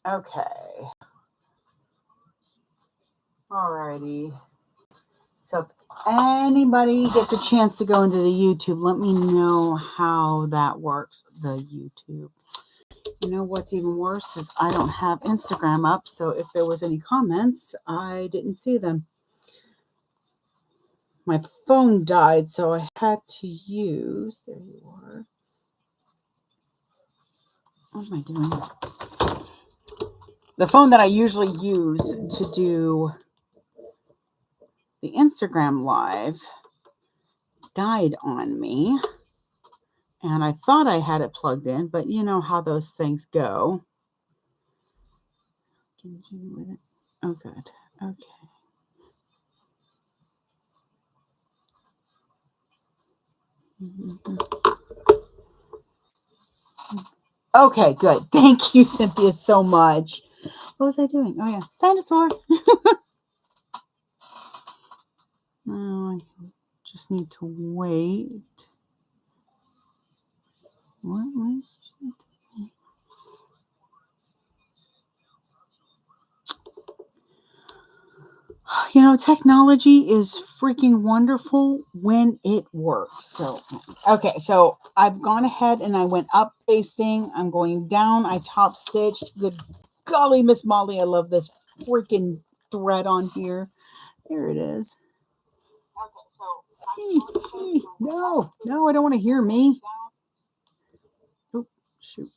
Okay. Alrighty. So if anybody gets a chance to go into the YouTube, let me know how that works. The YouTube. You know what's even worse is I don't have Instagram up, so if there was any comments, I didn't see them. My phone died, so I had to use. There you are. What am I doing? The phone that I usually use to do the Instagram live died on me. And I thought I had it plugged in, but you know how those things go. Continue with it. Oh, good. Okay. Okay, good. Thank you, Cynthia, so much. What was I doing? Oh, yeah. Dinosaur. Oh, I just need to wait. What was it? You know, technology is freaking wonderful when it works. So, okay, so I've gone ahead and I went up basting. I'm going down. I top stitched. Good golly, Miss Molly, I love this freaking thread on here. There it is. No, no, I don't want to hear me. Oh, shoot.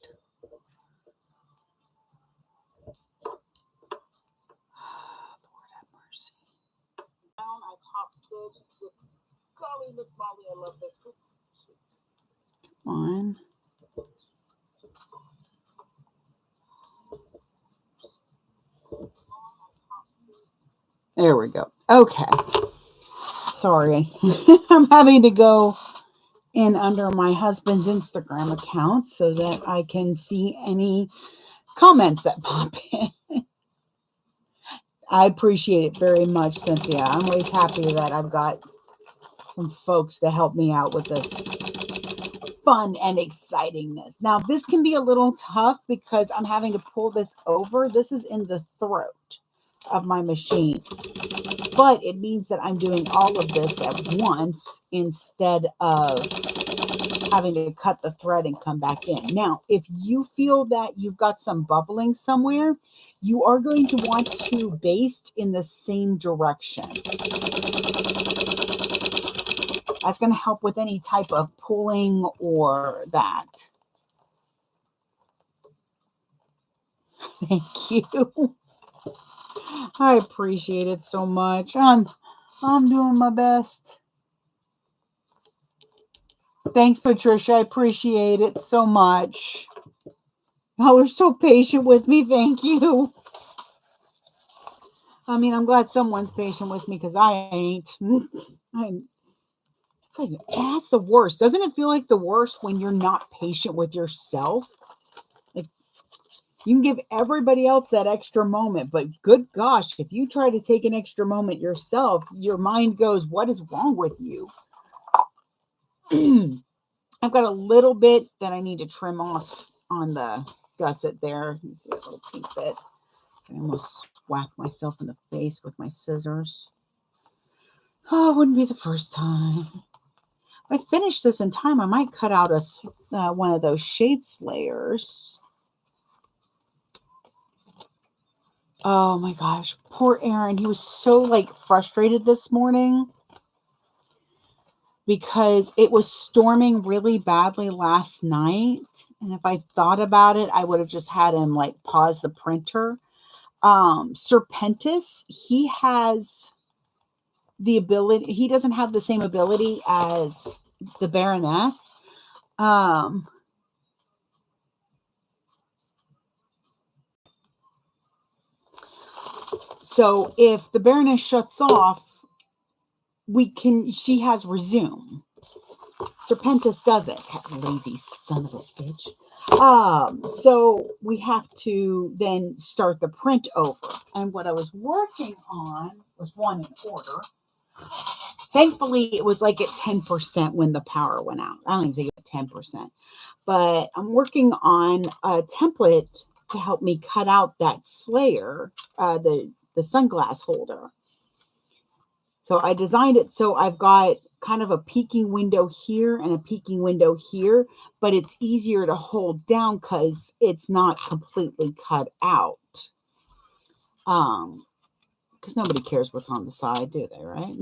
Lord have mercy. Down, I top stitched. Good golly, Miss Molly, I love this. Come on. There we go. Okay. Sorry. I'm having to go in under my husband's Instagram account so that I can see any comments that pop in. I appreciate it very much, Cynthia. I'm always happy that I've got some folks to help me out with this fun and excitingness. Now, this can be a little tough because I'm having to pull this over. This is in the throat of my machine, but it means that I'm doing all of this at once instead of having to cut the thread and come back in. Now, if you feel that you've got some bubbling somewhere, you are going to want to baste in the same direction. That's going to help with any type of pulling or that. Thank you. I appreciate it so much. I'm doing my best. Thanks, Patricia. I appreciate it so much. Y'all are so patient with me. Thank you. I mean, I'm glad someone's patient with me because I ain't. It's like that's the worst. Doesn't it feel like the worst when you're not patient with yourself? Like you can give everybody else that extra moment, but good gosh, if you try to take an extra moment yourself, your mind goes, "What is wrong with you?" I've got a little bit that I need to trim off on the gusset there. You see that little pink bit. I almost whacked myself in the face with my scissors. Oh, it wouldn't be the first time. If I finish this in time, I might cut out one of those shade slayers. Oh my gosh, poor Aaron. He was so like frustrated this morning because it was storming really badly last night. And if I thought about it, I would have just had him like pause the printer. Serpentis, he has the ability, he doesn't have the same ability as the Baroness. So if the Baroness shuts off, she has resume. Serpentis doesn't. Lazy son of a bitch. So we have to then start the print over. And what I was working on was one in order. Thankfully, it was like at 10% when the power went out. I don't even think it was 10%. But I'm working on a template to help me cut out that slayer, the sunglass holder. So I designed it so I've got kind of a peeking window here and a peeking window here, but it's easier to hold down because it's not completely cut out. Because nobody cares what's on the side, do they, right?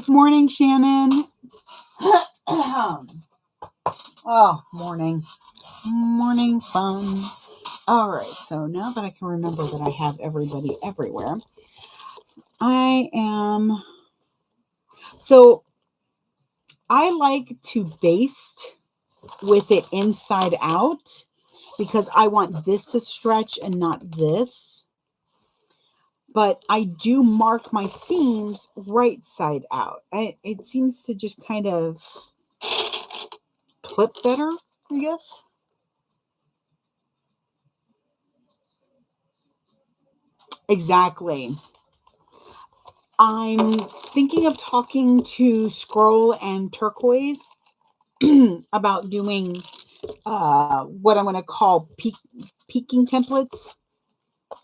Morning, Shannon. Oh, morning. Morning fun. All right, so now that I can remember that I have everybody everywhere, so I like to baste with it inside out because I want this to stretch and not this. But I do mark my seams right side out. It seems to just kind of clip better, I guess. Exactly. I'm thinking of talking to Scroll and Turquoise about doing what I'm going to call peeking templates.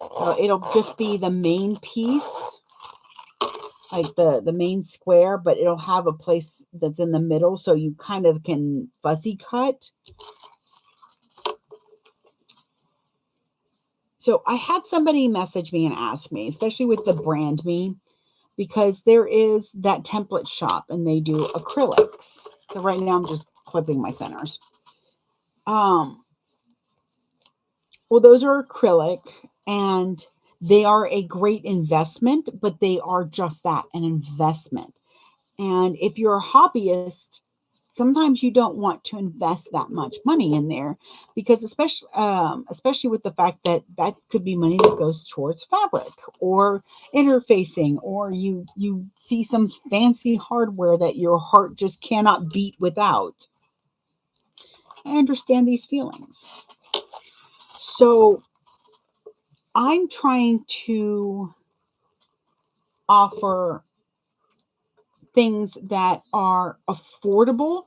So it'll just be the main piece, like the main square, but it'll have a place that's in the middle so you kind of can fussy cut. So I had somebody message me and ask me, especially with the brand me, because there is that template shop and they do acrylics. So right now I'm just clipping my centers. Well, those are acrylic and they are a great investment, but they are just that, an investment. And if you're a hobbyist, sometimes you don't want to invest that much money in there because especially with the fact that that could be money that goes towards fabric or interfacing, or you see some fancy hardware that your heart just cannot beat without. I understand these feelings. So I'm trying to offer things that are affordable,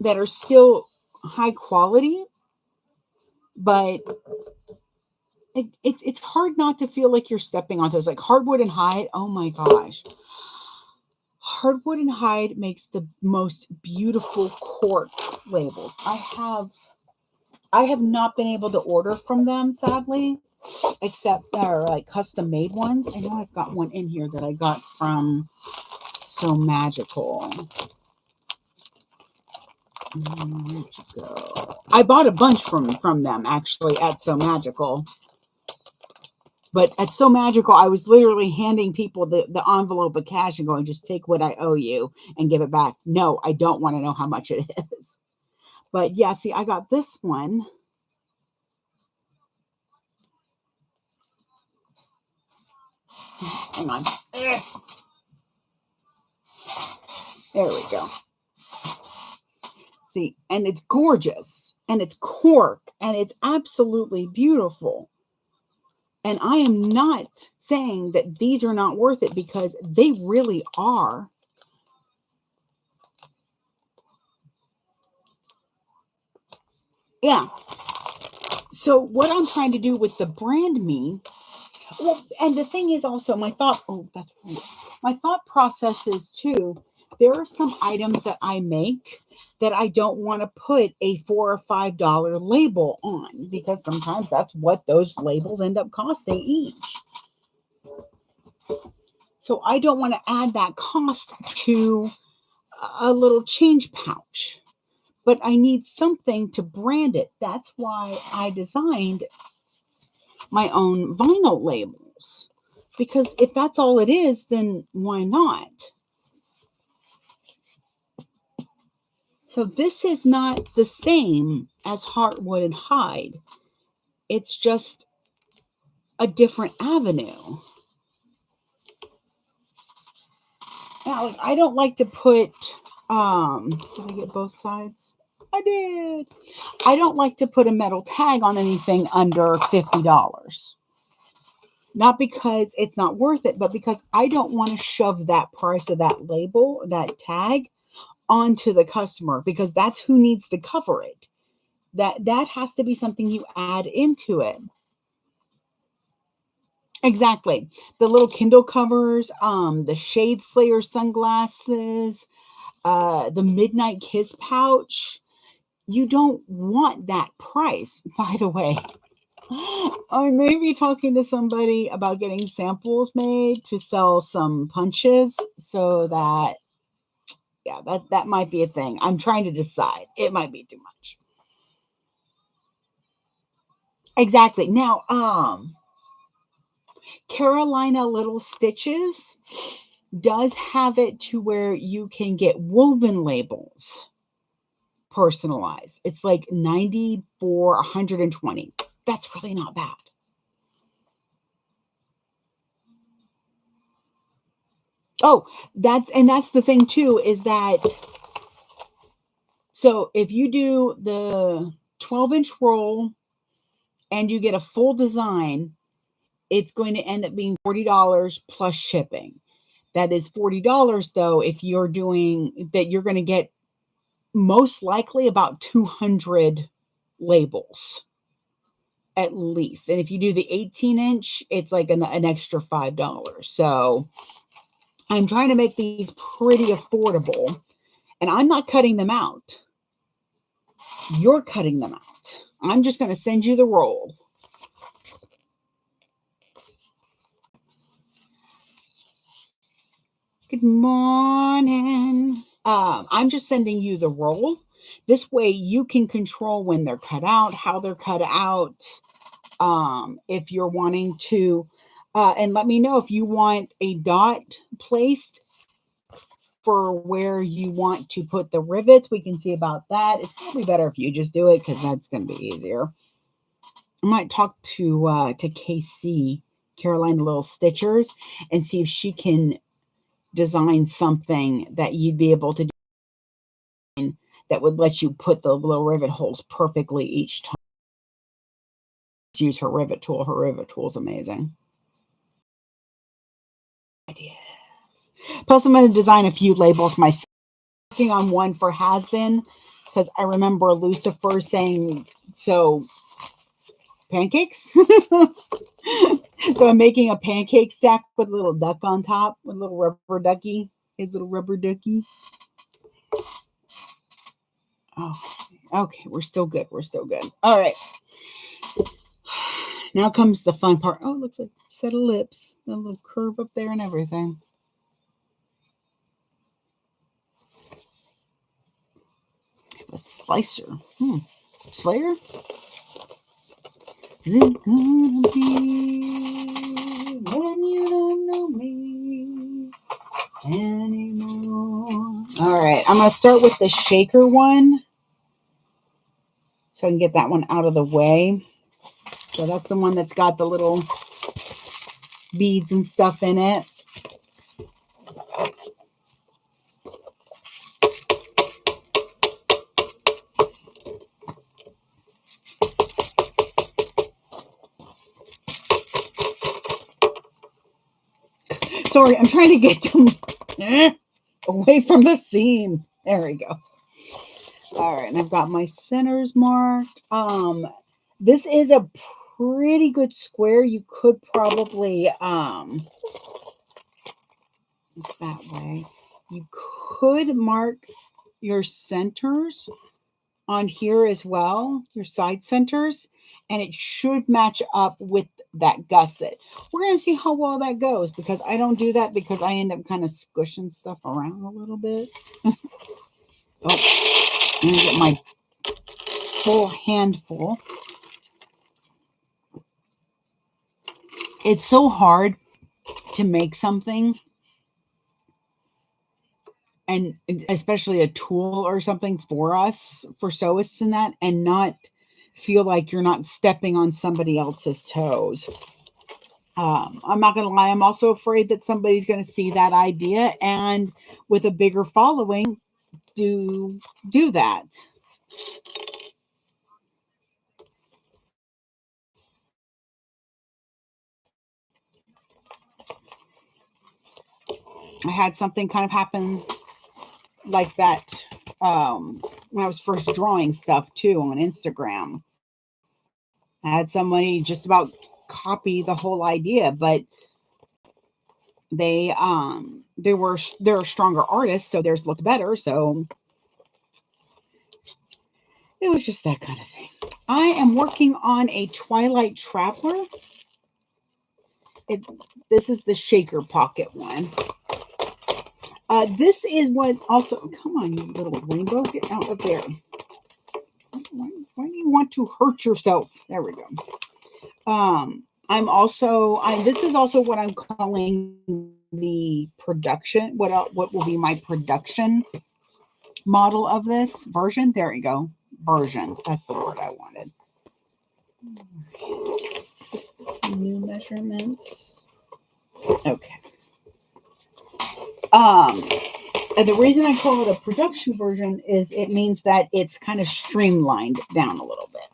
that are still high quality, but it's hard not to feel like you're stepping on toes. Like hardwood and hide, oh my gosh. Hardwood and hide makes the most beautiful cork labels. I have not been able to order from them, sadly, except they're like custom made ones. I know I've got one in here that I got from So Magical. Where'd you go? I bought a bunch from them actually at So Magical. But at So Magical, I was literally handing people the envelope of cash and going, just take what I owe you and give it back. No, I don't want to know how much it is. But yeah, see, I got this one. Hang on. There we go. See, and it's gorgeous, and it's cork, and it's absolutely beautiful. And I am not saying that these are not worth it because they really are. Yeah. So what I'm trying to do with the brand me, well, and the thing is also my thought process is too, there are some items that I make that I don't want to put a $4 or $5 label on because sometimes that's what those labels end up costing each. So I don't want to add that cost to a little change pouch, but I need something to brand it. That's why I designed my own vinyl labels, because if that's all it is, then why not? So this is not the same as Heartwood and Hide. It's just a different avenue. Now, like, I don't like to put, did I get both sides? I did. I don't like to put a metal tag on anything under $50. Not because it's not worth it, but because I don't want to shove that price of that label, that tag, onto the customer, because that's who needs to cover it. That has to be something you add into it. Exactly. The little Kindle covers, the Shade Slayer sunglasses, the Midnight Kiss pouch. You don't want that price, by the way. I may be talking to somebody about getting samples made to sell some punches so that, yeah, that might be a thing. I'm trying to decide. It might be too much. Exactly. Now, Carolina Little Stitches does have it to where you can get woven labels personalized. It's like 90 for 120. That's really not bad. Oh, that's the thing too, is that so if you do the 12-inch roll and you get a full design, it's going to end up being $40 plus shipping. That is $40 though if you're doing that, you're going to get most likely about 200 labels at least. And if you do the 18-inch, it's like an extra $5. So I'm trying to make these pretty affordable, and I'm not cutting them out. You're cutting them out. I'm just going to send you the roll. Good morning. I'm just sending you the roll. This way you can control when they're cut out, how they're cut out. If you're wanting to, and let me know if you want a dot placed for where you want to put the rivets. We can see about that. It's probably better if you just do it because that's going to be easier. I might talk to KC, Carolina Little Stitchers, and see if she can design something that you'd be able to do that would let you put the little rivet holes perfectly each time. Use her rivet tool. Her rivet tool is amazing. Ideas. Plus, I'm going to design a few labels myself. Working on one for Has Been, because I remember Lucifer saying, so pancakes? So I'm making a pancake stack with a little duck on top, with a little rubber ducky, his little rubber ducky. Oh, okay, we're still good. We're still good. All right. Now comes the fun part. Oh, it looks like a set of lips, a little curve up there and everything. A slicer. Slayer? Is it gonna be when you don't know me anymore? All right, I'm going to start with the shaker one so I can get that one out of the way. So that's the one that's got the little beads and stuff in it. Sorry, I'm trying to get them away from the seam. There we go. All right, and I've got my centers marked. This is a pretty good square. You could probably that way. You could mark your centers on here as well, your side centers, and it should match up with that gusset. We're going to see how well that goes because I don't do that because I end up kind of squishing stuff around a little bit. Oh, let me get my full handful. It's so hard to make something, and especially a tool or something for us, for sewists and that, and not feel like you're not stepping on somebody else's toes. I'm not going to lie. I'm also afraid that somebody's going to see that idea and with a bigger following do that. I had something kind of happen like that when I was first drawing stuff too on Instagram. I had somebody just about copy the whole idea, but they're stronger artists, so theirs looked better. So it was just that kind of thing. I am working on a Twilight Traveler. This is the shaker pocket one. This is what also, come on, you little rainbow, get out of there. Why do you want to hurt yourself? There we go. This is also what I'm calling the production, what will be my production model of this version. There you go. Version. That's the word I wanted. New measurements. Okay. And the reason I call it a production version is it means that it's kind of streamlined down a little bit.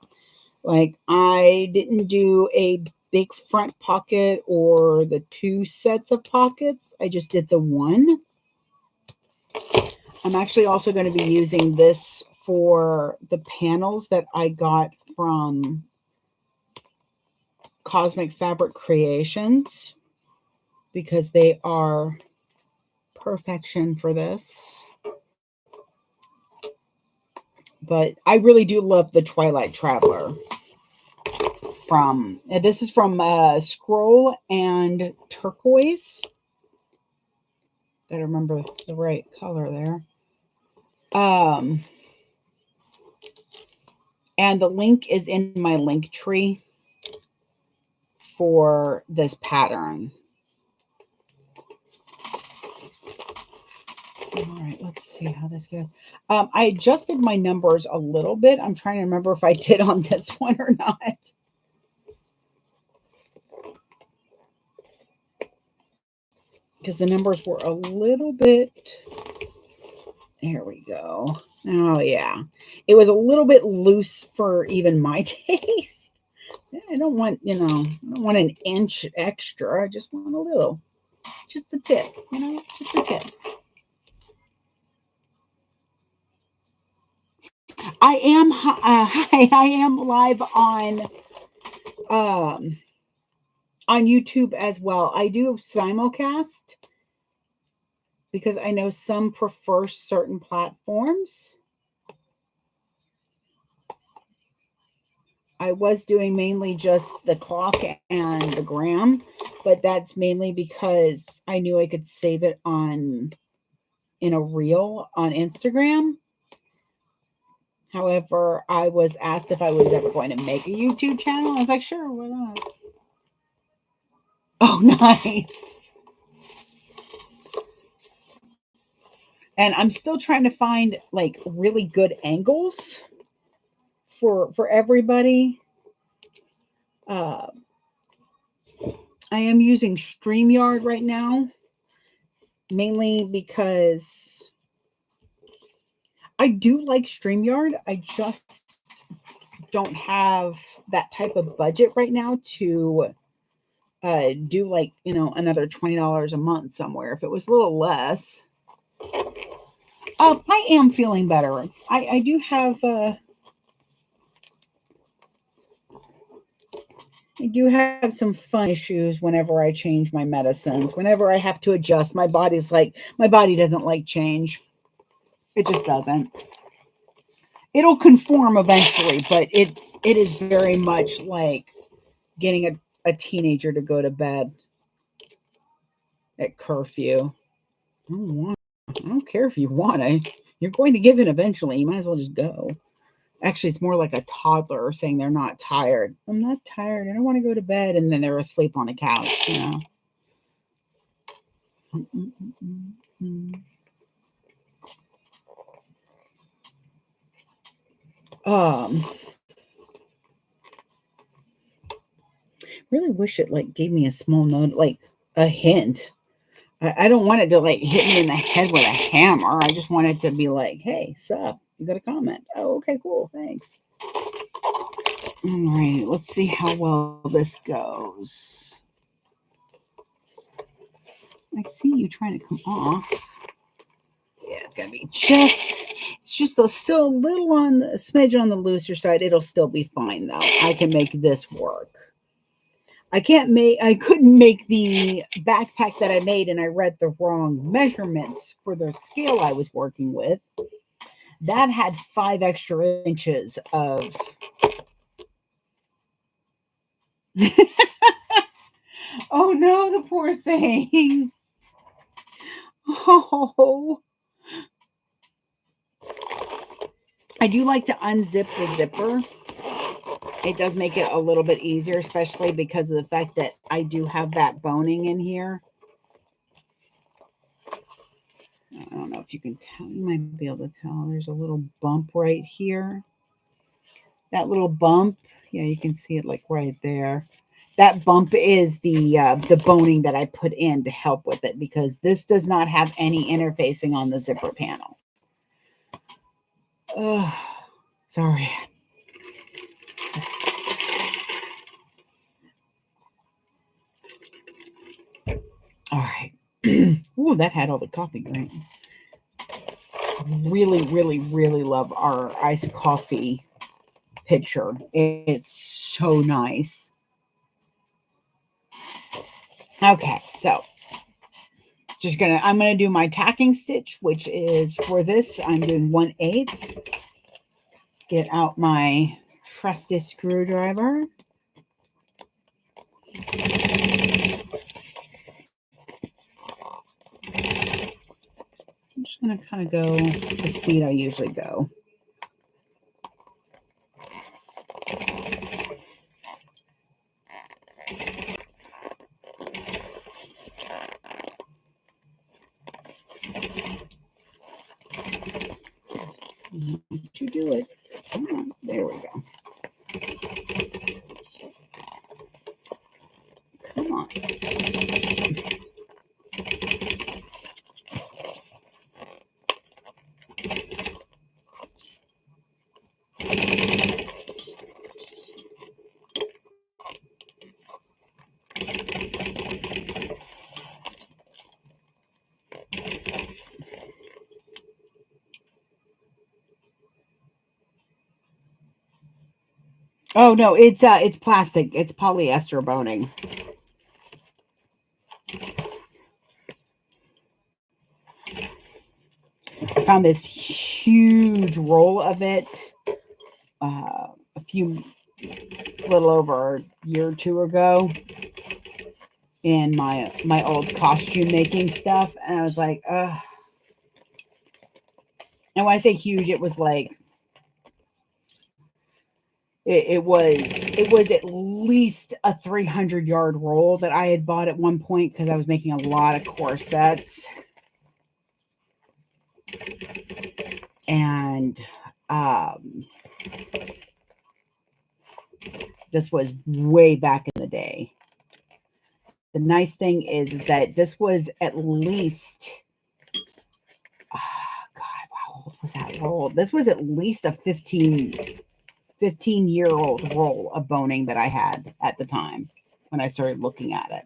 Like I didn't do a big front pocket or the 2 sets of pockets. I just did the one. I'm actually also going to be using this for the panels that I got from Cosmic Fabric Creations because they are perfection for this. But I really do love the Twilight Traveler. This is from Scroll and Turquoise. Gotta remember the right color there. And the link is in my link tree for this pattern. All right, let's see how this goes. I adjusted my numbers a little bit. I'm trying to remember if I did on this one or not. Because the numbers were a little bit, there we go. Oh yeah, it was a little bit loose for even my taste. I don't want, I don't want an inch extra. I just want a little, just the tip, just the tip. I am live on YouTube as well. I do simulcast because I know some prefer certain platforms. I was doing mainly just the clock and the gram, but that's mainly because I knew I could save it in a reel on Instagram. However, I was asked if I was ever going to make a YouTube channel. I was like, sure, why not? Oh, nice. And I'm still trying to find like really good angles for everybody. I am using StreamYard right now, mainly because I do like StreamYard. I just don't have that type of budget right now to do like, another $20 a month somewhere. If it was a little less, I am feeling better. I do have some fun issues whenever I change my medicines. Whenever I have to adjust, my body doesn't like change. It just doesn't. It'll conform eventually, but it is very much like getting a teenager to go to bed at curfew. I don't care if you want to. You're going to give in eventually. You might as well just go. Actually, it's more like a toddler saying they're not tired. I'm not tired. I don't want to go to bed. And then they're asleep on the couch, Really wish it like gave me a small note, like a hint. I don't want it to like hit me in the head with a hammer. I just want it to be like, hey, sup? You got a comment? Oh, okay, cool. Thanks. All right, let's see how well this goes. I see you trying to come off. Yeah, it's it's just still a little on the smidge on the looser side. It'll still be fine though. I can make this work. I couldn't make the backpack that I made, and I read the wrong measurements for the scale I was working with. That had 5 extra inches of. Oh no, the poor thing. Oh. I do like to unzip the zipper. It does make it a little bit easier, especially because of the fact that I do have that boning in here. I don't know if you can tell. You might be able to tell. There's a little bump right here. That little bump, yeah, you can see it like right there. That bump is the boning that I put in to help with it, because this does not have any interfacing on the zipper panel. Oh, sorry. All right. Ooh, that had all the coffee grain. Really, really, really love our iced coffee picture. It's so nice. Okay, so I'm gonna do my tacking stitch, which is for this, I'm doing 1/8. Get out my trusty screwdriver. I'm just gonna kind of go the speed I usually go. Did you do it? Come on, there we go. Come on. Oh no, it's plastic. It's polyester boning. I found this huge roll of it little over a year or two ago in my old costume making stuff, and I was like, ugh. And when I say huge, it was like it was at least a 300-yard roll that I had bought at one point, because I was making a lot of corsets. And this was way back in the day. The nice thing is that this was at least, God, how old was that roll? This was at least a 15-year-old roll of boning that I had at the time when I started looking at it.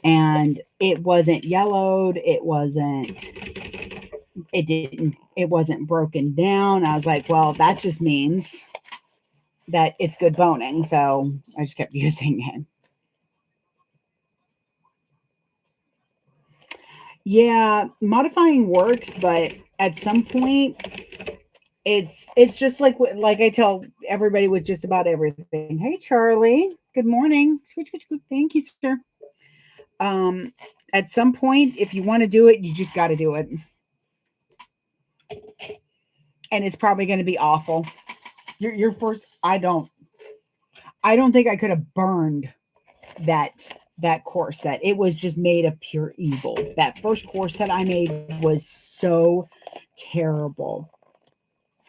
And it wasn't yellowed. It wasn't broken down. I was like, well, that just means that it's good boning. So I just kept using it. Yeah, modifying works, but at some point it's just like I tell everybody with just about everything. Hey Charlie, good morning. Thank you, sir. At some point, if you want to do it, you just got to do it. And it's probably going to be awful. Your first, I don't think I could have burned that corset. It was just made of pure evil. That first corset I made was so terrible.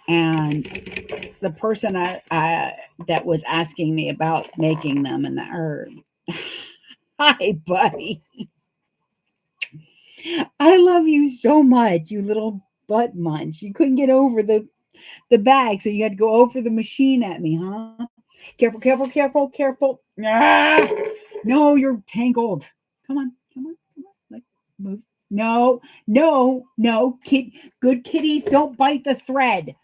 And the person that was asking me about making them, and hi buddy, I love you so much, you little butt munch. You couldn't get over the bag, so you had to go over the machine at me, huh? Careful, careful, careful, careful. Ah! No, you're tangled. Come on. Like, move. No, no, no. Good kitties don't bite the thread.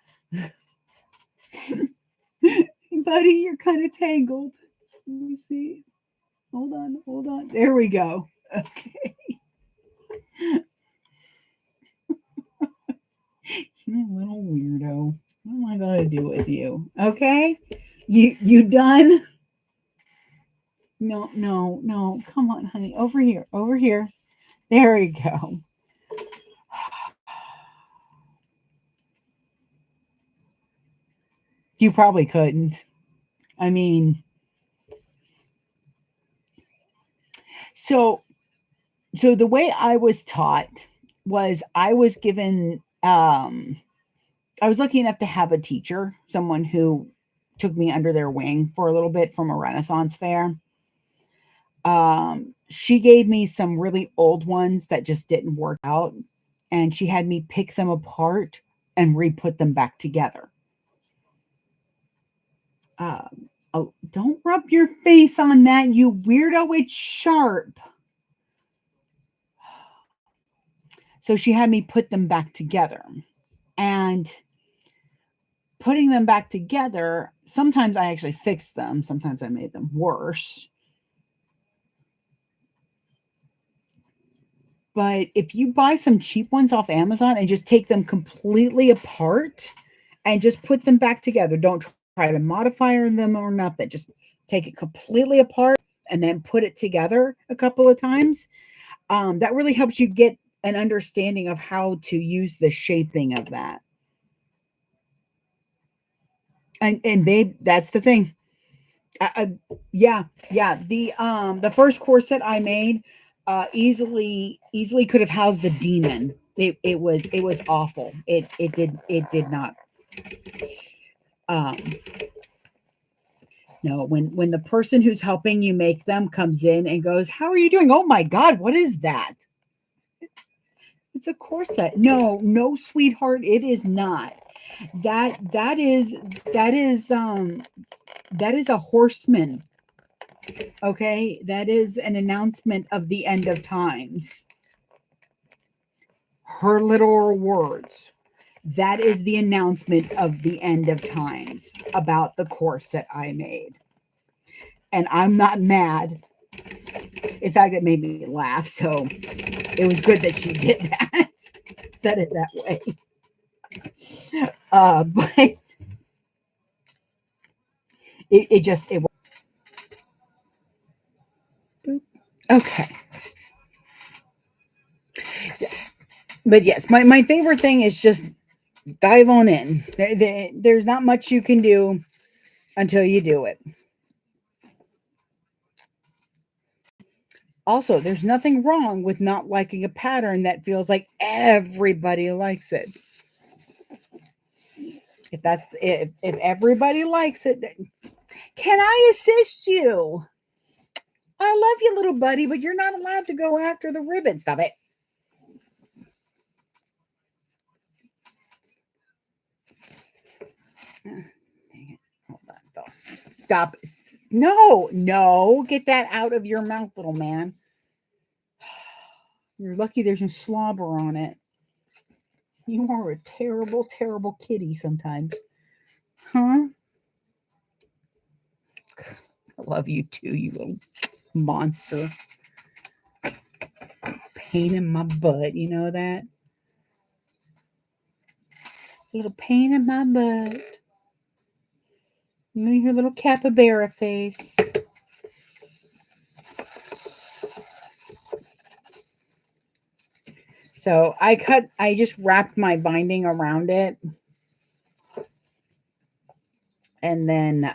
Buddy, you're kind of tangled. Let me see. Hold on, hold on. There we go. Okay. You little weirdo. What am I gonna do with you? Okay? You done? No, no, no. Come on, honey. Over here. Over here. There we go. You probably couldn't. I mean, so so the way I was taught was I was given I was lucky enough to have a teacher, someone who took me under their wing for a little bit from a Renaissance fair. She gave me some really old ones that just didn't work out, and she had me pick them apart and re-put them back together. Oh, don't rub your face on that, you weirdo. It's sharp. So she had me put them back together. And putting them back together, sometimes I actually fixed them, sometimes I made them worse. But if you buy some cheap ones off Amazon and just take them completely apart and just put them back together, don't try to modify them or nothing. Just take it completely apart and then put it together a couple of times. That really helps you get an understanding of how to use the shaping of that. And babe, that's the thing. Yeah, yeah. The first corset I made easily could have housed the demon. It was awful. It did not. Um, no, when the person who's helping you make them comes in and goes, "How are you doing?" Oh my God, what is that? It's a corset. No, no, sweetheart, it is not. That is a horseman. Okay, that is an announcement of the end of times. Her literal words. That is the announcement of the end of times about the course that I made. And I'm not mad. In fact, it made me laugh. So it was good that she did that. Said it that way. But it just, it okay. But yes, my favorite thing is just dive on in. There's not much you can do until you do it. Also, there's nothing wrong with not liking a pattern that feels like everybody likes it. If everybody likes it, can I assist you? I love you, little buddy, but you're not allowed to go after the ribbon. Stop it. Dang it. Hold on. Stop. No, no. Get that out of your mouth, little man. You're lucky there's no slobber on it. You are a terrible, terrible kitty sometimes. Huh? I love you too, you little monster. Pain in my butt. You know that? Little pain in my butt. You know your little capybara face. So I just wrapped my binding around it. And then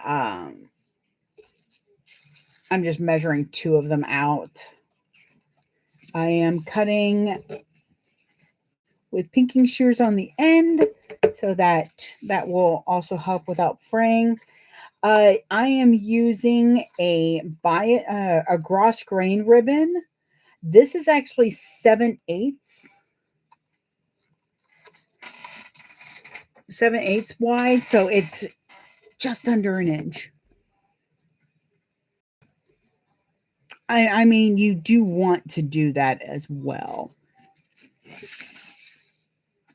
I'm just measuring two of them out. I am cutting with pinking shears on the end so that will also help without fraying. I am using a gross grain ribbon. This is actually 7/8. 7/8 wide, so it's just under an inch. I mean, you do want to do that as well.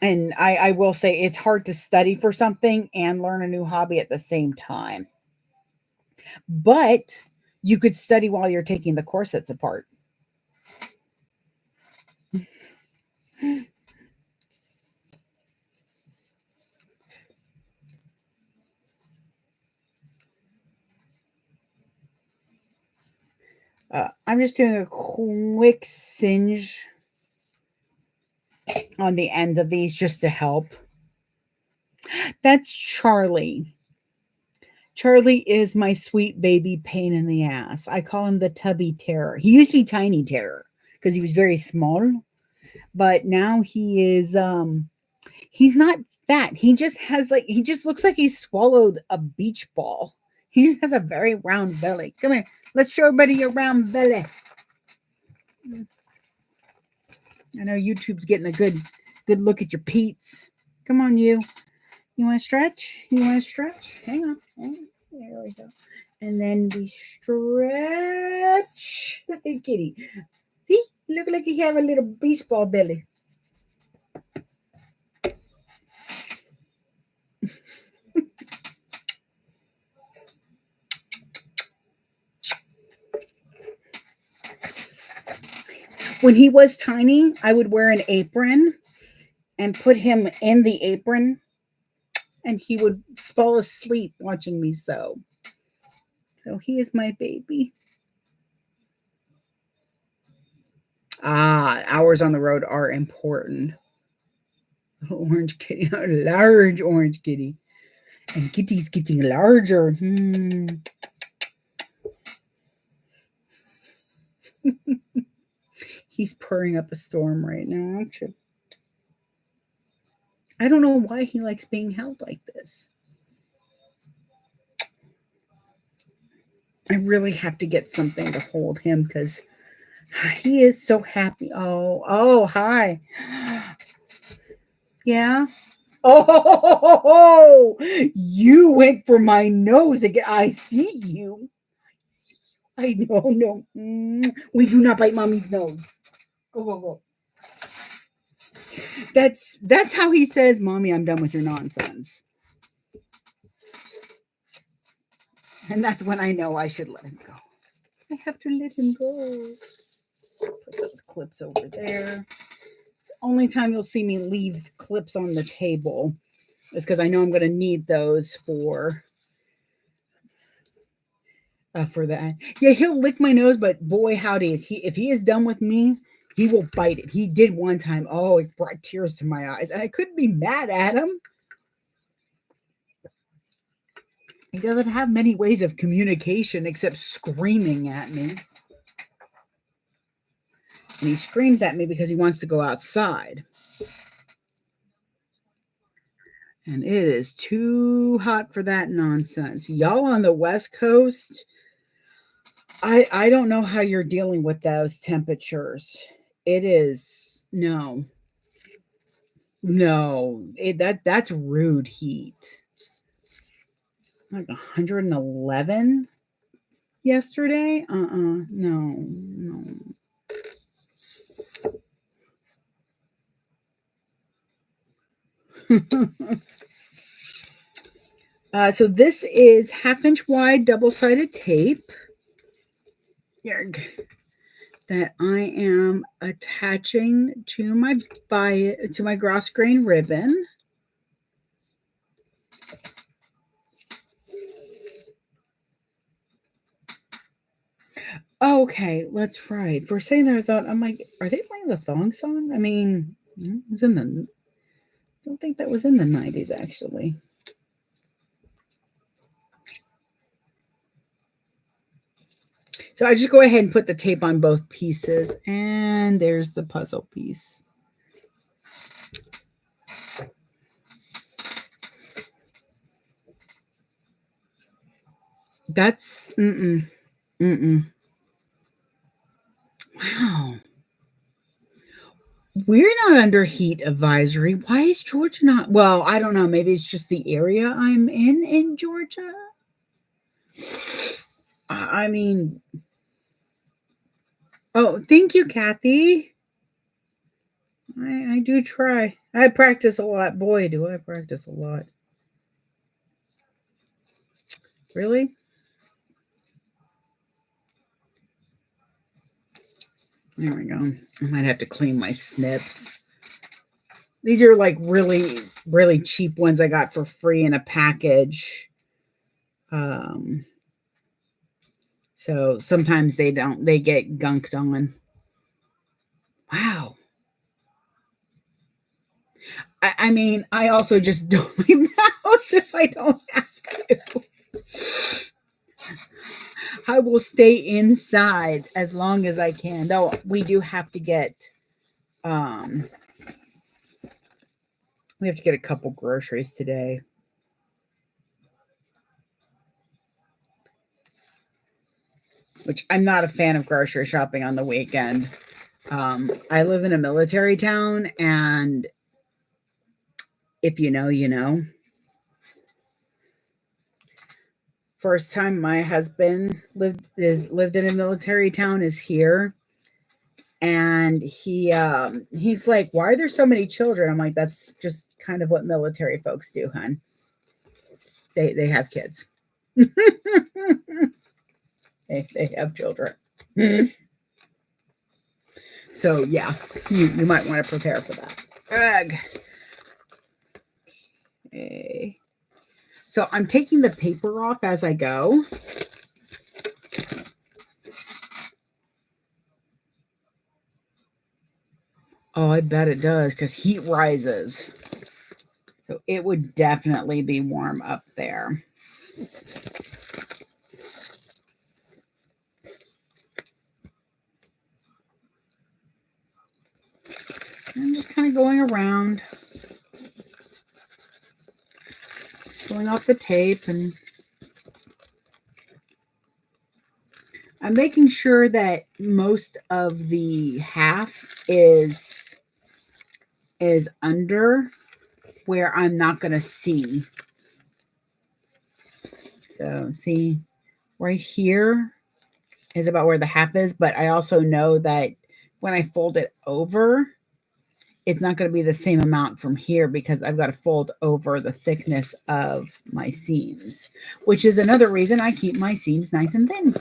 And I will say it's hard to study for something and learn a new hobby at the same time. But you could study while you're taking the corsets apart. I'm just doing a quick singe on the ends of these just to help. That's Charlie. Charlie is my sweet baby pain in the ass. I call him the tubby terror. He used to be tiny terror because he was very small, but now he's not fat. He just has he just looks like he swallowed a beach ball. He just has a very round belly. Come here. Let's show everybody your round belly. I know YouTube's getting a good look at your peats. Come on, you. You want to stretch? You want to stretch? Hang on. There we go. And then we stretch. Hey, kitty. See? Look like you have a little beach ball belly. When he was tiny, I would wear an apron and put him in the apron, and he would fall asleep watching me sew. So he is my baby. Hours on the road are important. Orange kitty, a large orange kitty. And kitty's getting larger. He's purring up a storm right now. I don't know why he likes being held like this. I really have to get something to hold him because he is so happy. Oh, hi. Yeah. Oh, you went for my nose again. I see you. I know, no. We do not bite mommy's nose. Go. That's how he says, Mommy, I'm done with your nonsense. And that's when I know I should let him go. I have to let him go. Put those clips over there. The only time you'll see me leave clips on the table is because I know I'm going to need those for that. Yeah, he'll lick my nose, but boy, howdy, if he is done with me, he will bite it. He did one time. Oh, it brought tears to my eyes, and I couldn't be mad at him. He doesn't have many ways of communication except screaming at me. And he screams at me because he wants to go outside. And it is too hot for that nonsense. Y'all on the West Coast, I don't know how you're dealing with those temperatures. It is no. That's rude heat. Like 111 yesterday? No. So this is 1/2 inch wide double-sided tape that I am attaching to my gross grain ribbon. Okay, that's right. For saying that, I thought, I'm like, are they playing the thong song? I mean, it was I don't think that was in the 90s, actually. So I just go ahead and put the tape on both pieces, and there's the puzzle piece. That's, Wow. We're not under heat advisory. Why is Georgia not? Well, I don't know. Maybe it's just the area I'm in Georgia. I mean, oh, thank you, Kathy. I do try. I practice a lot. Boy, do I practice a lot. Really? There we go. I might have to clean my snips. These are like really, really cheap ones I got for free in a package. So sometimes they get gunked on. Wow. I mean, I also just don't leave the house if I don't have to. I will stay inside as long as I can. Though we do have to get we have to get a couple groceries today. Which I'm not a fan of grocery shopping on the weekend. I live in a military town, and if you know, you know. First time my husband lived in a military town is here, and he's like, "Why are there so many children?" I'm like, "That's just kind of what military folks do, hun. They have kids. they have children." So yeah, you might want to prepare for that. Ugh. Okay. So I'm taking the paper off as I go. Oh, I bet it does, because heat rises. So it would definitely be warm up there. I'm just kind of going around, pulling off the tape, and I'm making sure that most of the half is under where I'm not going to see. So see, right here is about where the half is, but I also know that when I fold it over, it's not going to be the same amount from here because I've got to fold over the thickness of my seams, which is another reason I keep my seams nice and thin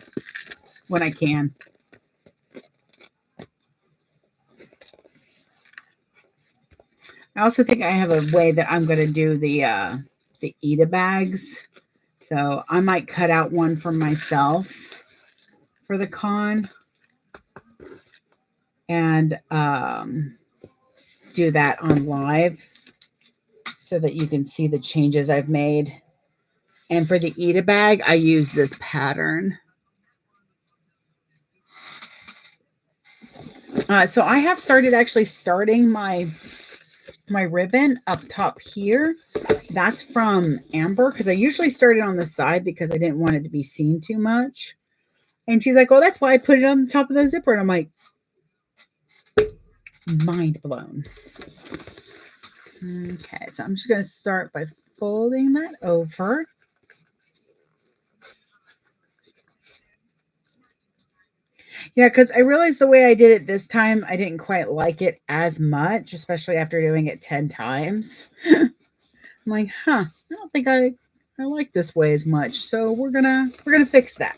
when I can. I also think I have a way that I'm going to do the Eda bags. So I might cut out one for myself for the con and do that on live so that you can see the changes I've made. And for the Eda bag, I use this pattern. So I have starting my ribbon up top here. That's from Amber, because I usually start it on the side because I didn't want it to be seen too much. And she's like, "Oh, that's why I put it on the top of the zipper." And I'm like, mind blown. Okay, so I'm just going to start by folding that over. Yeah, because I realized the way I did it this time, I didn't quite like it as much, especially after doing it 10 times. I'm like, I don't think I like this way as much. So we're gonna fix that.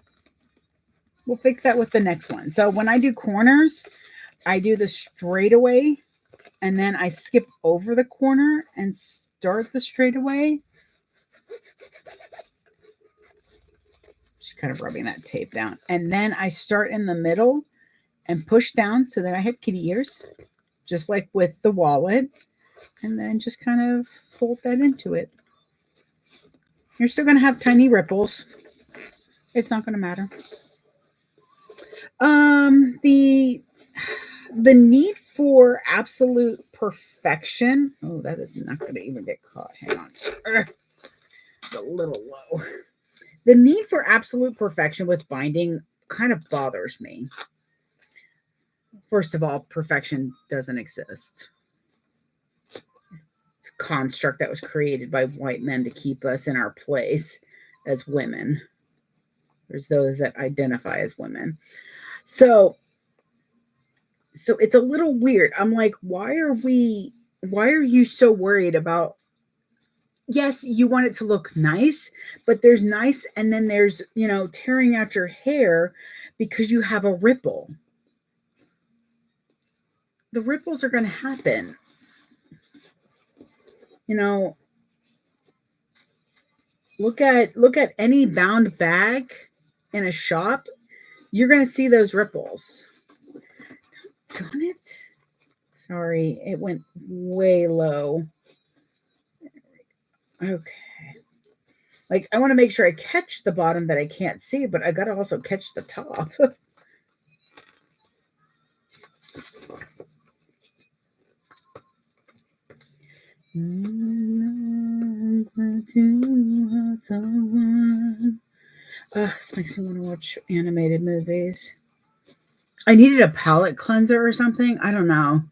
We'll fix that with the next one. So when I do corners, I do the straightaway, and then I skip over the corner and start the straightaway. Just kind of rubbing that tape down. And then I start in the middle and push down so that I have kitty ears, just like with the wallet. And then just kind of fold that into it. You're still going to have tiny ripples. It's not going to matter. The need for absolute perfection. Oh, that is not going to even get caught. Hang on. It's a little low. The need for absolute perfection with binding kind of bothers me. First of all, perfection doesn't exist. It's a construct that was created by white men to keep us in our place as women. There's those that identify as women. So So it's a little weird. I'm like, why are you so worried about, yes, you want it to look nice, but there's nice and then there's, tearing out your hair because you have a ripple. The ripples are going to happen. Look at any bound bag in a shop. You're going to see those ripples. Darn it. Sorry, it went way low. Okay. Like, I want to make sure I catch the bottom that I can't see, but I got to also catch the top. This makes me want to watch animated movies. I needed a palate cleanser or something. I don't know.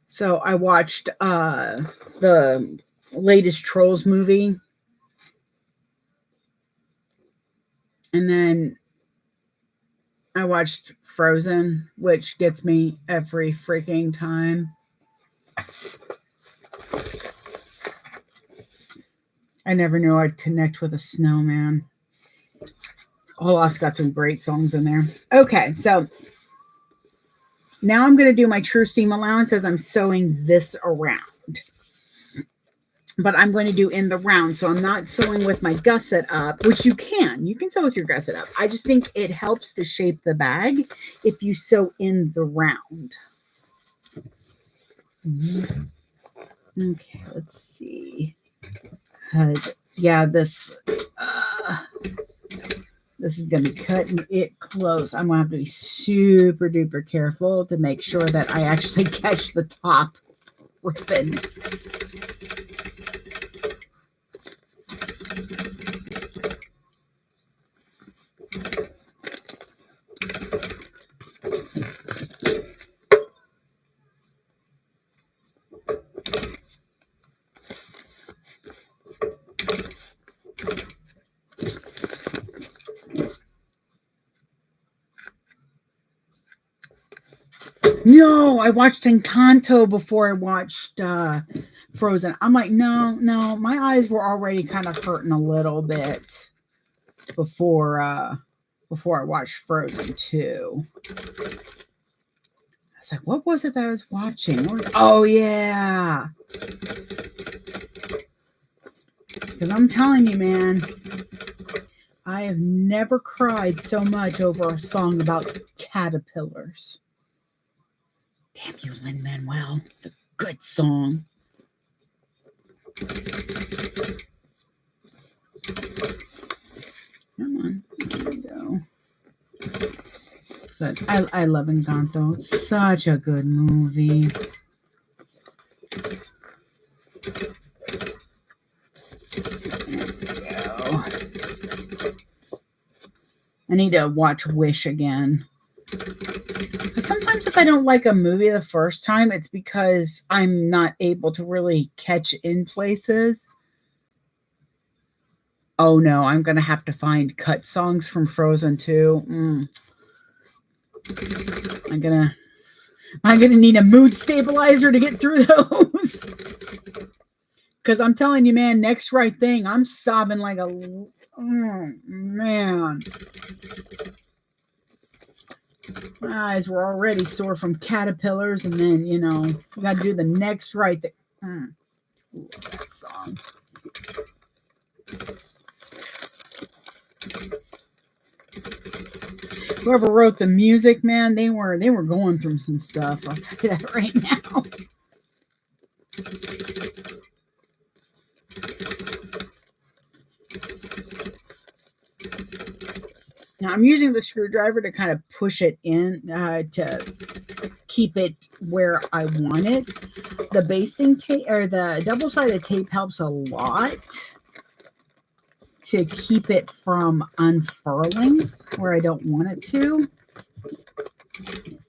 So I watched the latest Trolls movie. And then I watched Frozen, which gets me every freaking time. I never knew I'd connect with a snowman. Olaf's got some great songs in there. Okay, so now I'm going to do my true seam allowance as I'm sewing this around. But I'm going to do in the round. So I'm not sewing with my gusset up, which you can. You can sew with your gusset up. I just think it helps to shape the bag if you sew in the round. Okay, let's see. Because, yeah, this is going to be cutting it close. I'm going to have to be super duper careful to make sure that I actually catch the top ribbon. No, I watched Encanto before I watched Frozen. I'm like, no, my eyes were already kind of hurting a little bit before I watched Frozen 2. I was like, what was it that I was watching? Oh, yeah. Because I'm telling you, man, I have never cried so much over a song about caterpillars. Damn you, Lin-Manuel. It's a good song. Come on. There we go. But I love Encanto. It's such a good movie. There we go. I need to watch Wish again. Sometimes if I don't like a movie the first time, it's because I'm not able to really catch in places. Oh no, I'm going to have to find cut songs from Frozen 2. I'm going to need a mood stabilizer to get through those. Because I'm telling you, man, Next Right Thing, I'm sobbing like a... Oh, man. My eyes were already sore from caterpillars, and then, you got to do the next right thing. Ooh, that song. Whoever wrote the music, man, they were going through some stuff. I'll tell you that right now. Now I'm using the screwdriver to kind of push it in to keep it where I want it. The basting tape or the double-sided tape helps a lot to keep it from unfurling where I don't want it to.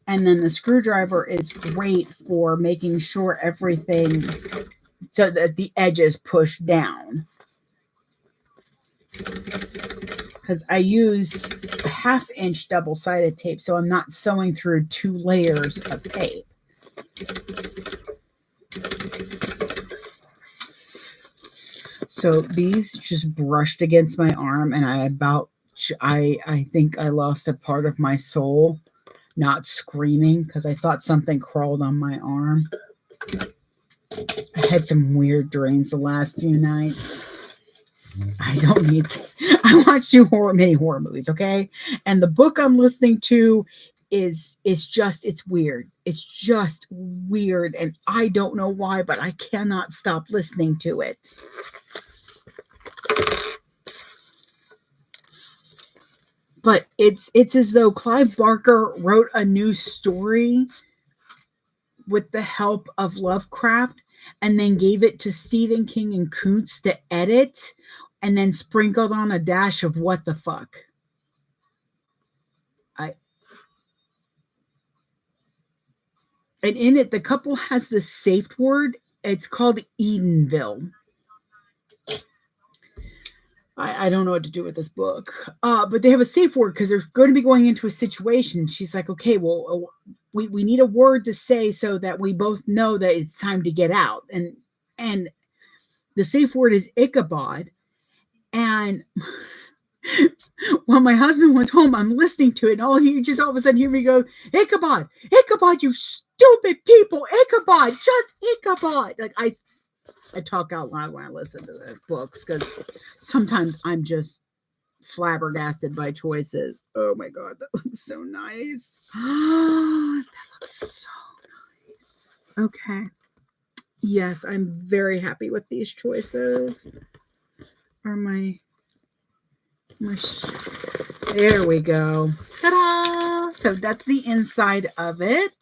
And then the screwdriver is great for making sure everything so that the edges push down. because I use a 1/2-inch double-sided tape, so I'm not sewing through 2 layers of tape. So these just brushed against my arm, and I think I lost a part of my soul, not screaming because I thought something crawled on my arm. I had some weird dreams the last few nights. I don't need to. I watch many horror movies, okay? And the book I'm listening to is it's weird. It's just weird, and I don't know why, but I cannot stop listening to it. But it's as though Clive Barker wrote a new story with the help of Lovecraft and then gave it to Stephen King and Kuntz to edit and then sprinkled on a dash of what the fuck. And in it, the couple has this safe word. It's called Edenville. I don't know what to do with this book. But they have a safe word because they're going to be going into a situation. She's like, okay, well, we need a word to say so that we both know that it's time to get out. And the safe word is Ichabod. And when my husband was home, I'm listening to it, and all of a sudden hear me go, Ichabod, Ichabod, you stupid people, Ichabod, just Ichabod. Like I talk out loud when I listen to the books because sometimes I'm just flabbergasted by choices. Oh my God, that looks so nice. That looks so nice. Okay. Yes, I'm very happy with these choices. Are my there we go. Ta-da! So that's the inside of it.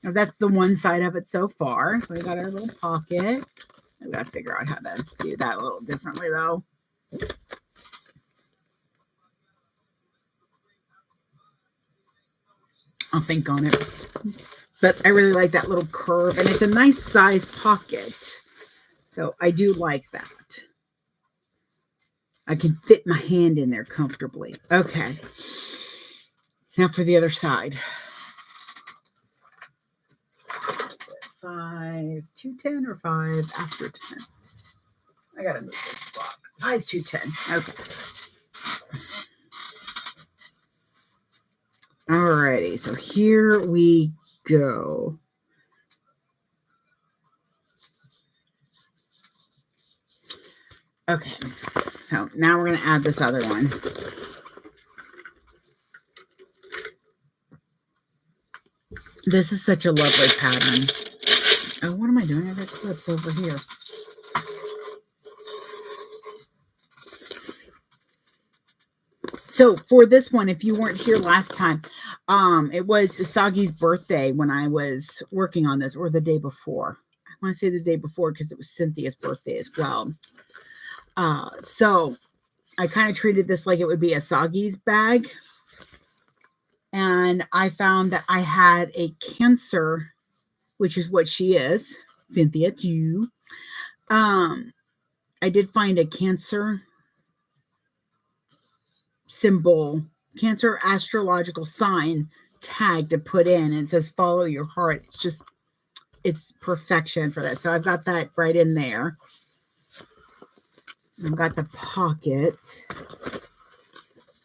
Now that's the one side of it so far. So we got our little pocket. I got to figure out how to do that a little differently though. I'll think on it. But I really like that little curve, and it's a nice size pocket. So I do like that. I can fit my hand in there comfortably. Okay. Now for the other side. 5 to 10 or 5 after 10. I gotta move this block. 5 to 10. Okay. Alrighty, so here we go. Okay, so now we're gonna add this other one. This is such a lovely pattern. Oh, what am I doing? I got clips over here. So for this one, if you weren't here last time, it was Usagi's birthday when I was working on this, or the day before. I want to say the day before because it was Cynthia's birthday as well. So I kind of treated this like it would be Usagi's bag. And I found that I had a Cancer, which is what she is, Cynthia, too. I did find a Cancer symbol, Cancer astrological sign tag to put in, and it says follow your heart. It's perfection for that. So I've got that right in there. I've got the pocket.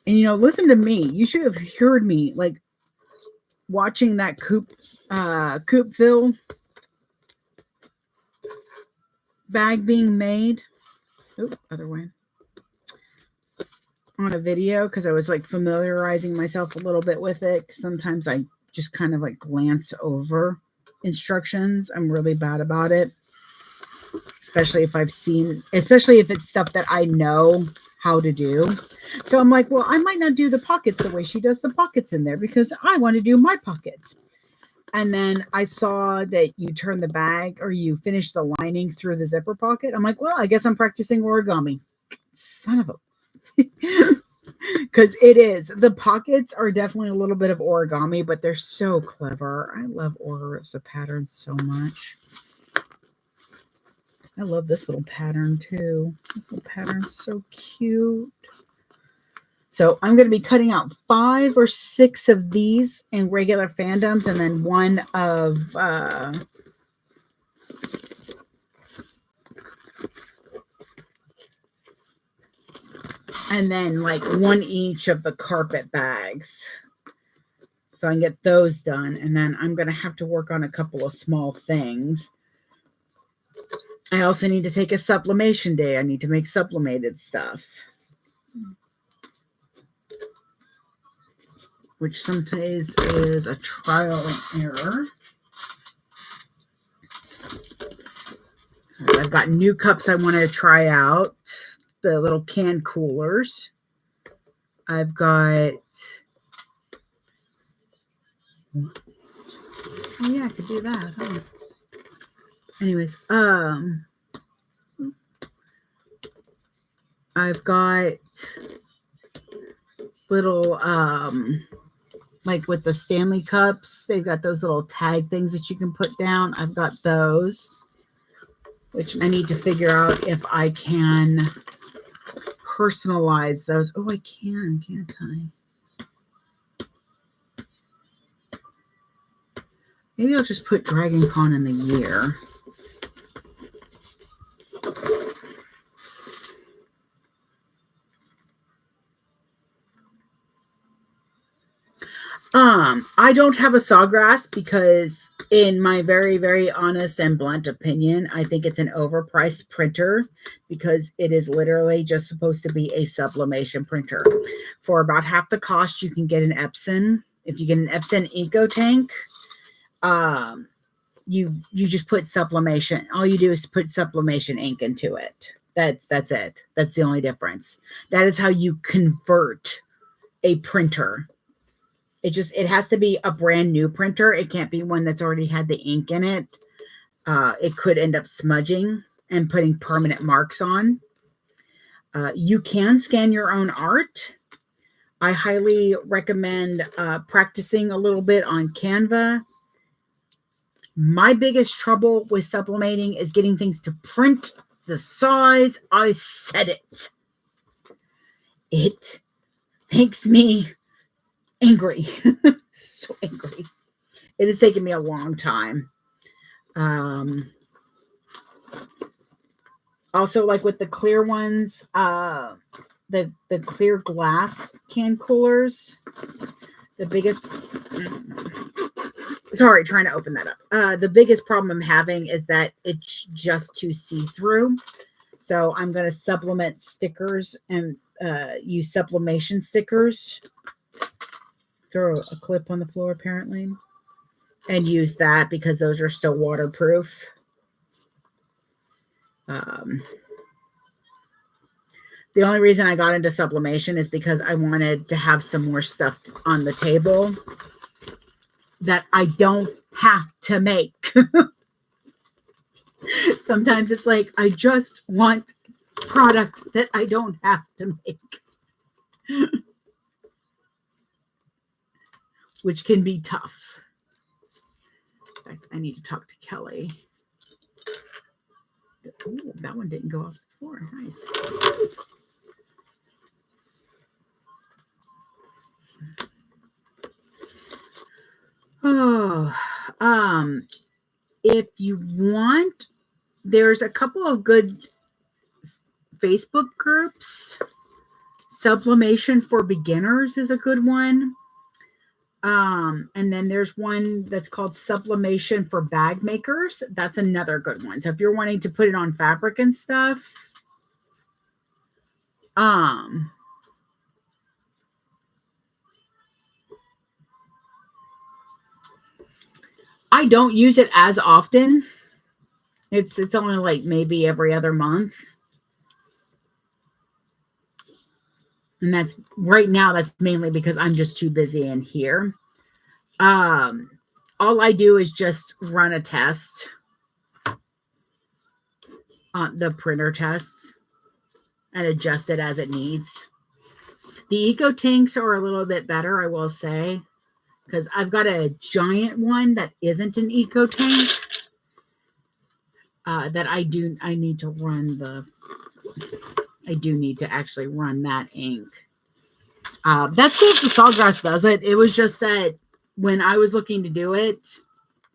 And listen to me. You should have heard me like watching that Coopville bag being made. Oop, other way. On a video because I was like familiarizing myself a little bit with it. Sometimes I just kind of like glance over instructions. I'm really bad about it, especially if it's stuff that I know how to do. So I'm like, well, I might not do the pockets the way she does the pockets in there because I want to do my pockets. And then I saw that you turn the bag or you finish the lining through the zipper pocket. I'm like, well, I guess I'm practicing origami. Son of a because it is. The pockets are definitely a little bit of origami, but they're so clever. I love Orissa patterns so much. I love this little pattern too. This little pattern's so cute. So I'm going to be cutting out 5 or 6 of these in regular fandoms, and then one of and then like one each of the carpet bags. So I can get those done. And then I'm going to have to work on a couple of small things. I also need to take a sublimation day. I need to make sublimated stuff, which sometimes is a trial and error. I've got new cups I want to try out, the little can coolers. I've got, oh yeah, I could do that, huh? Anyways, I've got little, like with the Stanley cups, they've got those little tag things that you can put down. I've got those, which I need to figure out if I can personalize those. Oh, I can, can't I? Maybe I'll just put Dragon Con in the year. I don't have a Sawgrass because, in my very, very honest and blunt opinion, I think it's an overpriced printer because it is literally just supposed to be a sublimation printer. For about half the cost, you can get an Epson. If you get an Epson Eco Tank, you just put sublimation. All you do is put sublimation ink into it. That's it. That's the only difference. That is how you convert a printer. It has to be a brand new printer. It can't be one that's already had the ink in it. It could end up smudging and putting permanent marks on. You can scan your own art. I highly recommend practicing a little bit on Canva. My biggest trouble with sublimating is getting things to print the size I said it. It makes me angry. So angry. It has taken me a long time. Also, like with the clear ones, the clear glass can coolers, the biggest, sorry, trying to open that up. The biggest problem I'm having is that it's just too see-through. So I'm going to supplement stickers and use sublimation stickers. Throw a clip on the floor, apparently. And use that because those are still waterproof. The only reason I got into sublimation is because I wanted to have some more stuff on the table that I don't have to make. Sometimes it's like, I just want product that I don't have to make. Which can be tough. In fact, I need to talk to Kelly. Ooh, that one didn't go off the floor. Nice. Oh, if you want, there's a couple of good Facebook groups. Sublimation for Beginners is a good one. And then there's one that's called Sublimation for Bag Makers. That's another good one. So if you're wanting to put it on fabric and stuff, I don't use it as often. It's only like maybe every other month. And that's right now, that's mainly because I'm just too busy in here. All I do is just run a test on the printer test and adjust it as it needs. The Eco Tanks are a little bit better, I will say, because I've got a giant one that isn't an Eco Tank that I need to actually run that ink. That's cool if the Sawgrass does it. It was just that when I was looking to do it,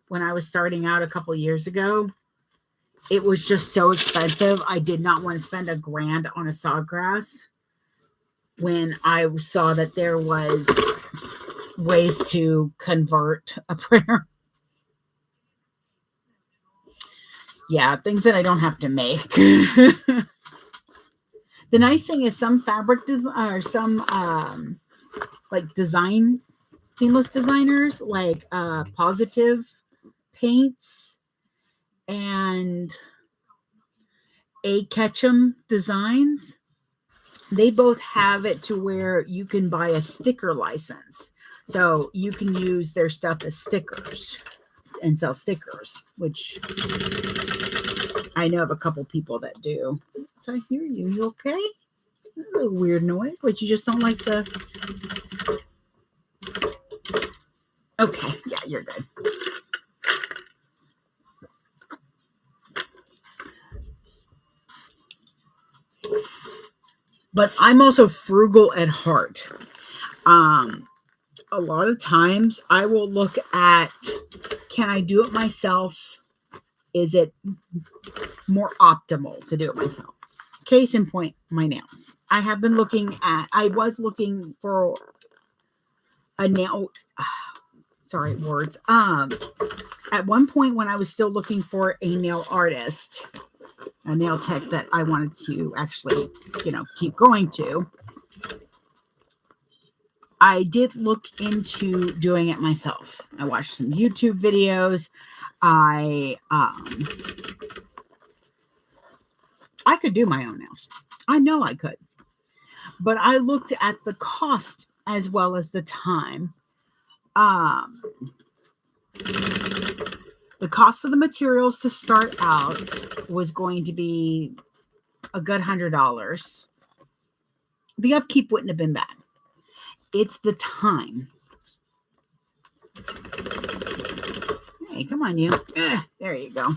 when I was starting out a couple years ago, it was just so expensive. I did not want to spend $1,000 on a Sawgrass when I saw that there was ways to convert a printer. Yeah, things that I don't have to make. The nice thing is some fabric design or some like design seamless designers like Positive Paints and A Ketchum Designs. They both have it to where you can buy a sticker license. So you can use their stuff as stickers and sell stickers, which I know of a couple people that do. So I hear you. You okay? A little weird noise, but you just don't like the... Okay, yeah, you're good. But I'm also frugal at heart. A lot of times I will look at, can I do it myself? Is it more optimal to do it myself? Case in point, my nails. I was looking for a nail, sorry, words. At one point when I was still looking for a nail artist, a nail tech that I wanted to actually, keep going to, I did look into doing it myself. I watched some YouTube videos. I could do my own nails. I know I could. But I looked at the cost as well as the time. The cost of the materials to start out was going to be a good $100. The upkeep wouldn't have been bad. It's the time. Hey, come on, you. There you go.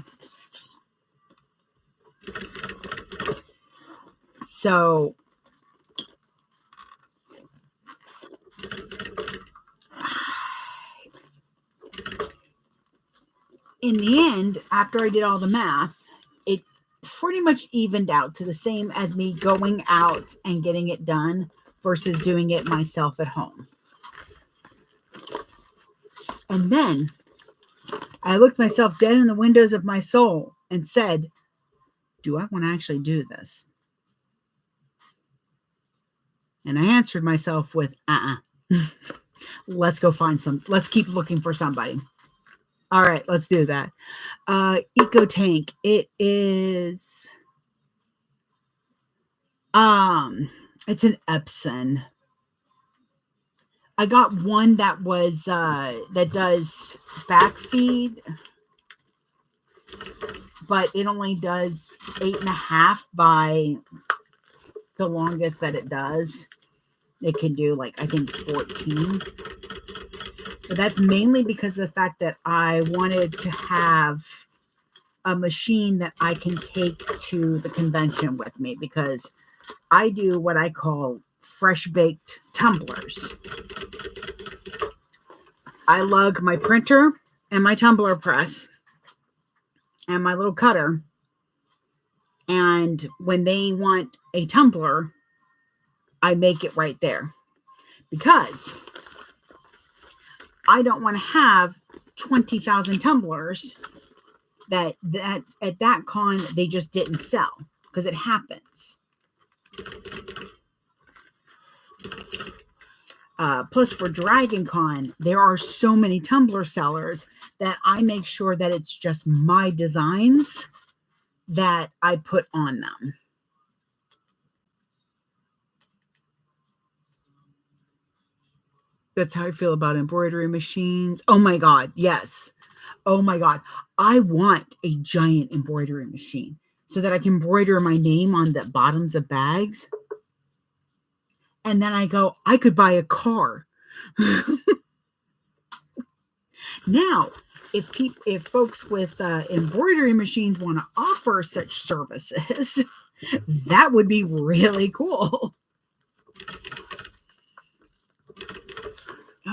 So, in the end, after I did all the math, it pretty much evened out to the same as me going out and getting it done versus doing it myself at home. And then I looked myself dead in the windows of my soul and said, do I want to actually do this? And I answered myself with, let's go find let's keep looking for somebody. All right, let's do that. Eco Tank. It is, it's an Epson. I got one that was, that does back feed, but it only does 8.5 by the longest that it does. It can do like, I think 14. But that's mainly because of the fact that I wanted to have a machine that I can take to the convention with me, because I do what I call fresh baked tumblers. I lug my printer and my tumbler press and my little cutter. And when they want a tumbler, I make it right there, because I don't want to have 20,000 tumblers that at that con they just didn't sell, because it happens. Plus for Dragon Con, there are so many tumbler sellers that I make sure that it's just my designs that I put on them. That's how I feel about embroidery machines. Oh my God, yes. Oh my God. I want a giant embroidery machine so that I can embroider my name on the bottoms of bags. And then I go, I could buy a car. Now, if folks with embroidery machines want to offer such services, that would be really cool.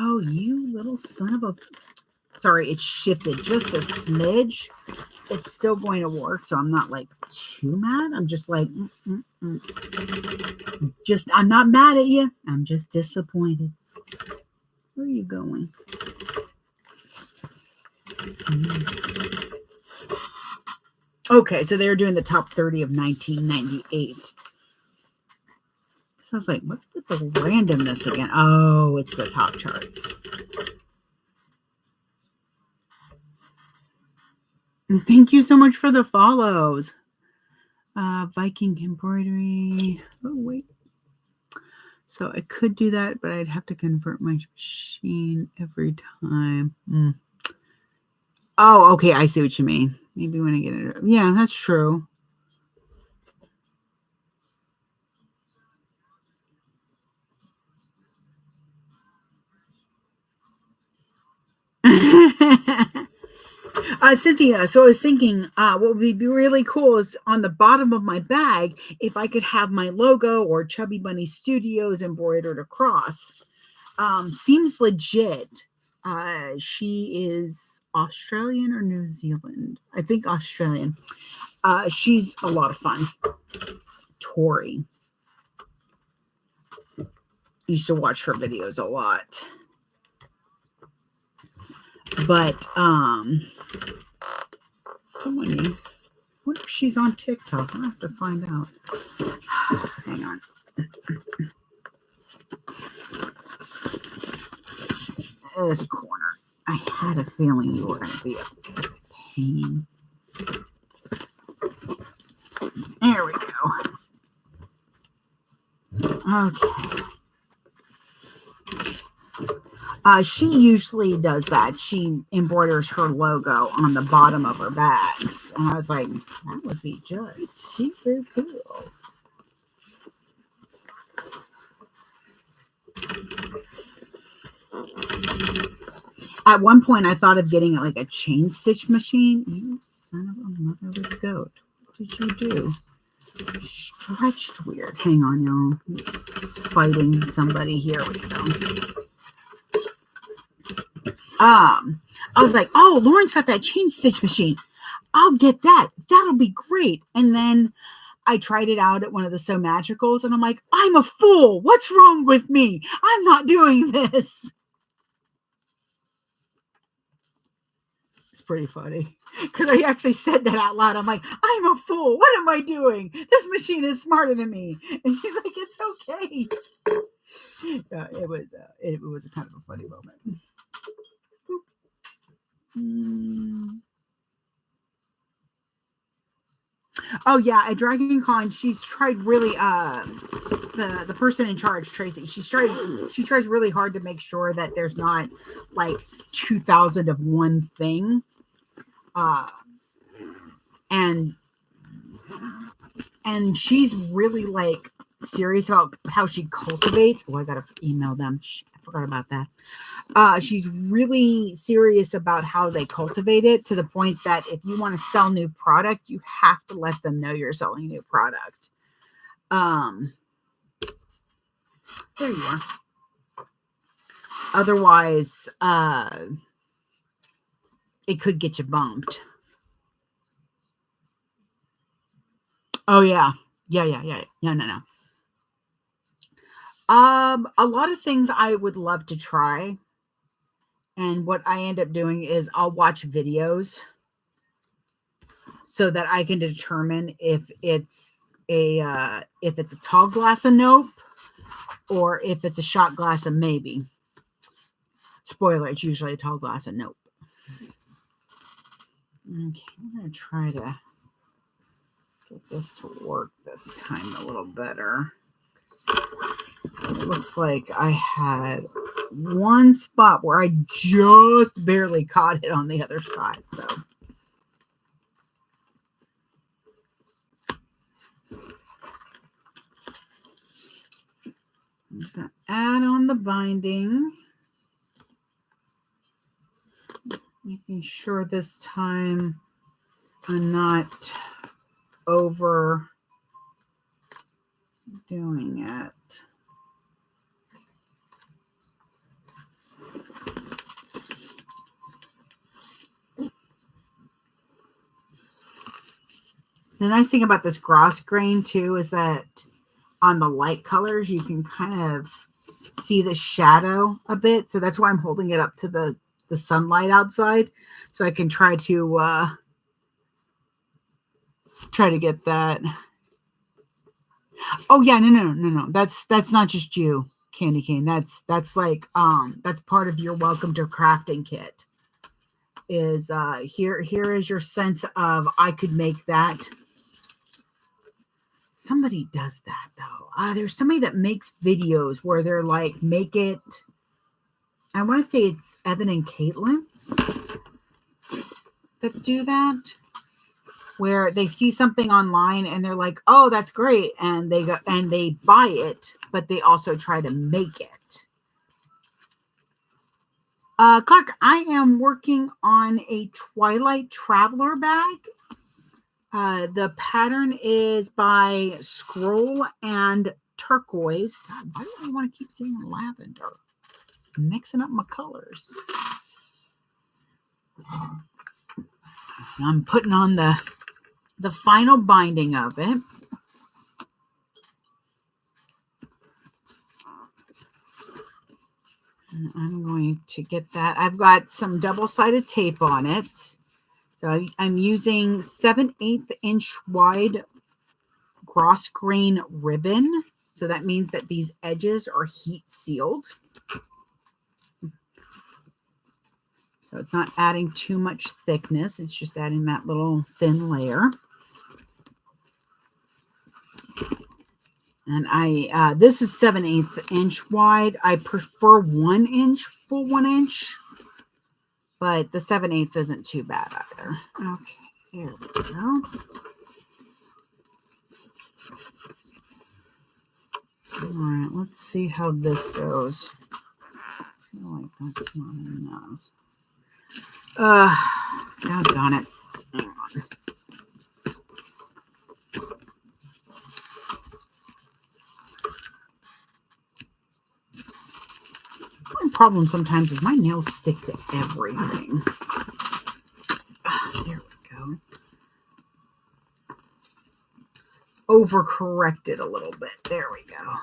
Oh, you little son of a... Sorry, it shifted just a smidge. It's still going to work, so I'm not like too mad. I'm just like, I'm not mad at you. I'm just disappointed. Where are you going? Okay, so they're doing the top 30 of 1998. So I was like, what's with the randomness again? Oh, it's the top charts. Thank you so much for the follows. Viking embroidery. Oh, wait. So I could do that, but I'd have to convert my machine every time. Oh, okay. I see what you mean. Maybe when I get it. Yeah, that's true. Cynthia, so I was thinking what would be really cool is on the bottom of my bag, if I could have my logo or Chubby Bunny Studios embroidered across. Seems legit. She is Australian or New Zealand? I think Australian. She's a lot of fun. Tori. Used to watch her videos a lot. But come on, you. What if she's on TikTok? I'll have to find out. Hang on. This corner. I had a feeling you were going to be a pain. There we go. Okay. She usually does that. She embroiders her logo on the bottom of her bags. And I was like, that would be just super cool. At one point, I thought of getting like a chain stitch machine. You son of a motherless goat. What did you do? Stretched weird. Hang on, y'all. Fighting somebody. Here we go. I was like, oh, Lauren's got that chain stitch machine. I'll get that. That'll be great. And then I tried it out at one of the So Magicals, and I'm like, I'm a fool. What's wrong with me? I'm not doing this. It's pretty funny because I actually said that out loud. I'm like, I'm a fool. What am I doing? This machine is smarter than me. And she's like, it's okay. It was a kind of a funny moment. Oh yeah, at Dragon Con, she's tried really the person in charge, Tracy, she tries really hard to make sure that there's not like 2,000 of one thing. And she's really like serious about how she cultivates. Oh, I gotta email them. I forgot about that. She's really serious about how they cultivate it, to the point that if you want to sell new product, you have to let them know you're selling new product. There you are. Otherwise, it could get you bumped. Oh yeah. Yeah. No. A lot of things I would love to try. And what I end up doing is I'll watch videos so that I can determine if it's a tall glass of nope or if it's a shot glass of maybe. Spoiler, it's usually a tall glass of nope. Okay, I'm going to try to get this to work this time a little better. It looks like I had one spot where I just barely caught it on the other side. So I'm going to add on the binding. Making sure this time I'm not overdoing it. The nice thing about this gloss grain too is that on the light colors, you can kind of see the shadow a bit. So that's why I'm holding it up to the sunlight outside. So I can try to get that. Oh yeah, no. That's not just you, Candy Cane. That's like that's part of your welcome to crafting kit. Is here is your sense of I could make that. Somebody does that though. There's somebody that makes videos where they're like, make it. I want to say it's Evan and Caitlin that do that, where they see something online and they're like, oh, that's great. And they go and they buy it, but they also try to make it. Clark, I am working on a Twilight Traveler bag. The pattern is by Scroll and Turquoise. God, why do I want to keep saying lavender? I'm mixing up my colors. I'm putting on the final binding of it. And I'm going to get that. I've got some double-sided tape on it. So I'm using 7/8 inch wide gloss grain ribbon. So that means that these edges are heat sealed. So it's not adding too much thickness. It's just adding that little thin layer. And this is 7/8 inch wide. I prefer 1 inch, full 1 inch. But the 7/8 isn't too bad either. Okay, there we go. All right, let's see how this goes. I feel like that's not enough. Doggone it. Hang on. My problem sometimes is my nails stick to everything. There we go. Overcorrected a little bit. There we go.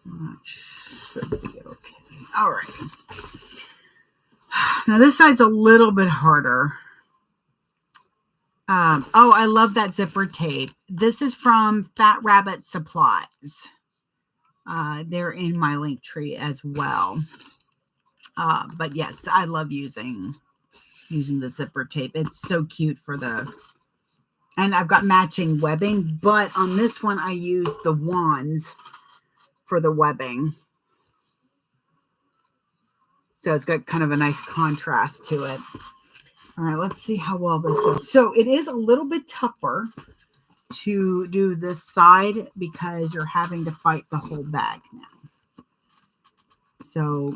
That should be okay. All right. Now this side's a little bit harder. Oh, I love that zipper tape. This is from Fat Rabbit Supplies. They're in my link tree as well. But yes, I love using the zipper tape. It's so cute for and I've got matching webbing, but on this one I use the wands for the webbing. So it's got kind of a nice contrast to it. All right, let's see how well this goes. So it is a little bit tougher to do this side because you're having to fight the whole bag now. So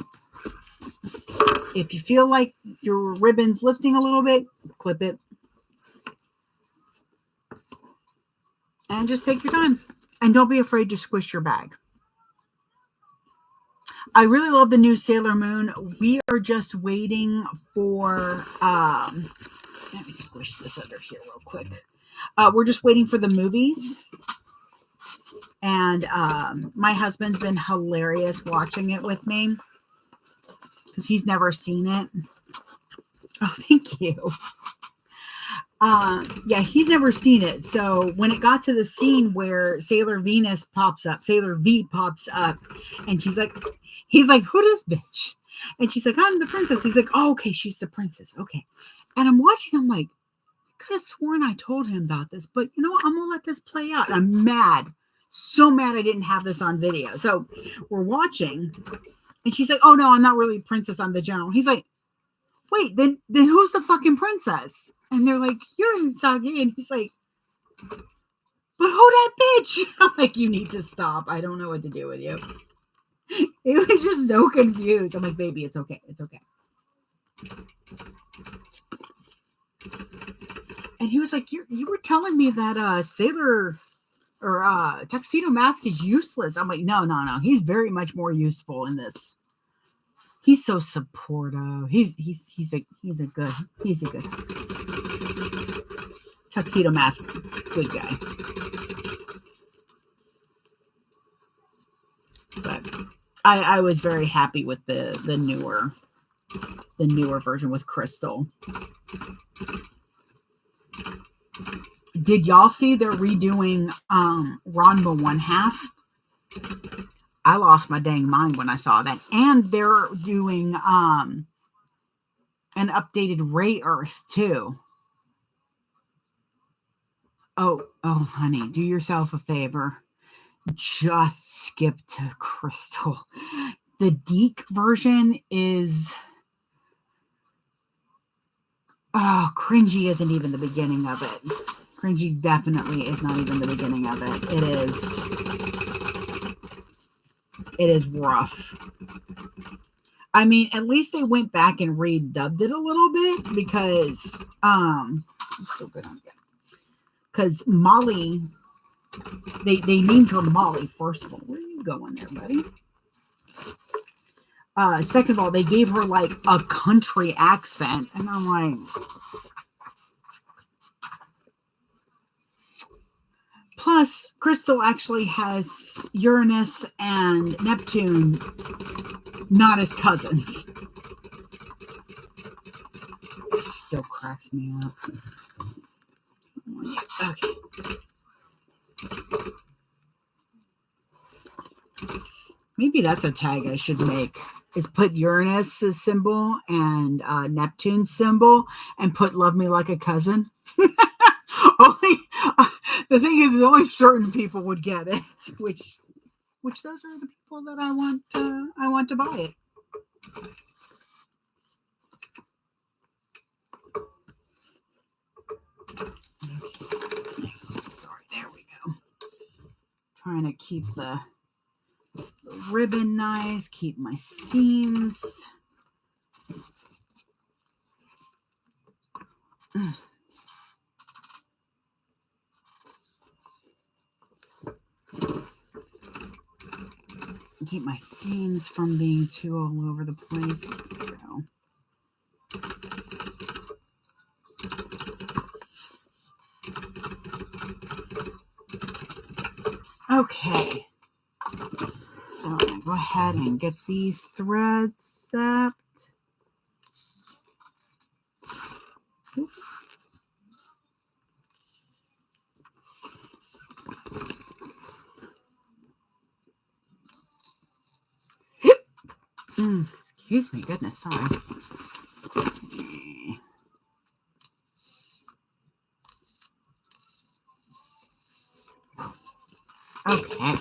if you feel like your ribbon's lifting a little bit, clip it. And just take your time. And don't be afraid to squish your bag. I really love the new Sailor Moon. We are just waiting for, let me squish this under here real quick. We're just waiting for the movies. And my husband's been hilarious watching it with me because he's never seen it. Oh, thank you. Yeah, he's never seen it. So when it got to the scene where Sailor V pops up, and he's like, who this bitch? And she's like, I'm the princess. He's like, oh, okay, she's the princess. Okay. And I'm watching, I'm like, I could have sworn I told him about this, but you know what? I'm gonna let this play out. And I'm mad. So mad I didn't have this on video. So we're watching, and she's like, oh no, I'm not really a princess, I'm the general. He's like, wait, then who's the fucking princess? And they're like, you're Usagi. And he's like, but who that bitch? I'm like, you need to stop. I don't know what to do with you. He was just so confused. I'm like, baby, it's okay. It's okay. And he was like, you were telling me that Sailor or Tuxedo Mask is useless. I'm like, no. He's very much more useful in this. He's so supportive. He's a good tuxedo mask, good guy. But I was very happy with the newer version with Crystal. Did y'all see they're redoing Ranma 1/2? I lost my dang mind when I saw that. And they're doing an updated Ray Earth too. Oh, honey, do yourself a favor. Just skip to Crystal. The Deke version is cringy isn't even the beginning of it. Cringy definitely is not even the beginning of it. It is rough. I mean, at least they went back and redubbed it a little bit because still good on it. Because Molly, they named her Molly, first of all. Where are you going there, buddy? Second of all, they gave her like a country accent, and I'm like, plus Crystal actually has Uranus and Neptune not as cousins. Still cracks me up. Okay. Maybe that's a tag I should make, is put Uranus's symbol and Neptune's symbol and put Love Me Like a Cousin. Only the thing is only certain people would get it, which those are the people that I want to buy it. Okay. Sorry, there we go. Trying to keep the ribbon nice, keep my seams. Keep my seams from being too all over the place. There we go. Okay. So I'm going to go ahead and get these threads zapped. Excuse me, goodness, sorry. Okay.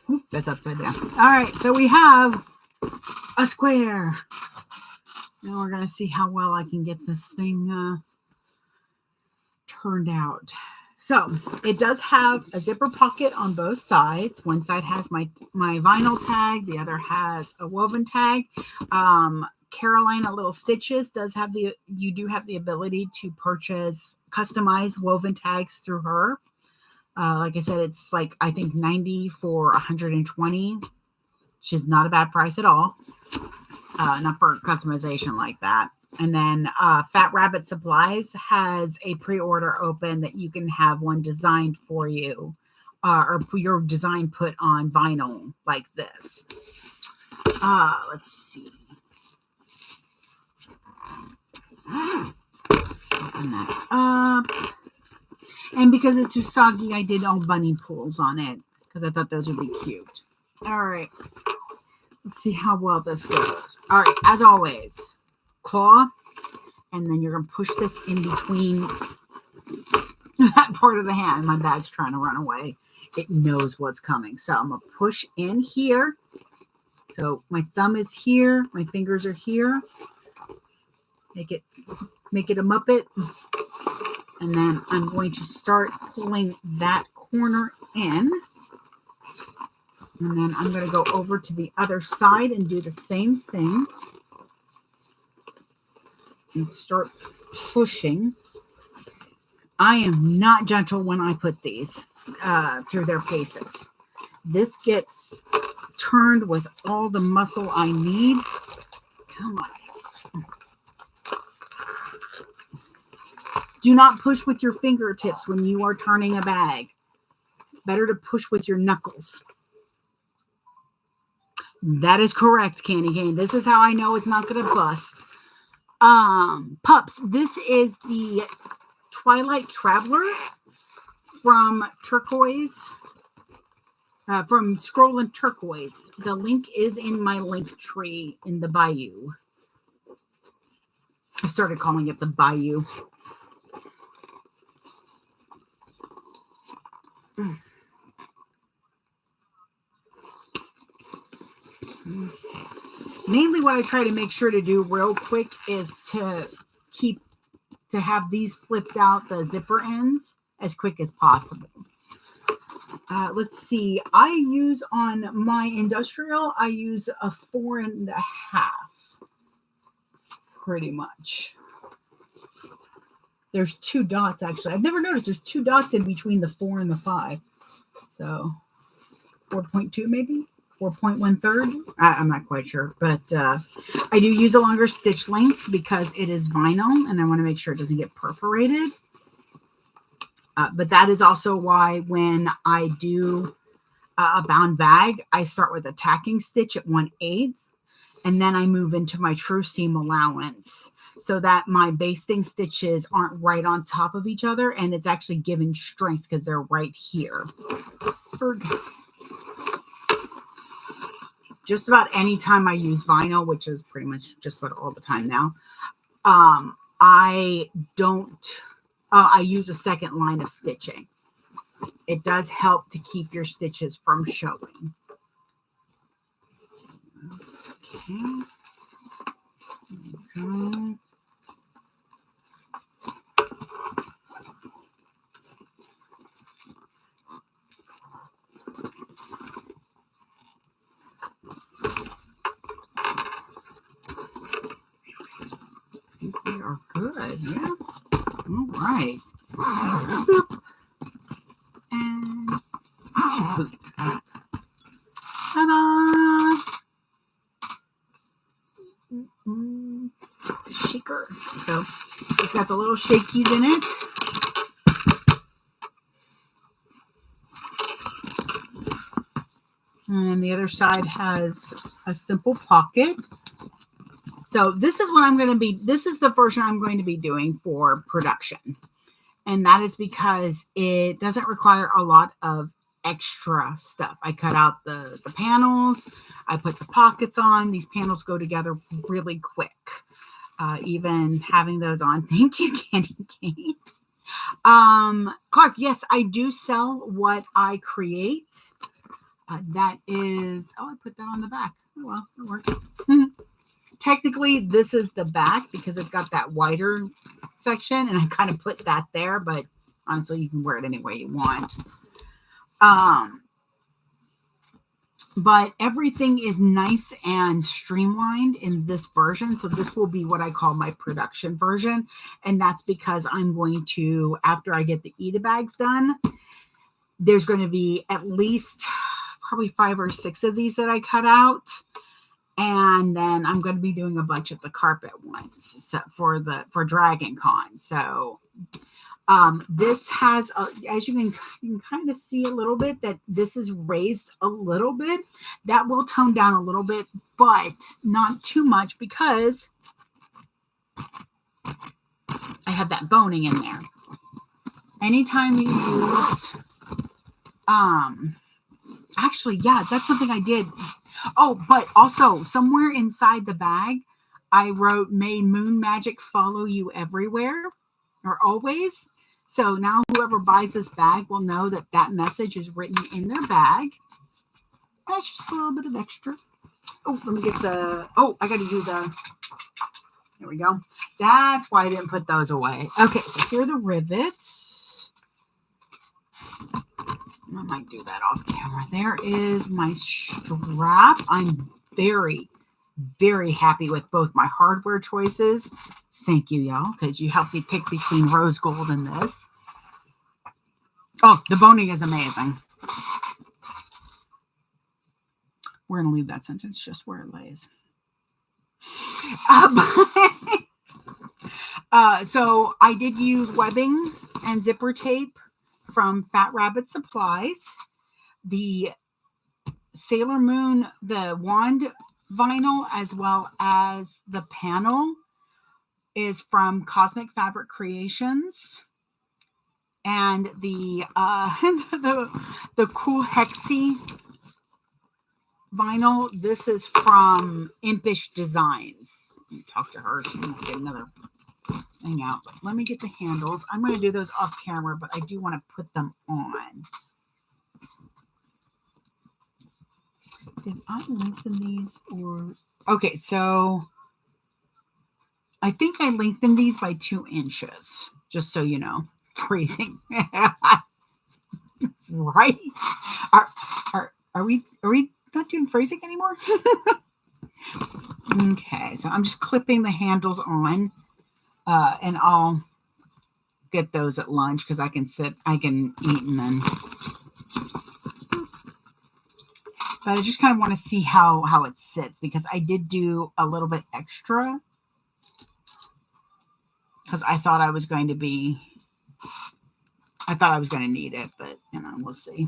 Oop, that's upside down. All right, so we have a square. Now we're going to see how well I can get this thing turned out. So it does have a zipper pocket on both sides. One side has my vinyl tag. The other has a woven tag. Carolina Little Stitches you do have the ability to purchase customized woven tags through her. Like I said, it's like, I think 90 for 120. She's not a bad price at all. Not for customization like that. And then Fat Rabbit Supplies has a pre-order open that you can have one designed for you, or your design put on vinyl like this. Let's see. Open that up. And because it's Usagi, I did all bunny pools on it because I thought those would be cute. All right. Let's see how well this goes. All right. As always, claw. And then you're going to push this in between that part of the hand. My bag's trying to run away. It knows what's coming. So I'm going to push in here. So my thumb is here. My fingers are here. Make it a Muppet. And then I'm going to start pulling that corner in. And then I'm going to go over to the other side and do the same thing. And start pushing. I am not gentle when I put these through their paces. This gets turned with all the muscle I need. Come on. Do not push with your fingertips when you are turning a bag. It's better to push with your knuckles. That is correct, Candy Cane. This is how I know it's not going to bust. Pups, this is the Twilight Traveler from Turquoise. From Scroll and Turquoise. The link is in my link tree in the Bayou. I started calling it the Bayou. Okay. Mainly what I try to make sure to do real quick is to have these flipped out, the zipper ends, as quick as possible. Let's see. I use on my industrial, I use a 4.5. Pretty much. There's 2 dots, actually. I've never noticed there's 2 dots in between the 4 and the 5. So 4.2 maybe? 4.1/3? I'm not quite sure. But I do use a longer stitch length because it is vinyl and I want to make sure it doesn't get perforated. But that is also why when I do a bound bag, I start with a tacking stitch at 1/8 and then I move into my true seam allowance so that my basting stitches aren't right on top of each other and it's actually giving strength because they're right here. Just about any time I use vinyl, which is pretty much just about all the time now, I use a second line of stitching. It does help to keep your stitches from showing. Okay. There we go. We are good, yeah. All right. And ta-da! Shaker. So it's got the little shakies in it. And the other side has a simple pocket. So this is this is the version I'm going to be doing for production. And that is because it doesn't require a lot of extra stuff. I cut out the panels. I put the pockets on. These panels go together really quick. Even having those on. Thank you, Candy Cane. Clark, yes, I do sell what I create. That is, I put that on the back. Oh, well, it works. Technically, this is the back because it's got that wider section, and I kind of put that there, but honestly, you can wear it any way you want. But everything is nice and streamlined in this version, so this will be what I call my production version, and that's because I'm going to, after I get the Eda bags done, there's going to be at least probably 5 or 6 of these that I cut out. And then I'm going to be doing a bunch of the carpet ones for Dragon Con. So this has, as you can kind of see a little bit, that this is raised a little bit. That will tone down a little bit, but not too much because I have that boning in there. Anytime you use, actually, yeah, that's something I did. Oh, but also somewhere inside the bag, I wrote, "May moon magic follow you everywhere," or always. So now whoever buys this bag will know that that message is written in their bag. That's just a little bit of extra. Oh, let me get I got to do there we go. That's why I didn't put those away. Okay, so here are the rivets. I might do that off camera. There is my strap. I'm very, very happy with both my hardware choices. Thank you, y'all, because you helped me pick between rose gold and this. Oh, the boning is amazing. we're going to leave that sentence just where it lays. So I did use webbing and zipper tape from Fat Rabbit Supplies. The Sailor Moon, the wand vinyl, as well as the panel, is from Cosmic Fabric Creations. And the cool hexy vinyl, this is from Impish Designs. Let me talk to her. She needs to get another thing out. But let me get the handles. I'm going to do those off camera, but I do want to put them on. Did I lengthen these or... Okay, so I think I lengthened these by 2 inches, just so you know. Phrasing. Right? Are we not doing phrasing anymore? Okay, so I'm just clipping the handles on, and I'll get those at lunch because I can eat and then. But I just kind of want to see how it sits because I did do a little bit extra because I thought I was going to need it, but you know, we'll see.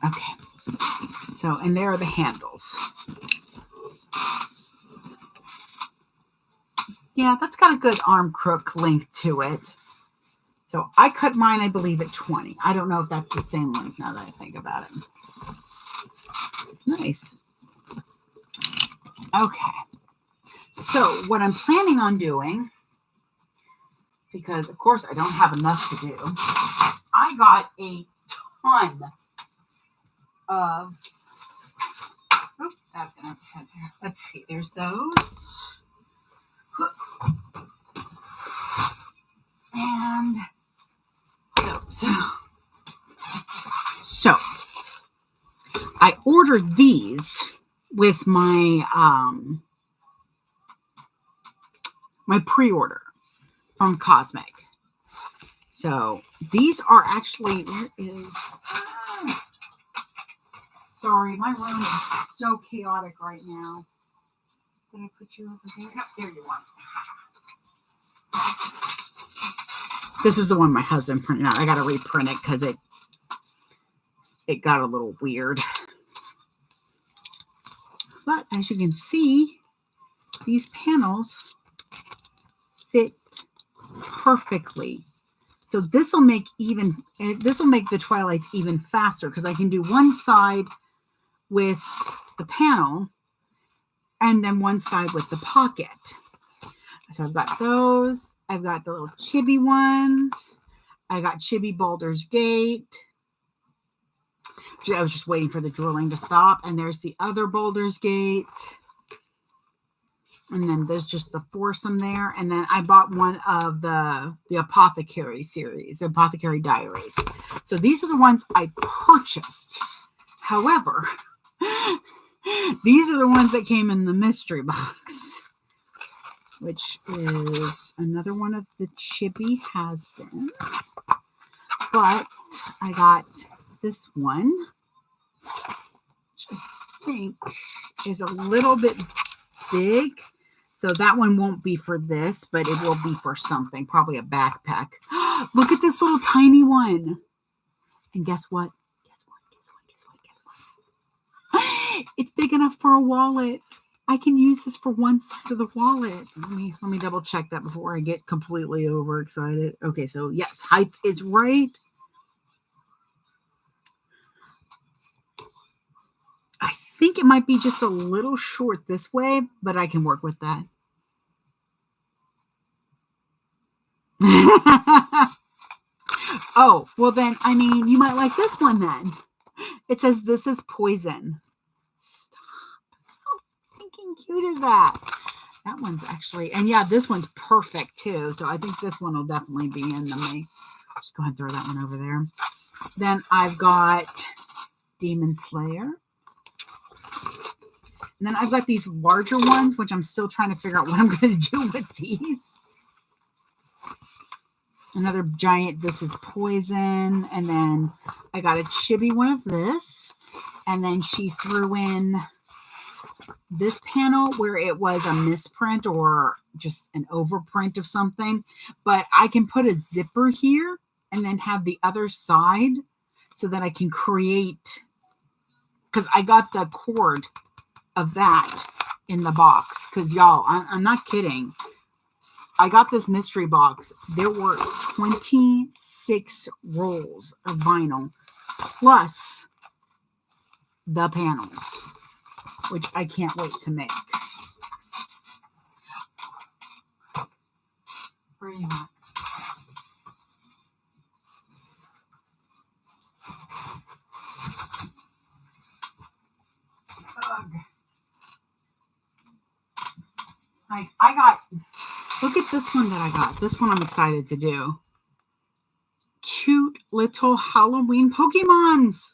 Okay. So, and there are the handles. Yeah, that's got a good arm crook length to it. So I cut mine, I believe, at 20. I don't know if that's the same length now that I think about it. Nice. Okay. So what I'm planning on doing, because of course I don't have enough to do, I got a ton of, oops, that's going to head there. Let's see, there's those. And those. So I ordered these with my my pre-order from Cosmic. So these are actually, where is, sorry, my room is so chaotic right now. Did I put you over there? No, there you are. This is the one my husband printed out. I got to reprint it because it got a little weird. But as you can see, these panels fit perfectly. So this will make the twilights even faster because I can do one side with the panel and then one side with the pocket. So I've got those. I've got the little chibi ones. I got Chibi Baldur's Gate. I was just waiting for the drilling to stop. And there's the other Baldur's Gate. And then there's just the foursome there. And then I bought one of the Apothecary series, the Apothecary Diaries. So these are the ones I purchased. However, these are the ones that came in the mystery box, which is another one of the Chibi has-beens. But I got this one, which I think is a little bit big. So that one won't be for this, but it will be for something, probably a backpack. Look at this little tiny one. And guess what? Guess what? It's big enough for a wallet. I can use this for one side of the wallet. Let me double check that before I get completely overexcited. Okay, so yes, height is right. I think it might be just a little short this way, but I can work with that. Oh, well then, I mean, you might like this one then. It says, "This is poison." Stop. How stinking cute is that? That one's actually, and yeah, this one's perfect too. So I think this one will definitely be in the me. Just go ahead and throw that one over there. Then I've got Demon Slayer. And then I've got these larger ones, which I'm still trying to figure out what I'm going to do with these. Another giant, this is poison. And then I got a chibi one of this. And then she threw in this panel where it was a misprint or just an overprint of something. But I can put a zipper here and then have the other side so that I can create, because I got the cord of that in the box. Because y'all, I'm not kidding. I got this mystery box. There were 26 rolls of vinyl plus the panels, which I can't wait to make. Where are you at? I got, look at this one that I got. This one I'm excited to do. Cute little Halloween Pokemons.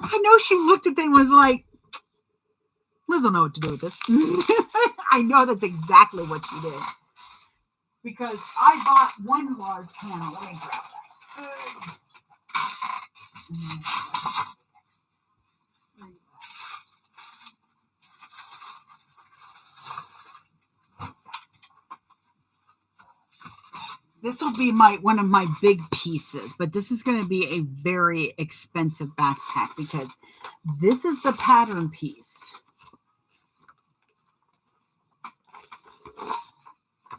I know she looked at them and was like, Liz don't know what to do with this. I know that's exactly what she did. Because I bought one large panel. Let me grab that. This will be one of my big pieces, but this is going to be a very expensive backpack because this is the pattern piece.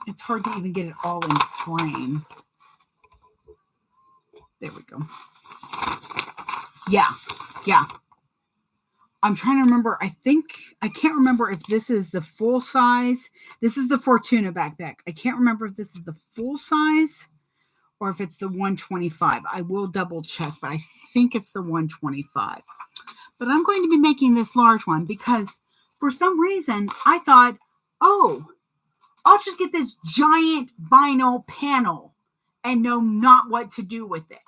It's hard to even get it all in frame. There we go. Yeah. I'm trying to remember. I can't remember if this is the full size. This is the Fortuna backpack. I can't remember if this is the full size or if it's the 125. I will double check, but I think it's the 125. But I'm going to be making this large one because for some reason I thought, oh, I'll just get this giant vinyl panel and know not what to do with it.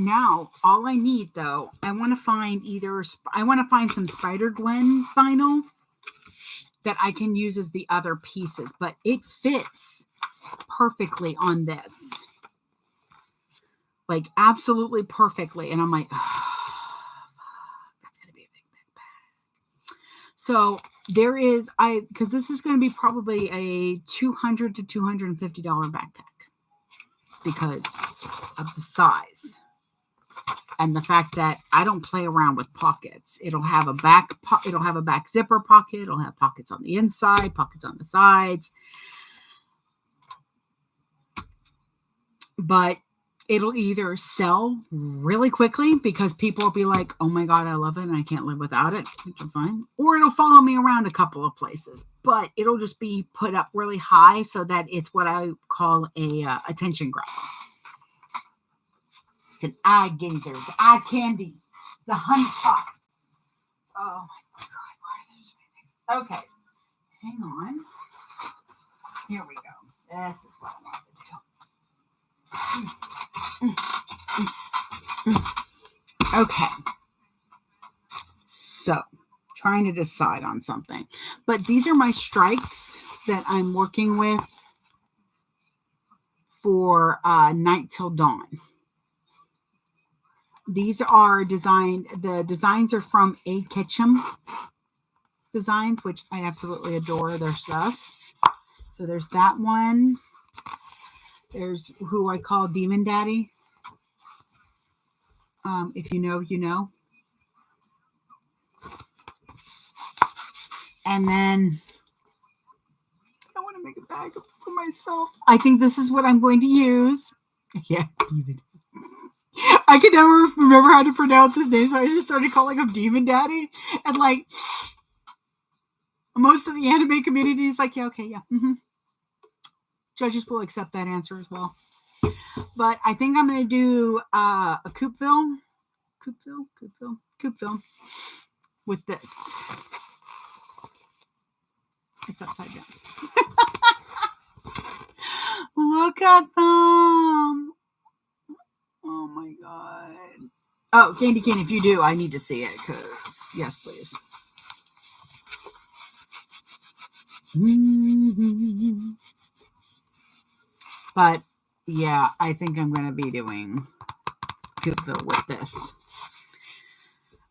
Now, all I need, though, I want to find some Spider-Gwen vinyl that I can use as the other pieces, but it fits perfectly on this. Like, absolutely perfectly. And I'm like, oh, that's going to be a big backpack. So there is, because this is going to be probably a $200 to $250 backpack because of the size. And the fact that I don't play around with pockets. It'll have a back zipper pocket. It'll have pockets on the inside, pockets on the sides. But it'll either sell really quickly because people will be like, oh my God, I love it and I can't live without it, which is fine. Or it'll follow me around a couple of places. But it'll just be put up really high so that it's what I call a attention grabber. It's an eye gazer, the eye candy, the honey pot. Oh my God, why are there so many things? Okay, hang on. Here we go. This is what I want to do. Okay. So, trying to decide on something. But these are my strikes that I'm working with for Night Till Dawn. These are the designs are from A. Ketchum Designs, which I absolutely adore their stuff. So there's that one. There's who I call Demon Daddy. If you know, you know. And then I want to make a bag for myself. I think this is what I'm going to use. Yeah, Demon. I could never remember how to pronounce his name, so I just started calling him Demon Daddy. And like most of the anime community is like, yeah, okay, yeah. Mm-hmm. Judges will accept that answer as well. But I think I'm going to do a coupe film with this. It's upside down. Look at them. Oh my God. Oh, Candy Cane, if you do, I need to see it, because, yes, please. Mm-hmm. But, yeah, I think I'm going to be doing Cookville with this.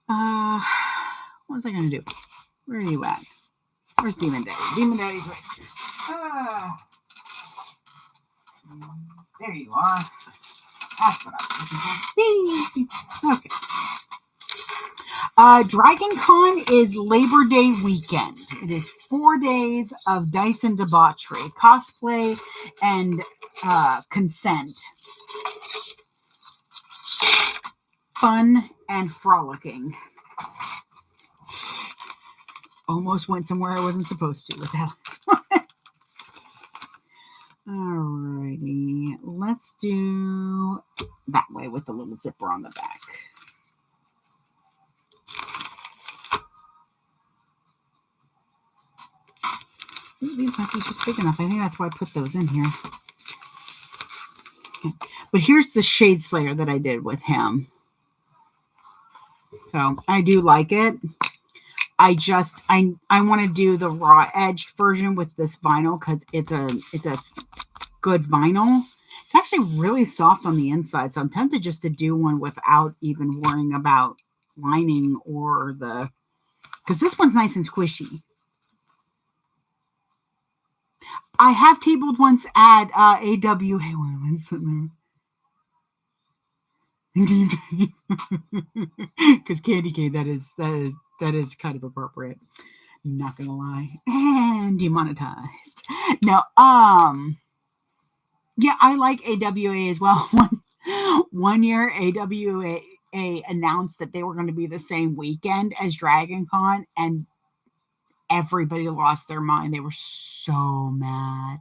What was I going to do? Where are you at? Where's Demon Daddy? Demon Daddy's right here. There you are. That's what I was looking for. Okay. DragonCon is Labor Day weekend. It is 4 days of dice and debauchery, cosplay, and consent. Fun and frolicking. Almost went somewhere I wasn't supposed to with that. Alrighty. Let's do that way with the little zipper on the back. Ooh, these might be just big enough. I think that's why I put those in here. Okay. But here's the Shade Slayer that I did with him. So I do like it. I want to do the raw edged version with this vinyl because it's a good vinyl. It's actually really soft on the inside, so I'm tempted just to do one without even worrying about lining or because this one's nice and squishy. I have tabled once at AWA. Because Candy Cane, that is kind of appropriate. Not gonna lie. And demonetized. No, yeah, I like AWA as well. One year AWA announced that they were going to be the same weekend as DragonCon, and everybody lost their mind. They were so mad.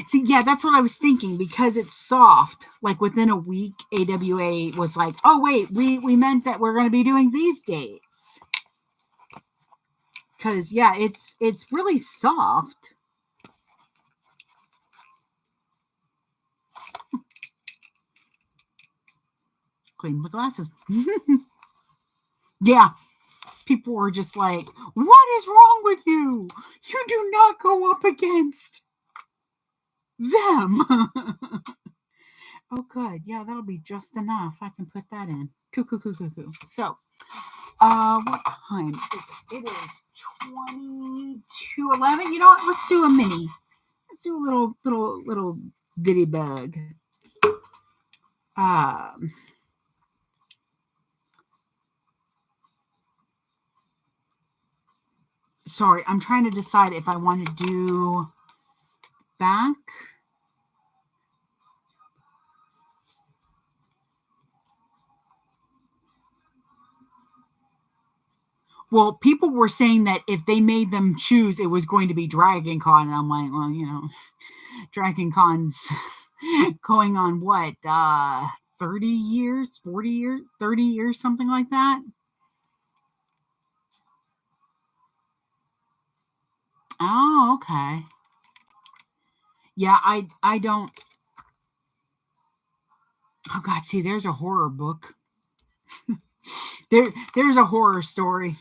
See, yeah, that's what I was thinking, because it's soft. Like within a week, AWA was like, oh wait, we meant that we're going to be doing these dates. Because yeah, it's really soft. Clean my glasses. Yeah. People were just like, what is wrong with you? You do not go up against them. Oh, good. Yeah, that'll be just enough. I can put that in. Cuckoo. So, what time is it? It is 22:11. You know what? Let's do a mini. Let's do a little bitty bug. Sorry, I'm trying to decide if I want to do back. Well, people were saying that if they made them choose, it was going to be DragonCon. And I'm like, well, DragonCon's going on what, 30 years, 40 years, 30 years, something like that. Oh, okay. Yeah, I don't. Oh God, see, there's a horror book. There's a horror story.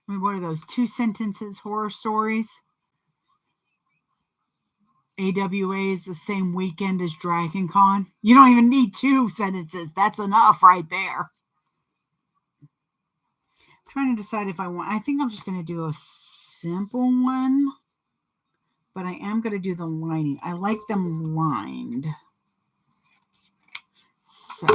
What are those 2 sentences horror stories? AWA is the same weekend as DragonCon. You don't even need 2 sentences. That's enough right there. I'm trying to decide if I think I'm just going to do a simple one, but I am going to do the lining. I like them lined. So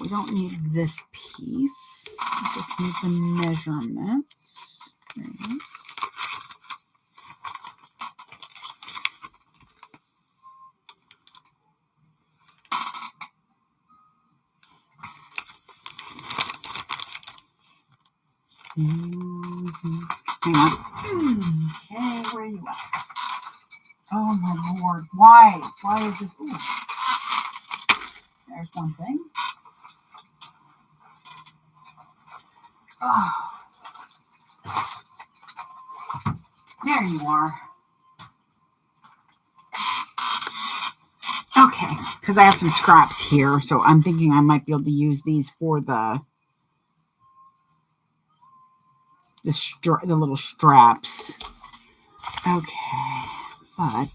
we don't need this piece. We just need the measurements. There you go. Hang on. Okay, where are you at? Oh my Lord. Why? Why is this? Ooh. There's one thing. Oh. There you are. Okay, because I have some scraps here, so I'm thinking I might be able to use these for the little straps. Okay, but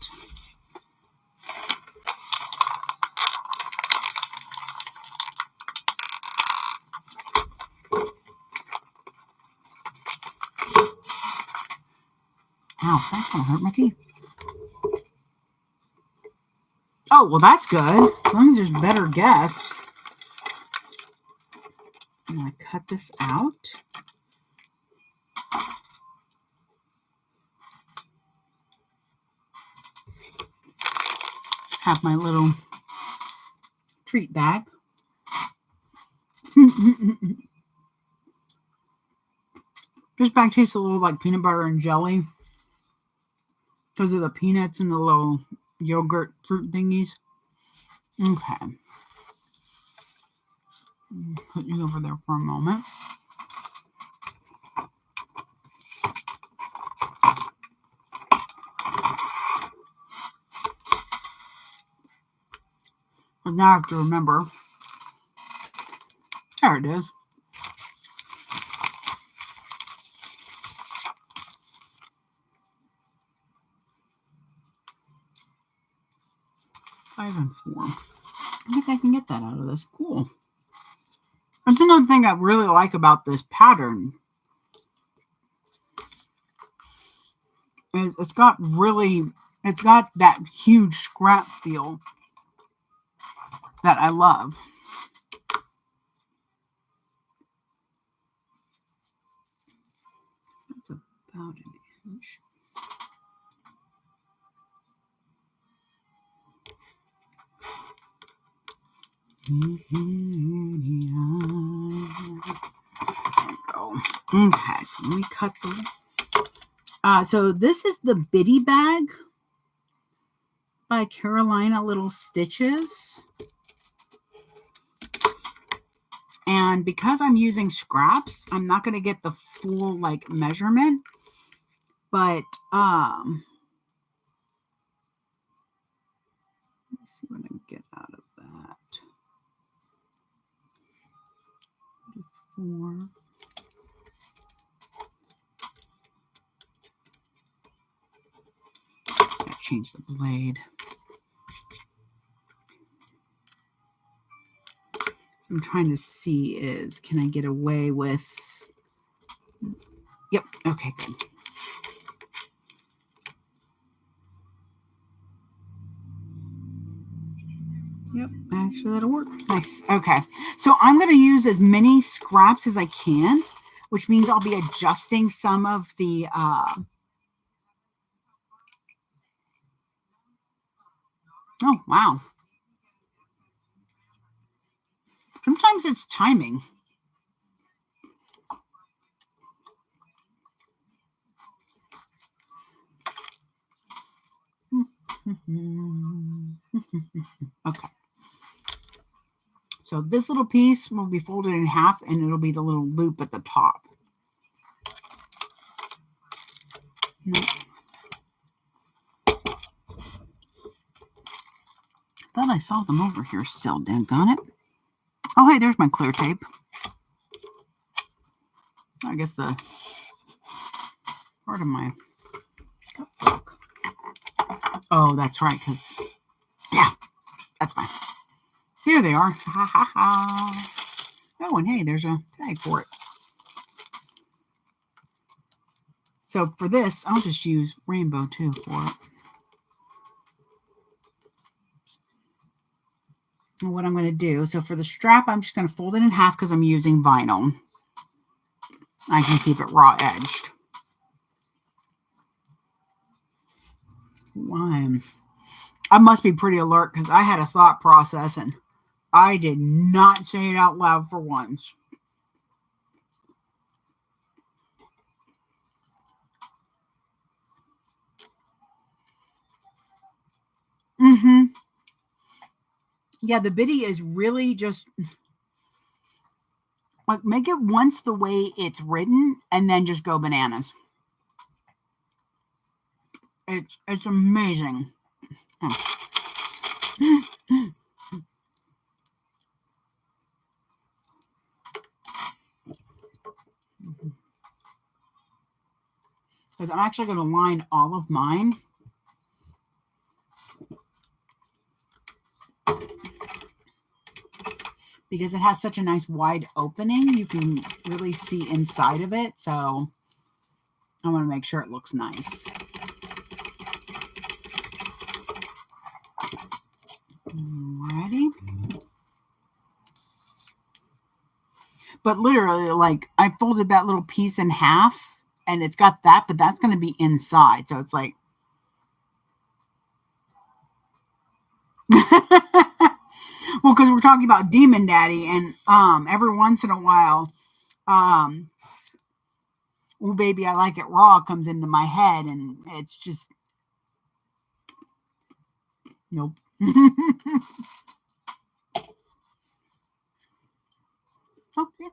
ow, that's gonna hurt my teeth. Oh, well, that's good. As long as there's better guess. I'm gonna cut this out. Have my little treat bag. This bag tastes a little like peanut butter and jelly because of the peanuts and the little yogurt fruit thingies. Okay. Put you over there for a moment. But now I have to remember. There it is. Five and 4. I think I can get that out of this. Cool. That's another thing I really like about this pattern. Is it's got that huge scrap feel that I love. That's about an inch. There we go. Okay, so let me cut the. So this is the Biddy bag by Carolina Little Stitches. And because I'm using scraps, I'm not going to get the full like measurement, but let me see what I can get out of that. 4. Gotta change the blade. I'm trying to see can I get away with, yep, okay, good. Yep, actually that'll work. Nice, okay. So I'm going to use as many scraps as I can, which means I'll be adjusting some of the, oh, wow. Sometimes it's timing. Okay. So this little piece will be folded in half and it'll be the little loop at the top. Thought I saw them over here still, daggone it. Oh, hey, there's my clear tape. I guess the part of my book. Oh, that's right, because, yeah, that's fine. Here they are. Ha, ha, ha. Oh, and hey, there's a tag for it. So for this, I'll just use rainbow, too, for it. And what I'm going to do, so for the strap, I'm just going to fold it in half because I'm using vinyl. I can keep it raw edged. I must be pretty alert because I had a thought process and I did not say it out loud for once. Yeah, the Biddy is really just like make it once the way it's written and then just go bananas. It's amazing. because I'm actually going to line all of mine. Because it has such a nice wide opening, you can really see inside of it. So I want to make sure it looks nice. Alrighty. But literally, like, I folded that little piece in half, and it's got that, but that's going to be inside. So it's like... Well, because we're talking about Demon Daddy, and every once in a while, "Oh, Baby, I Like It Raw" comes into my head, and it's just... Nope. Okay.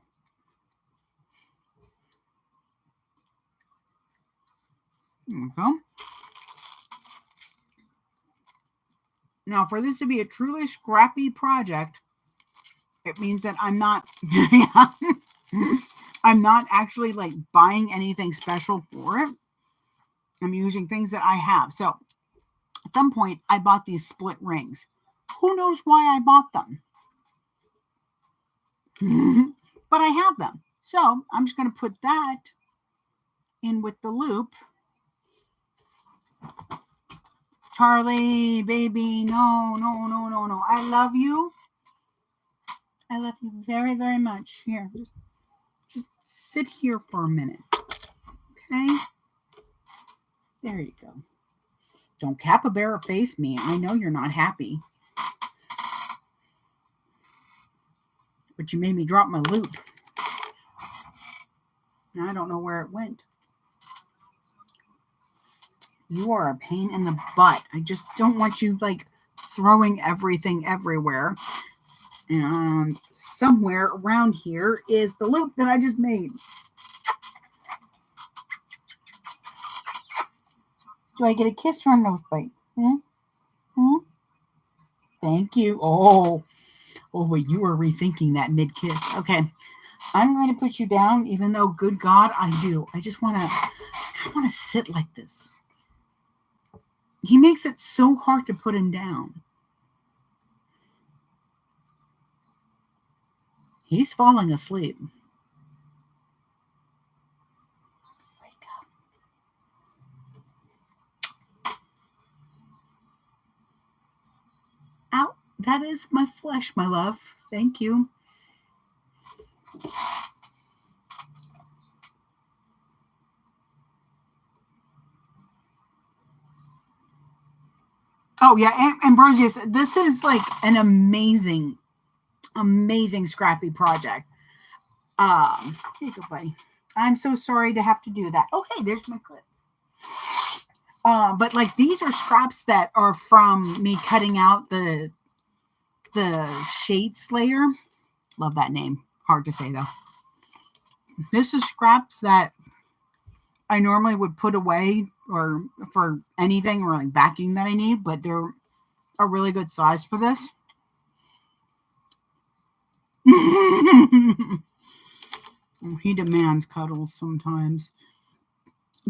There we go. Now, for this to be a truly scrappy project, it means that I'm not... I'm not actually, like, buying anything special for it. I'm using things that I have. So, at some point, I bought these split rings. Who knows why I bought them? But I have them. So, I'm just going to put that in with the loop. Charlie, baby, no, no, no, no, no. I love you. I love you very, very much. Here, just sit here for a minute. Okay? There you go. Don't capybara face me. I know you're not happy. But you made me drop my loop. Now I don't know where it went. You are a pain in the butt. I just don't want you, like, throwing everything everywhere. And somewhere around here is the loop that I just made. Do I get a kiss or a nose bite? Thank you. Oh, wait, you were rethinking that mid-kiss. Okay, I'm going to put you down, even though, good God, I do. I just want to sit like this. He makes it so hard to put him down. He's falling asleep. Wake up. Ow, that is my flesh, my love. Thank you. Oh, yeah, Ambrosius, this is like an amazing, amazing scrappy project. Here you go, buddy. I'm so sorry to have to do that. Okay, there's my clip. But like, these are scraps that are from me cutting out the Shade Slayer. Love that name. Hard to say, though. This is scraps that I normally would put away or for anything or like backing that I need, but they're a really good size for this. He demands cuddles sometimes.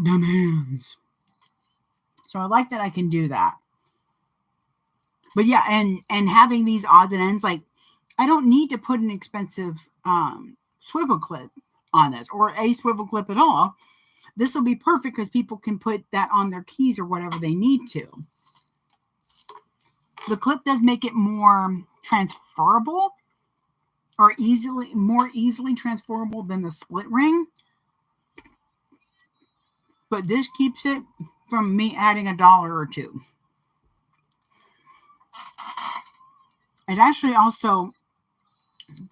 Demands. So I like that I can do that. But yeah, and having these odds and ends, like, I don't need to put an expensive swivel clip on this or a swivel clip at all. This will be perfect because people can put that on their keys or whatever they need to. The clip does make it more transferable or more easily transferable than the split ring. But this keeps it from me adding $1 or $2. It actually also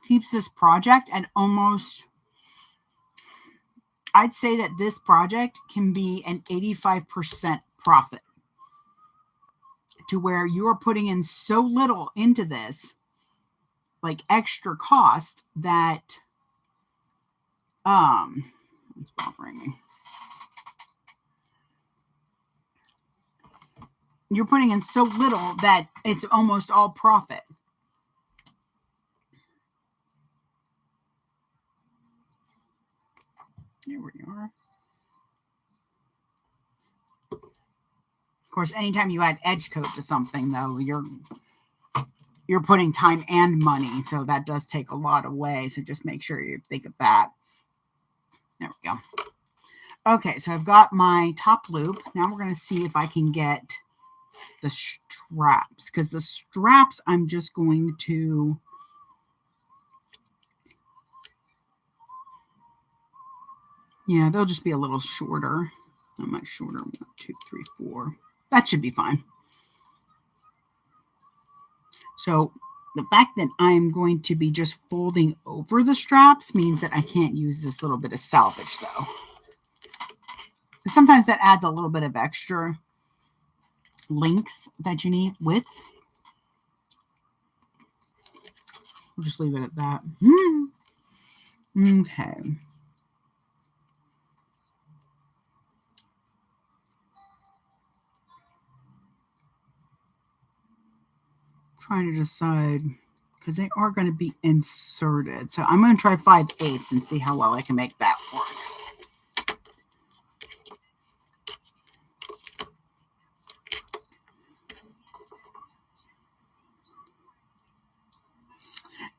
keeps this project at almost, I'd say that this project can be an 85% profit, to where you are putting in so little into this, like extra cost, that it's bothering me. You're putting in so little that it's almost all profit. Here we are. Of course, anytime you add edge coat to something, though, you're putting time and money, so that does take a lot away. So just make sure you think of that. There we go. Okay, so I've got my top loop. Now we're going to see if I can get the straps, because the straps I'm just going to they'll just be a little shorter. How much shorter? 1, 2, 3, 4. That should be fine. So the fact that I'm going to be just folding over the straps means that I can't use this little bit of salvage, though. Sometimes that adds a little bit of extra length that you need, width. We'll just leave it at that. Okay. Trying to decide, because they are going to be inserted. So I'm going to try 5/8 and see how well I can make that work.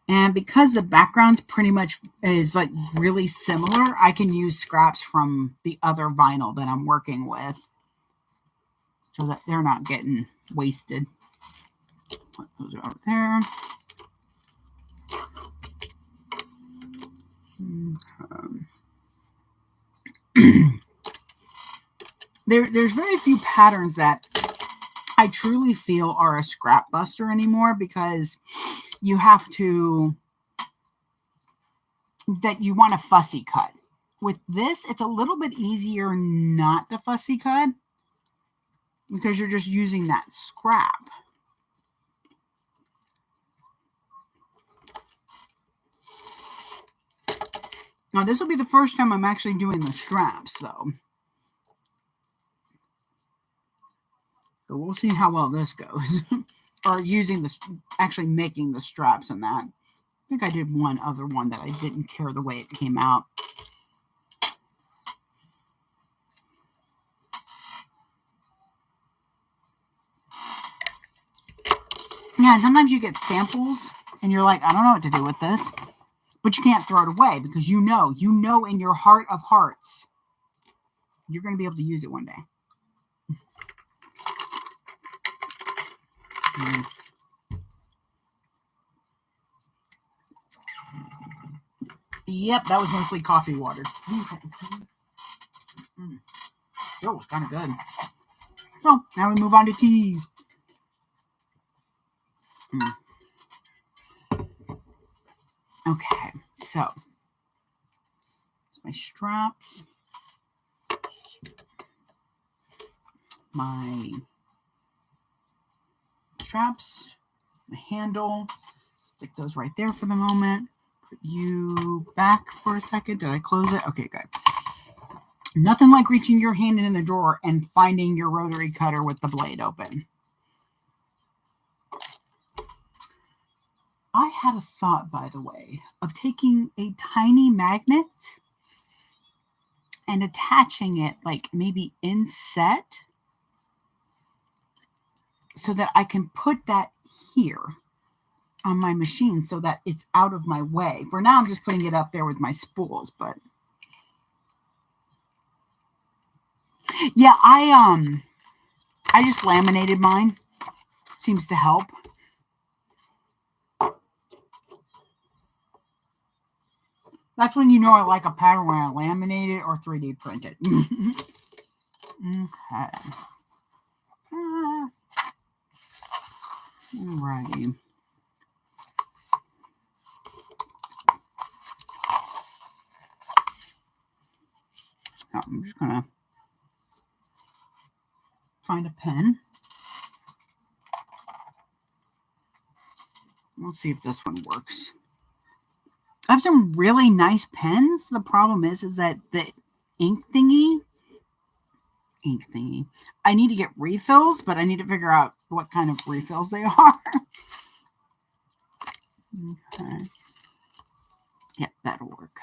And because the background's pretty much is like really similar, I can use scraps from the other vinyl that I'm working with so that they're not getting wasted. Put those over there. There's very few patterns that I truly feel are a scrap buster anymore, because you have to, that you want a fussy cut. With this, it's a little bit easier not to fussy cut because you're just using that scrap. Now, this will be the first time I'm actually doing the straps, though. So we'll see how well this goes. Or using actually making the straps in that. I think I did one other one that I didn't care the way it came out. Yeah, and sometimes you get samples and you're like, I don't know what to do with this. But you can't throw it away because you know in your heart of hearts, you're going to be able to use it one day. Yep, that was mostly coffee water. Okay. Oh, it's kind of good. So, now we move on to tea. Okay, so my straps, my handle, stick those right there for the moment. Put you back for a second. Did I close it? Okay, good. Nothing like reaching your hand in the drawer and finding your rotary cutter with the blade open. I had a thought, by the way, of taking a tiny magnet and attaching it like maybe inset so that I can put that here on my machine so that it's out of my way. For now, I'm just putting it up there with my spools, but yeah, I just laminated mine. Seems to help. That's when you know I like a pattern, when I laminate it or 3D print it. Okay. Alrighty. Now, I'm just going to find a pen. We'll see if this one works. I have some really nice pens. The problem is that the ink thingy, I need to get refills, but I need to figure out what kind of refills they are. Okay. Yeah, that'll work.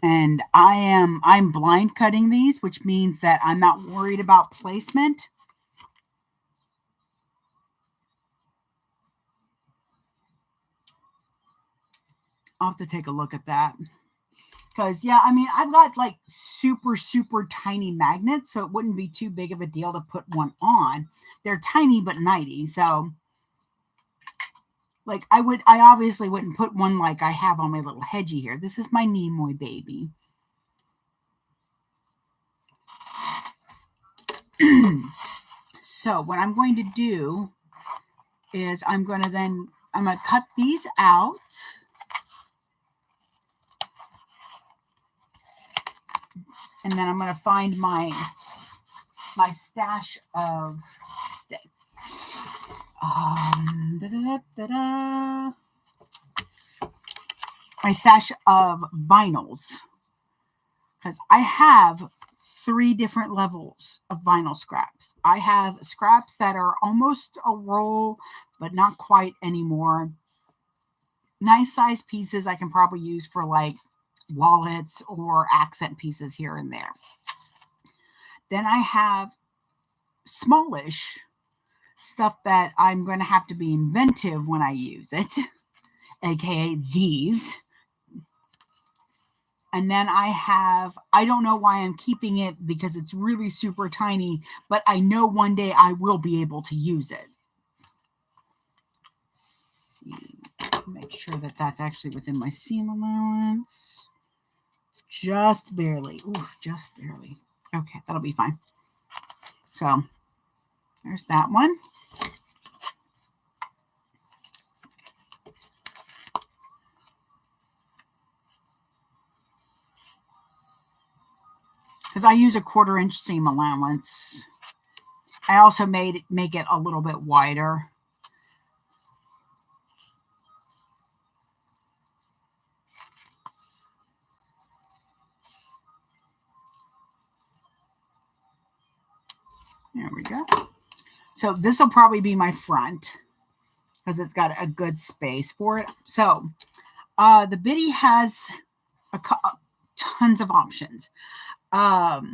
And I'm blind cutting these, which means that I'm not worried about placement. I'll have to take a look at that. Because, yeah, I mean, I've got like super, super tiny magnets, so it wouldn't be too big of a deal to put one on. They're tiny but nighty, so like I obviously wouldn't put one like I have on my little hedgie here. This is my Nimoy baby. So what I'm going to do is I'm going to cut these out. And then I'm going to find my stash of my stash of vinyls, because I have 3 different levels of vinyl scraps. I have scraps that are almost a roll, but not quite anymore. Nice size pieces I can probably use for like wallets or accent pieces here and there. Then I have smallish stuff that I'm going to have to be inventive when I use it, aka these. And then I don't know why I'm keeping it because it's really super tiny, but I know one day I will be able to use it. Let's see, make sure that that's actually within my seam allowance. Just barely. Ooh, just barely. Okay, that'll be fine. So there's that one. Because I use a 1/4 inch seam allowance. I also make it a little bit wider. There we go. So this will probably be my front because it's got a good space for it. So the Biddy has tons of options. What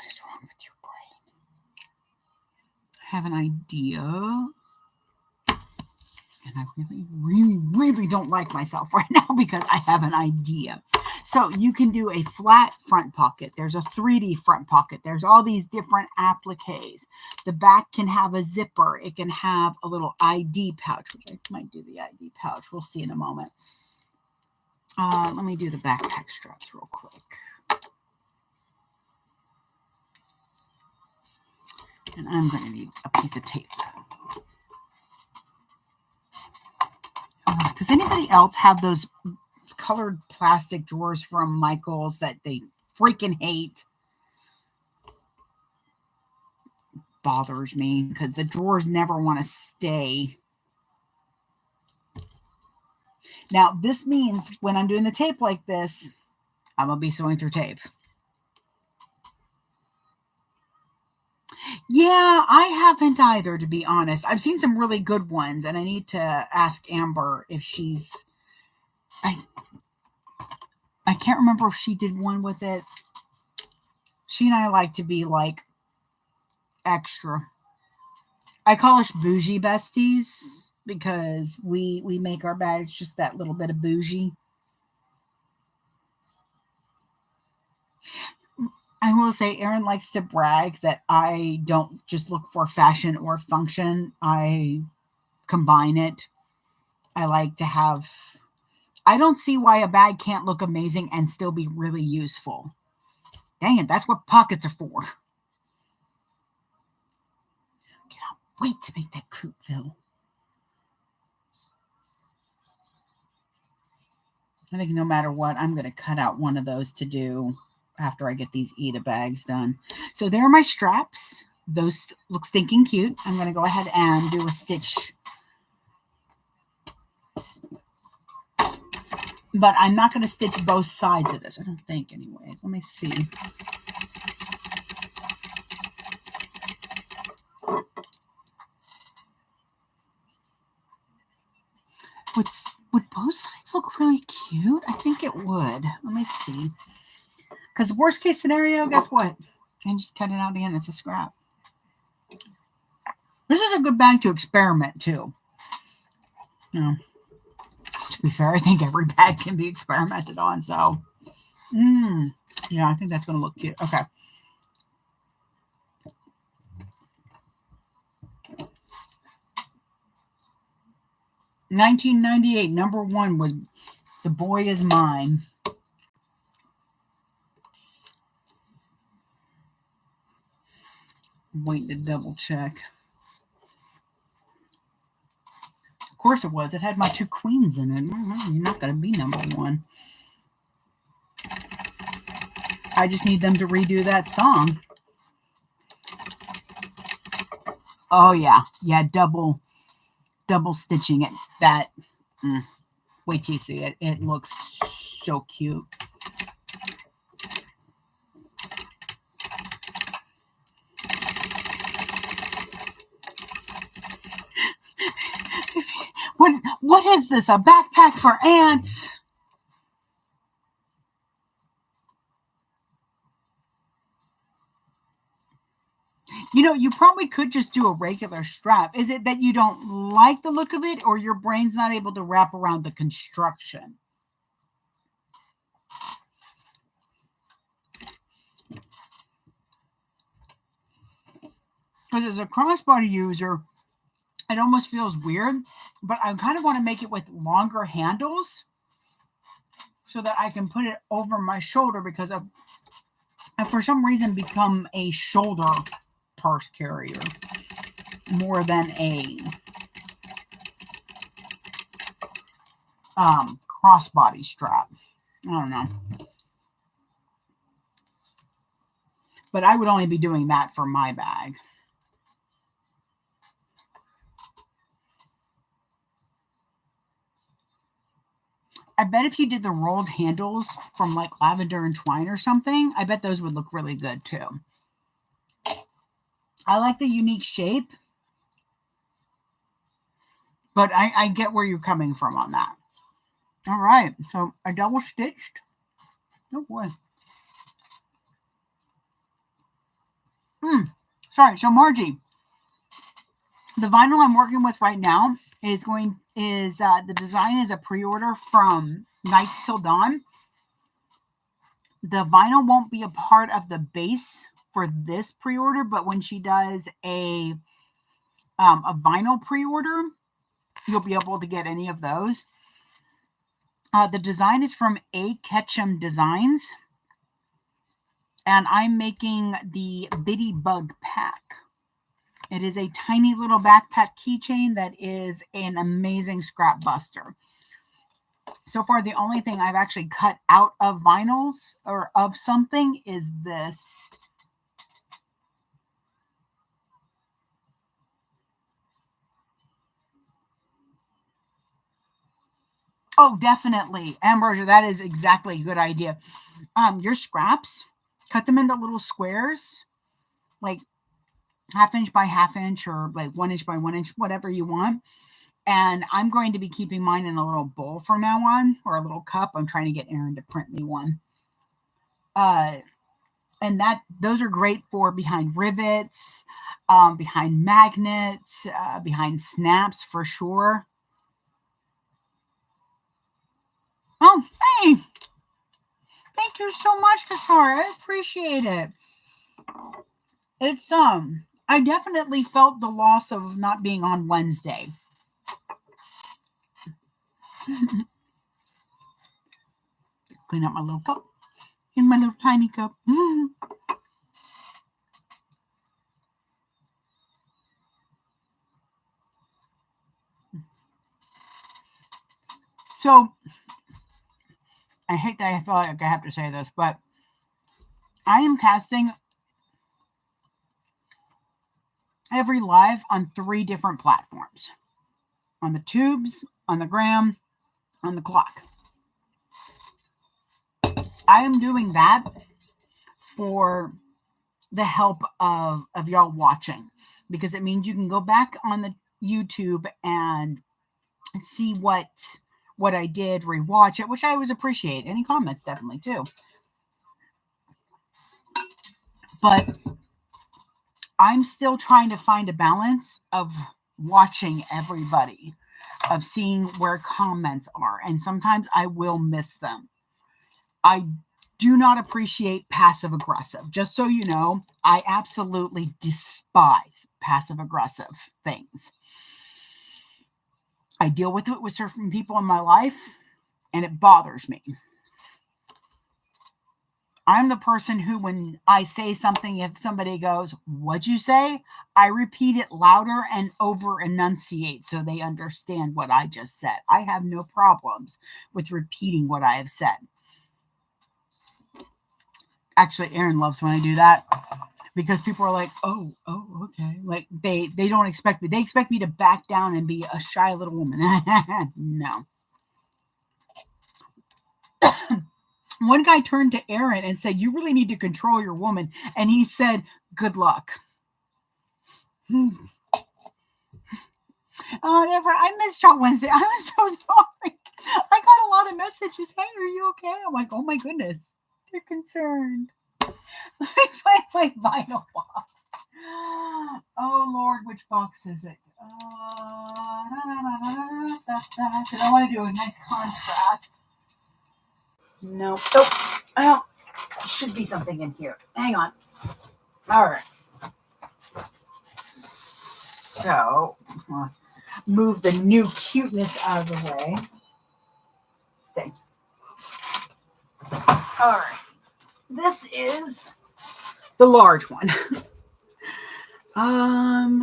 is wrong with your brain? I have an idea. And I really, really, really don't like myself right now because I have an idea. So you can do a flat front pocket. There's a 3D front pocket. There's all these different appliques. The back can have a zipper. It can have a little ID pouch, which I might do the ID pouch. We'll see in a moment. Let me do the backpack straps real quick. And I'm going to need a piece of tape. Does anybody else have those colored plastic drawers from Michael's that they freaking hate? Bothers me because the drawers never want to stay. Now, this means when I'm doing the tape like this, I'm going to be sewing through tape. Yeah, I haven't either, to be honest. I've seen some really good ones, and I need to ask Amber if she's... I can't remember if she did one with it. She and I like to be, like, extra. I call us bougie besties because we make our bags just that little bit of bougie. I will say Erin likes to brag that I don't just look for fashion or function. I combine it. I like to have... I don't see why a bag can't look amazing and still be really useful. Dang it, that's what pockets are for. Cannot wait to make that coupe, Phil. I think no matter what, I'm going to cut out one of those to do after I get these Eda bags done. So there are my straps. Those look stinking cute. I'm going to go ahead and do a stitch. But I'm not going to stitch both sides of this. I don't think anyway. Let me see. Would both sides look really cute? I think it would. Let me see. Because worst case scenario, guess what? And just cut it out again. It's a scrap. This is a good bag to experiment too. You know, to be fair, I think every bag can be experimented on. So, yeah, I think that's going to look cute. Okay. $19.98, number one was The Boy Is Mine. Waiting to double check. Of course it was. It had my two queens in it. You're not going to be number one. I just need them to redo that song. Oh, yeah. Yeah, double stitching it. That, wait till you see it. It looks so cute. What is this? A backpack for ants? You know, you probably could just do a regular strap. Is it that you don't like the look of it, or your brain's not able to wrap around the construction? Because as a crossbody user, it almost feels weird, but I kind of want to make it with longer handles so that I can put it over my shoulder, because I've for some reason become a shoulder purse carrier more than a crossbody strap. I don't know. But I would only be doing that for my bag. I bet if you did the rolled handles from like lavender and twine or something, I bet those would look really good too. I like the unique shape, but I get where you're coming from on that. All right, so I double stitched. Oh boy. Sorry, so Margie, the vinyl I'm working with right now is the design is a pre-order from Nights Till Dawn. The vinyl won't be a part of the base for this pre-order, but when she does a vinyl pre-order, you'll be able to get any of those. The design is from A. Ketchum Designs, and I'm making the Bitty Bug Pack. It is a tiny little backpack keychain that is an amazing scrap buster. So far, the only thing I've actually cut out of vinyls or of something is this. Oh, definitely. Ambrosia, that is exactly a good idea. Your scraps, cut them into little squares, like 1/2 inch by 1/2 inch or like 1 inch by 1 inch, whatever you want. And I'm going to be keeping mine in a little bowl from now on, or a little cup. I'm trying to get Erin to print me one. And those are great for behind rivets, behind magnets, behind snaps for sure. Oh, hey! Thank you so much, Kasara. I appreciate it. It's I definitely felt the loss of not being on Wednesday. Clean up my little cup. In my little tiny cup. So, I hate that I feel like I have to say this, but I am casting every live on 3 different platforms. On the tubes, on the gram, on the clock. I am doing that for the help of y'all watching, because it means you can go back on the YouTube and see what what I did, rewatch it, which I always appreciate. Any comments, definitely, too. But I'm still trying to find a balance of watching everybody, of seeing where comments are. And sometimes I will miss them. I do not appreciate passive aggressive. Just so you know, I absolutely despise passive aggressive things. I deal with it with certain people in my life, and it bothers me. I'm the person who, when I say something, if somebody goes, "What'd you say?" I repeat it louder and over enunciate so they understand what I just said. I have no problems with repeating what I have said. Actually, Aaron loves when I do that because people are like, oh, okay. Like they don't expect me. They expect me to back down and be a shy little woman. No. One guy turned to Aaron and said, "You really need to control your woman." And he said, "Good luck." Oh, Deborah, I missed y'all Wednesday. I'm so sorry. I got a lot of messages. Hey, are you okay? I'm like, oh my goodness. They're concerned. Let me find my vinyl box. Oh Lord, which box is it? Because I want to do a nice contrast. No. Oh, well, there should be something in here. Hang on. All right. So, move the new cuteness out of the way. Stay. All right. This is the large one. All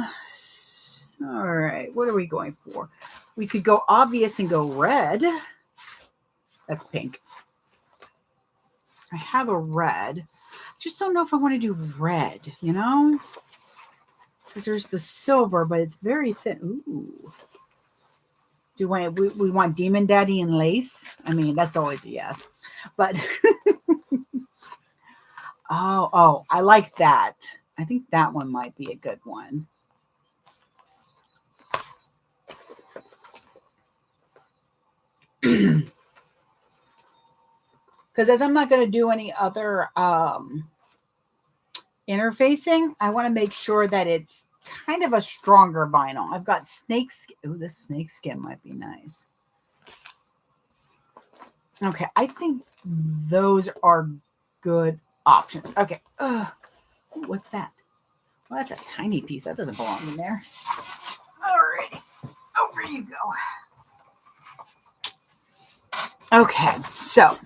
right. What are we going for? We could go obvious and go red. That's pink. I have a red. Just don't know if I want to do red, you know? Because there's the silver, but it's very thin. Ooh. Do we want Demon Daddy and lace? I mean, that's always a yes. But oh, I like that. I think that one might be a good one. Because as I'm not going to do any other interfacing, I want to make sure that it's kind of a stronger vinyl. I've got snake skin. Oh, this snake skin might be nice. Okay, I think those are good options. Okay. What's that? Well, that's a tiny piece. That doesn't belong in there. Alrighty. Over you go. Okay, so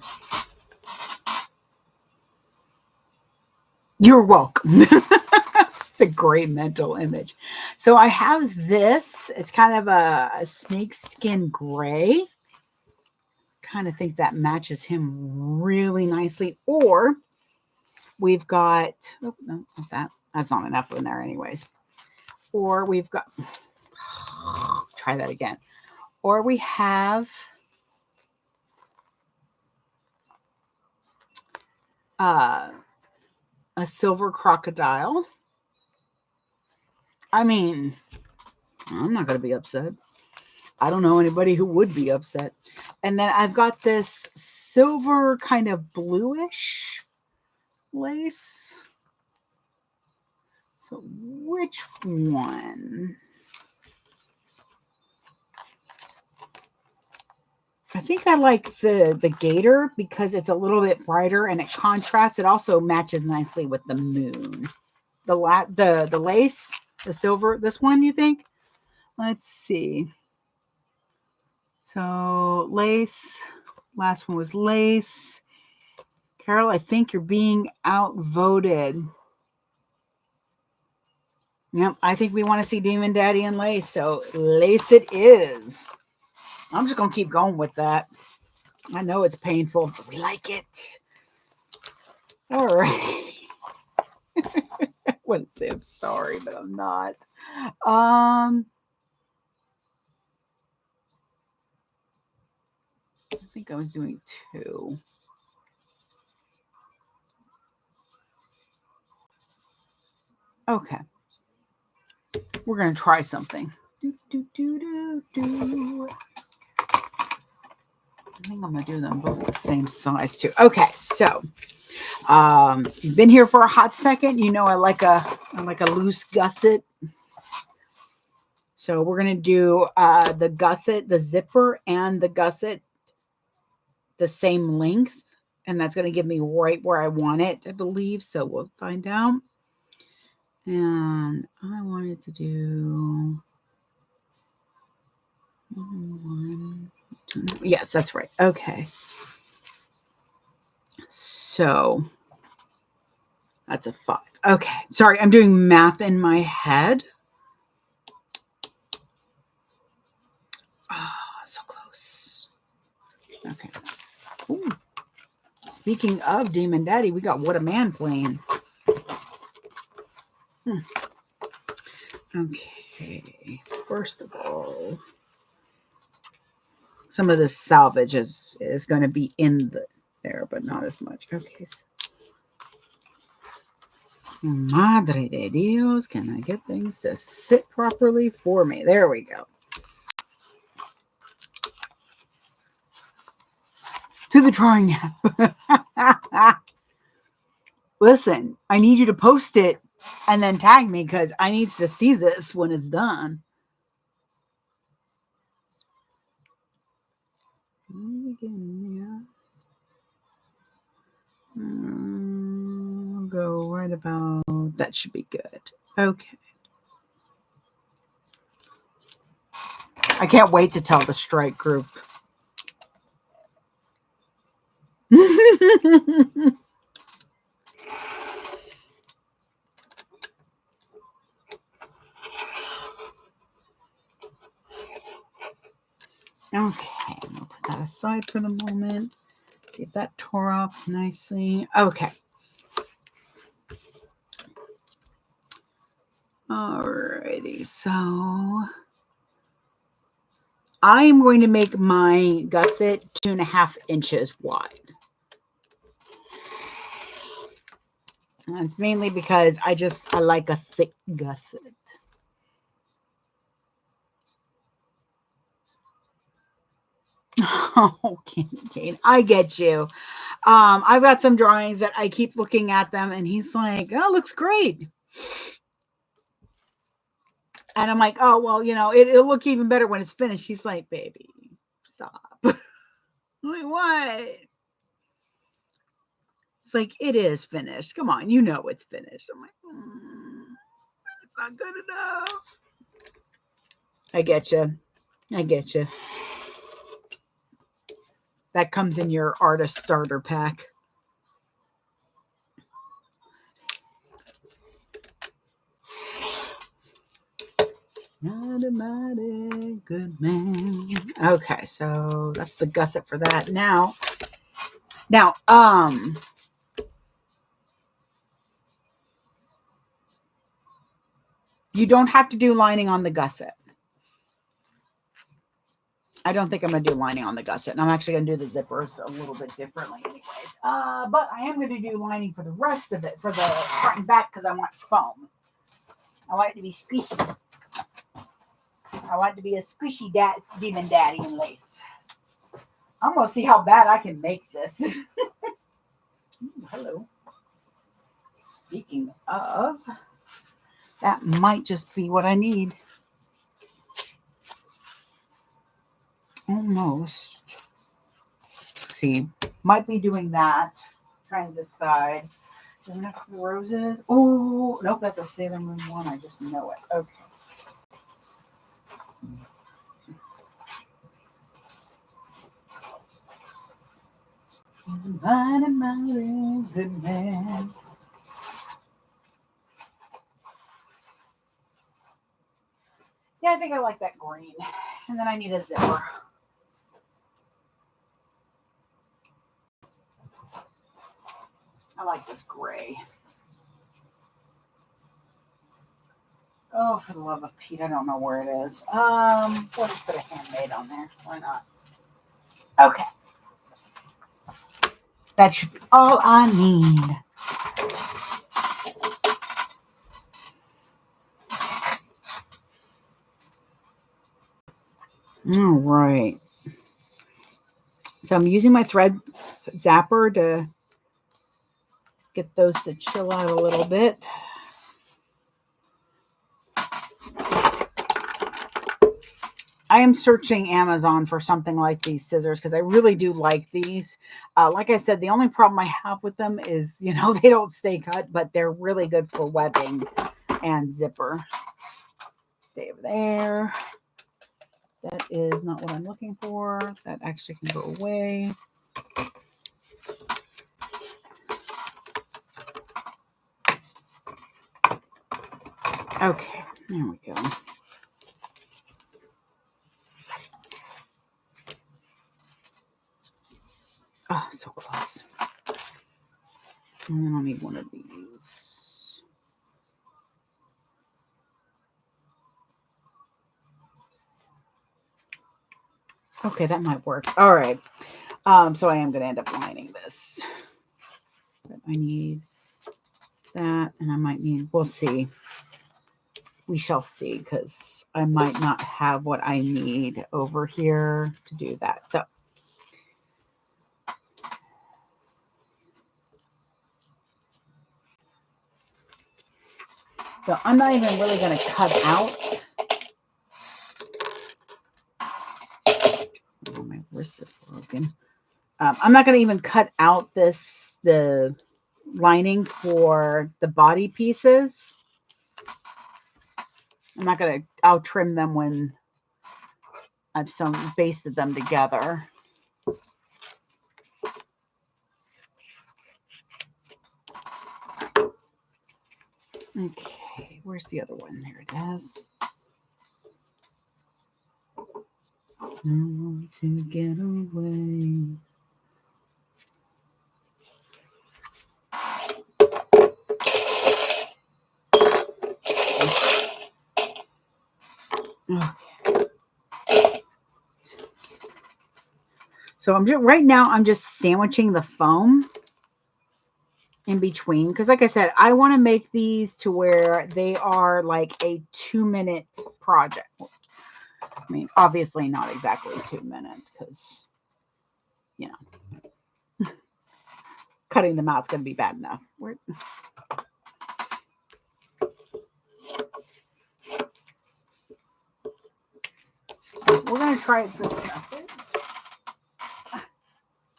you're welcome. It's a great mental image. So I have this. It's kind of a snake skin gray. Kind of think that matches him really nicely. Or we've got, oh, no, not that. That's not enough in there anyways. Or we've got, try that again. Or we have a silver crocodile. I mean, I'm not going to be upset. I don't know anybody who would be upset. And then I've got this silver kind of bluish lace. So which one? I think I like the gator because it's a little bit brighter and it contrasts. It also matches nicely with the moon. The lace, the silver, this one, you think? Let's see. So lace, last one was lace. Carol, I think you're being outvoted. Yep, I think we want to see Demon Daddy and lace. So lace it is. I'm just going to keep going with that. I know it's painful, but we like it. All right. I wouldn't say I'm sorry, but I'm not. I think I was doing 2. Okay. We're going to try something. I think I'm going to do them both the same size too. Okay, so you've been here for a hot second. You know I like a loose gusset. So we're going to do the gusset, the zipper, and the gusset the same length. And that's going to give me right where I want it, I believe. So we'll find out. And I wanted to do one, two, yes, that's right. Okay. So that's a 5. Okay. Sorry, I'm doing math in my head. Oh, so close. Okay. Ooh. Speaking of Demon Daddy, we got What a Man playing. Okay. First of all, some of this salvage is going to be in there, but not as much. Okay. So, Madre de Dios, can I get things to sit properly for me? There we go. To the drawing app. Listen, I need you to post it and then tag me because I need to see this when it's done. I'll go right about, that should be good. Okay. I can't wait to tell the strike group. Okay, I'm going to put that aside for the moment. See if that tore up nicely. Okay. Alrighty, so I'm going to make my gusset 2.5 inches wide. That's mainly because I like a thick gusset. Oh, Kate, I get you. I've got some drawings that I keep looking at them and he's like, oh, looks great. And I'm like, oh, well, it'll look even better when it's finished. She's like, baby, stop. I'm like, what? It's like, it is finished. Come on, it's finished. I'm like, it's not good enough. I get you. That comes in your artist starter pack. Automatic good man. Okay, so that's the gusset for that. Now, you don't have to do lining on the gusset. I don't think I'm going to do lining on the gusset. And I'm actually going to do the zippers a little bit differently anyways. But I am going to do lining for the rest of it, for the front and back, because I want foam. I want it to be squishy. I want it to be a squishy demon daddy in lace. I'm going to see how bad I can make this. Ooh, hello. Speaking of, that might just be what I need. Almost. Let's see. Might be doing that. Trying to decide. Do we have the roses? Oh, nope, that's a Sailor Moon one. I just know it. Okay. He's a mighty, mighty good man. Yeah, I think I like that green. And then I need a zipper. I like this gray. Oh, for the love of Pete, I don't know where it is. We'll just put a handmade on there. Why not? Okay. That should be all I need. All right. So I'm using my thread zapper to get those to chill out a little bit. I am searching Amazon for something like these scissors because I really do like these. Like I said, the only problem I have with them is, they don't stay cut, but they're really good for webbing and zipper. Stay over there. That is not what I'm looking for. That actually can go away. Okay, there we go. Oh, so close. And then I'll need one of these. Okay, that might work. All right. So I am going to end up lining this. But I need that, and I might need, we'll see. We shall see, because I might not have what I need over here to do that. So I'm not even really going to cut out. Oh, my wrist is broken. I'm not going to even cut out the lining for the body pieces. I'll trim them when I've basted them together. Okay, where's the other one? There it is. No one to get away. Okay. So right now I'm just sandwiching the foam in between, because like I said, I want to make these to where they are like a 2-minute project. I mean, obviously not exactly 2 minutes, because cutting them out is going to be bad enough. We're going to try this method.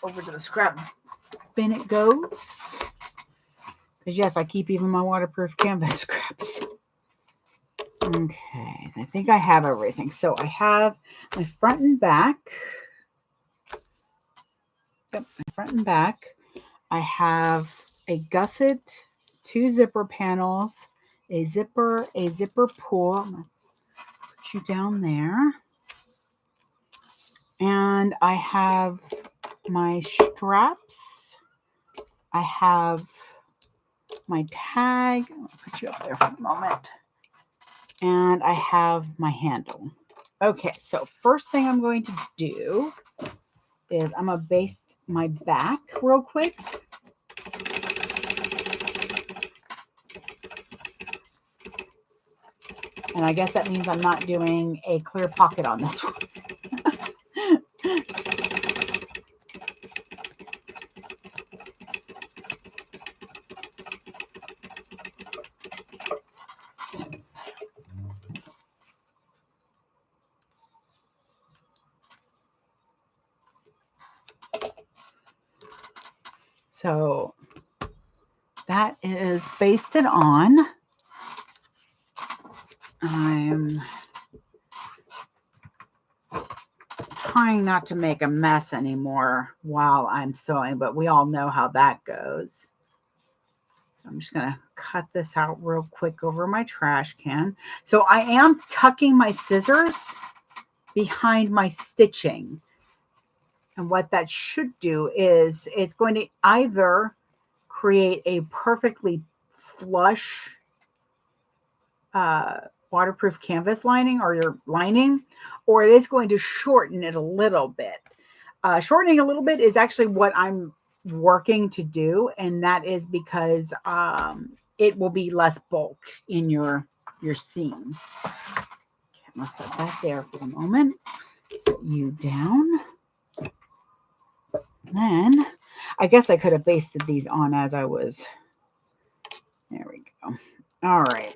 Over to the scrap bin it goes. Because yes, I keep even my waterproof canvas scraps. Okay, I think I have everything. So I have my front and back. Yep, my front and back. I have a gusset, 2 zipper panels, a zipper pull. I'm going to put you down there. And I have my straps. I have my tag. I'll put you up there for a moment. And I have my handle. Okay, so first thing I'm going to do is I'm going to baste my back real quick. And I guess that means I'm not doing a clear pocket on this one. So that is basted on. I'm trying not to make a mess anymore while I'm sewing, but we all know how that goes. I'm just going to cut this out real quick over my trash can. So I am tucking my scissors behind my stitching. And what that should do is it's going to either create a perfectly flush waterproof canvas lining or your lining, or it is going to shorten it a little bit. Shortening a little bit is actually what I'm working to do, and that is because it will be less bulk in your seams. Okay, I'm going to set that there for a moment. Set you down. Then I guess I could have basted these on as I was. There we go. All right.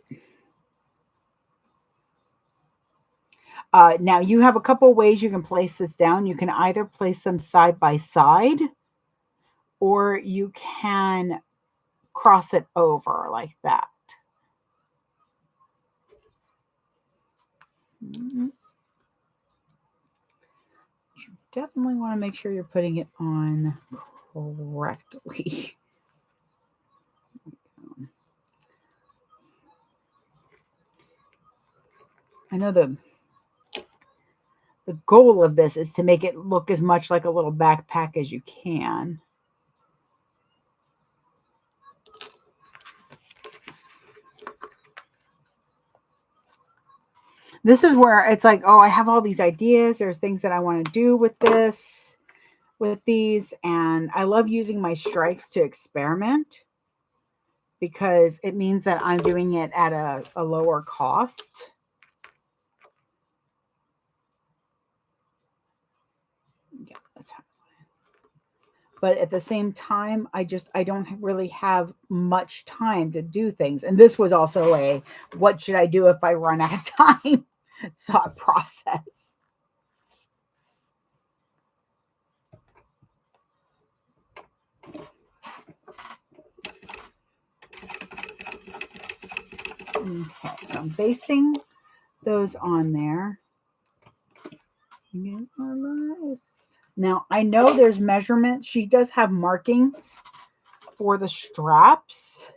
Now you have a couple ways you can place this down. You can either place them side by side, or you can cross it over like that. You definitely want to make sure you're putting it on correctly. I know the goal of this is to make it look as much like a little backpack as you can. This is where it's like, oh, I have all these ideas. There's things that I want to do with this, with these. And I love using my strikes to experiment because it means that I'm doing it at a lower cost. Yeah, that's how. But at the same time, I don't really have much time to do things. And this was also a what should I do if I run out of time thought process. Okay, so I'm basting those on there. You guys are alive. Now I know there's measurements. She does have markings for the straps,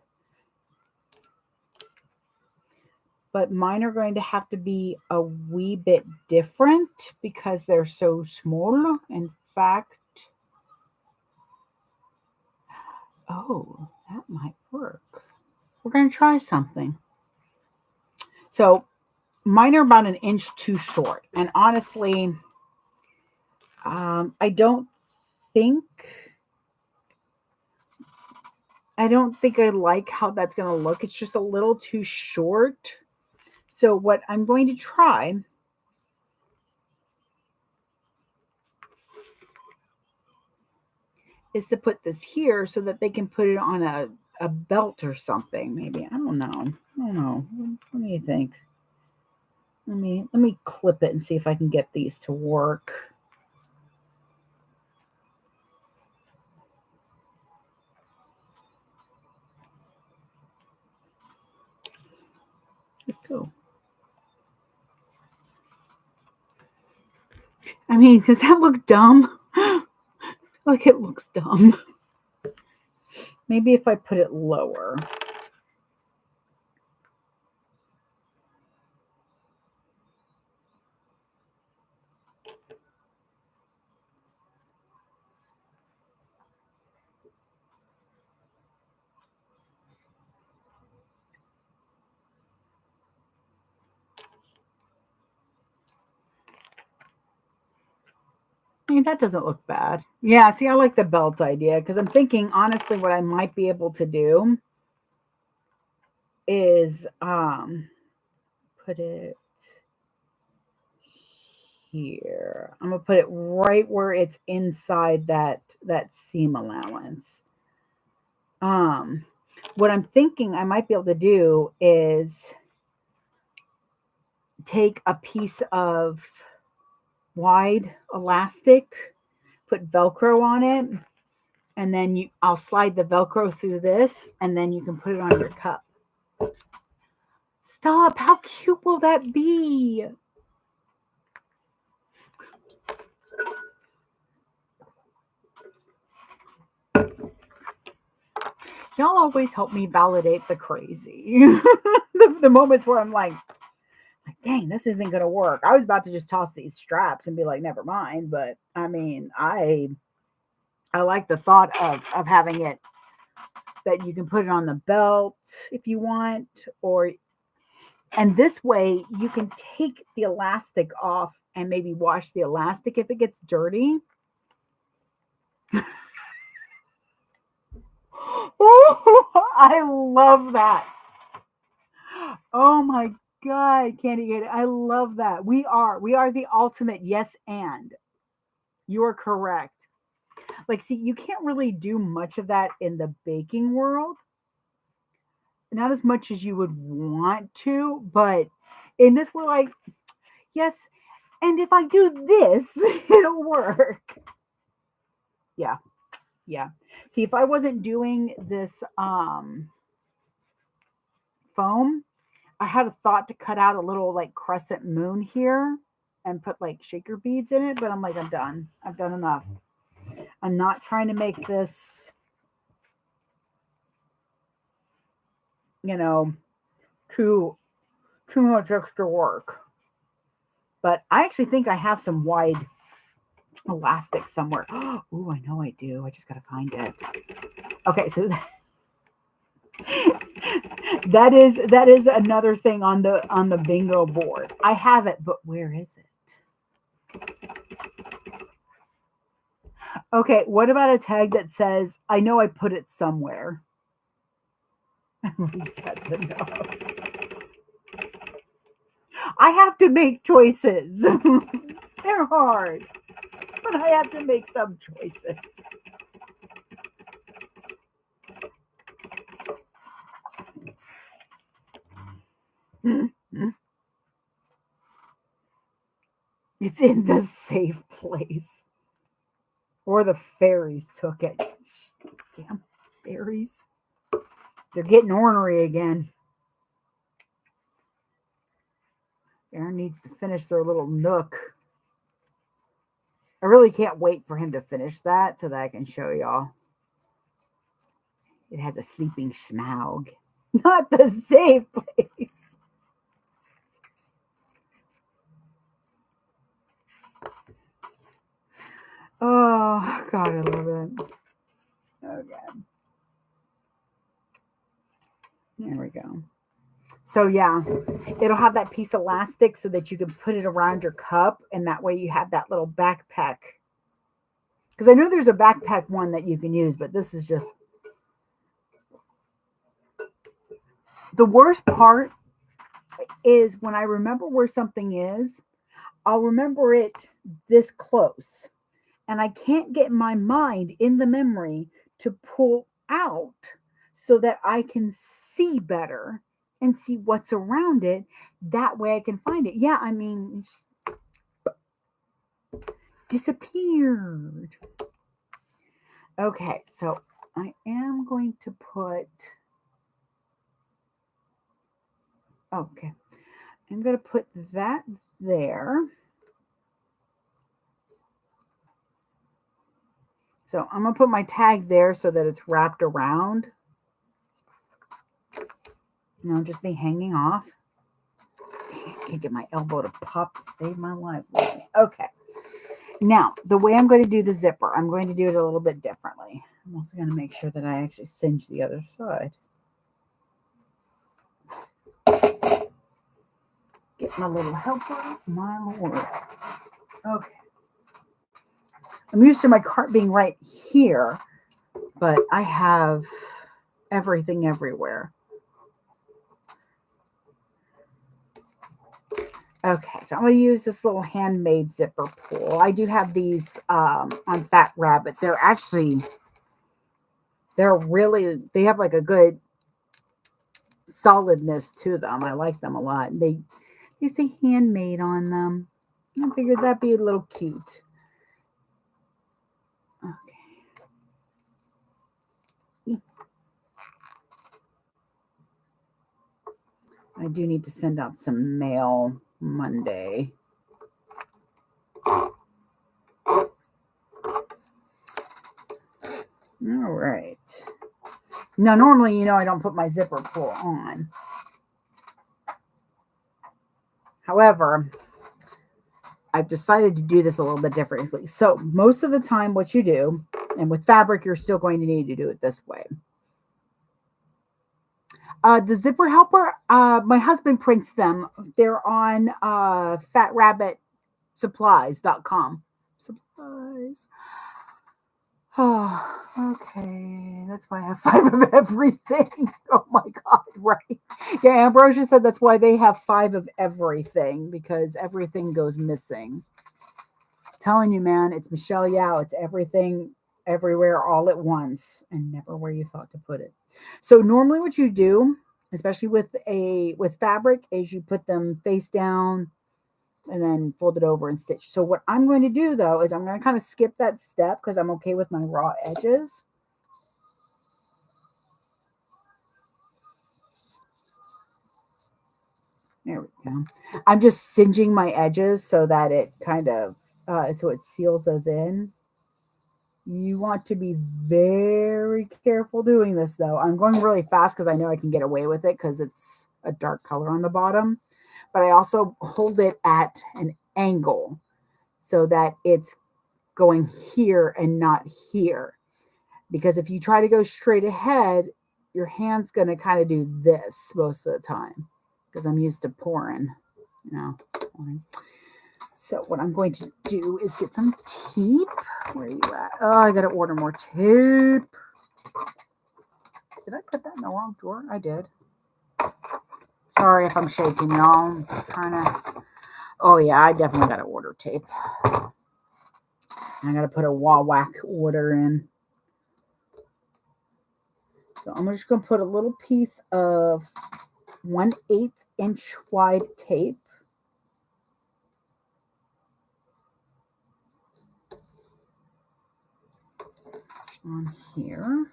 but mine are going to have to be a wee bit different because they're so small. In fact, oh, that might work. We're going to try something. So mine are about 1 inch too short. And honestly, I don't think I like how that's going to look. It's just a little too short. So what I'm going to try is to put this here so that they can put it on a belt or something. Maybe. I don't know. What do you think? Let me clip it and see if I can get these to work. Let's go. I mean, does that look dumb? Like it looks dumb. Maybe if I put it lower. I mean, that doesn't look bad. Yeah, see, I like the belt idea because I'm thinking, honestly, what I might be able to do is put it here. I'm gonna put it right where it's inside that seam allowance. What I'm thinking I might be able to do is take a piece of wide elastic, put Velcro on it, and then I'll slide the Velcro through this, and then you can put it on your cup. Stop! How cute will that be? Y'all always help me validate the crazy. the moments where I'm like, dang, this isn't going to work. I was about to just toss these straps and be like, never mind. But I mean, I like the thought of having it that you can put it on the belt if you want, and this way you can take the elastic off and maybe wash the elastic if it gets dirty. I love that. Oh my God, Candy, I love that. We are the ultimate yes and. You are correct. Like, see, you can't really do much of that in the baking world. Not as much as you would want to, but in this, we're like, yes, and if I do this, it'll work. Yeah, yeah. See, if I wasn't doing this foam, I had a thought to cut out a little like crescent moon here and put like shaker beads in it, but I'm like, I'm done. I've done enough. I'm not trying to make this, you know, too much extra work. But I actually think I have some wide elastic somewhere. Oh, I know I do. I just gotta find it. Okay, so that is another thing on the bingo board. I have it, but where is it? Okay, what about a tag that says, I know I put it somewhere? That's enough. I have to make choices. They're hard, but I have to make some choices. It's in the safe place. Or the fairies took it. Damn fairies. They're getting ornery again. Aaron needs to finish their little nook. I really can't wait for him to finish that so that I can show y'all. It has a sleeping Smaug. Not the safe place. Oh, God, I love it. Okay. There we go. So, yeah, it'll have that piece of elastic so that you can put it around your cup, and that way you have that little backpack. Because I know there's a backpack one that you can use, but this is just... The worst part is when I remember where something is, I'll remember it this close. And I can't get my mind in the memory to pull out so that I can see better and see what's around it. That way I can find it. Yeah, I mean, it's disappeared. Okay, so I am going to put... Okay, I'm going to put that there. So I'm going to put my tag there so that it's wrapped around. And I'll just be hanging off. I can't get my elbow to pop to save my life. Okay. Now, the way I'm going to do the zipper, I'm going to do it a little bit differently. I'm also going to make sure that I actually cinch the other side. Get my little helper, my lord. Okay. I'm used to my cart being right here, but I have everything everywhere. Okay, so I'm going to use this little handmade zipper pull. I do have these on Fat Rabbit. They have like a good solidness to them. I like them a lot. They say handmade on them. I figured that'd be a little cute. Okay. I do need to send out some mail Monday. All right. Now, normally, I don't put my zipper pull on. However, I've decided to do this a little bit differently. So most of the time what you do, and with fabric, you're still going to need to do it this way. The zipper helper, my husband prints them. They're on fatrabbitsupplies.com. Supplies. Oh, okay. That's why I have 5 of everything. Oh my God, right. Yeah, Ambrosia said that's why they have 5 of everything, because everything goes missing. I'm telling you, man, it's Michelle Yao. It's everything. everywhere all at once and never where you thought to put it. So normally what you do, especially with fabric, is you put them face down and then fold it over and stitch. So what I'm going to do though is I'm going to kind of skip that step because I'm okay with my raw edges. There we go. I'm just singeing my edges so that it kind of so it seals those in. You want to be very careful doing this though. I'm going really fast because I know I can get away with it because it's a dark color on the bottom. But I also hold it at an angle so that it's going here and not here. Because if you try to go straight ahead, your hand's going to kind of do this most of the time. Because I'm used to pouring, you know. So what I'm going to do is get some tape. Where are you at? Oh, I got to order more tape. Did I put that in the wrong drawer? I did. Sorry if I'm shaking, y'all. I'm just trying to... Oh, yeah, I definitely got to order tape. I got to put a whack order in. So I'm just going to put a little piece of 1/8 inch wide tape. On here.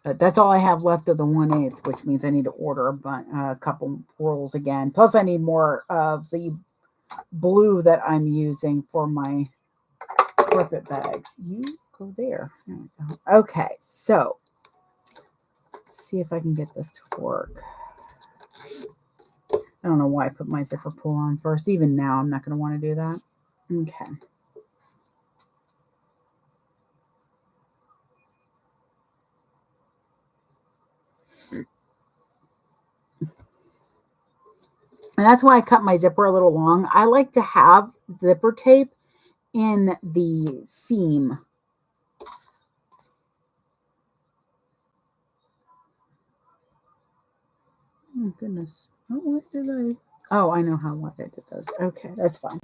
That's all I have left of the 1/8, which means I need to order a couple rolls again. Plus, I need more of the blue that I'm using for my carpet bag. You go there. There we go. Okay, so let's see if I can get this to work. I don't know why I put my zipper pull on first. Even now, I'm not going to want to do that. Okay. And that's why I cut my zipper a little long. I like to have zipper tape in the seam. Oh, goodness. What did I... Oh, I know what I did those. Okay, that's fine.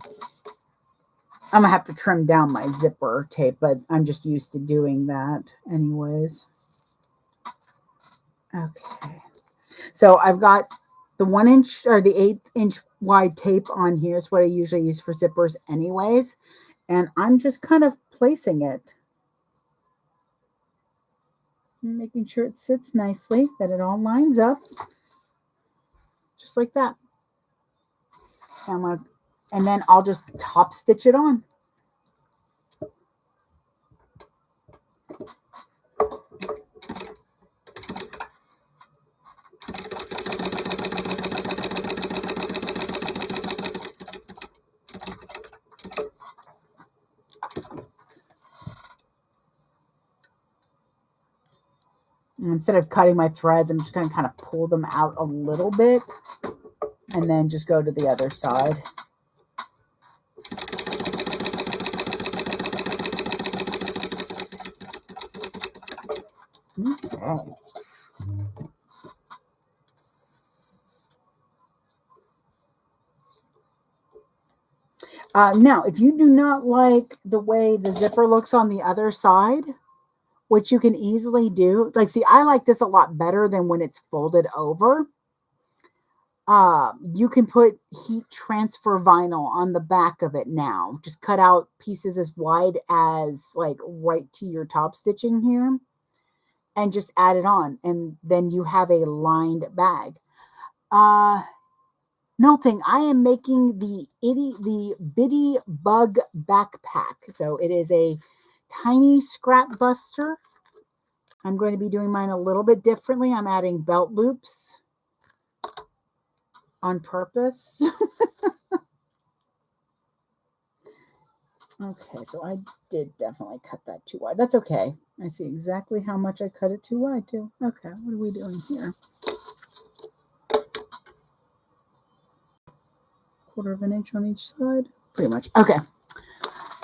I'm going to have to trim down my zipper tape, but I'm just used to doing that anyways. Okay. So I've got the 1 inch or the 1/8 inch wide tape on here. It's what I usually use for zippers anyways. And I'm just kind of placing it. Making sure it sits nicely, that it all lines up. Just like that. And then I'll just top stitch it on. And instead of cutting my threads, I'm just going to kind of pull them out a little bit and then just go to the other side. Okay. Now, if you do not like the way the zipper looks on the other side, which you can easily do, like, see, I like this a lot better than when it's folded over. You can put heat transfer vinyl on the back of it now. Just cut out pieces as wide as, like, right to your top stitching here and just add it on. And then you have a lined bag. Melting, I am making the Bitty Bug backpack. So it is a tiny scrap buster. I'm going to be doing mine a little bit differently. I'm adding belt loops on purpose. Okay, so I did definitely cut that too wide. That's okay. I see exactly how much I cut it too wide too. Okay, what are we doing here? 1/4 inch on each side. Pretty much. Okay.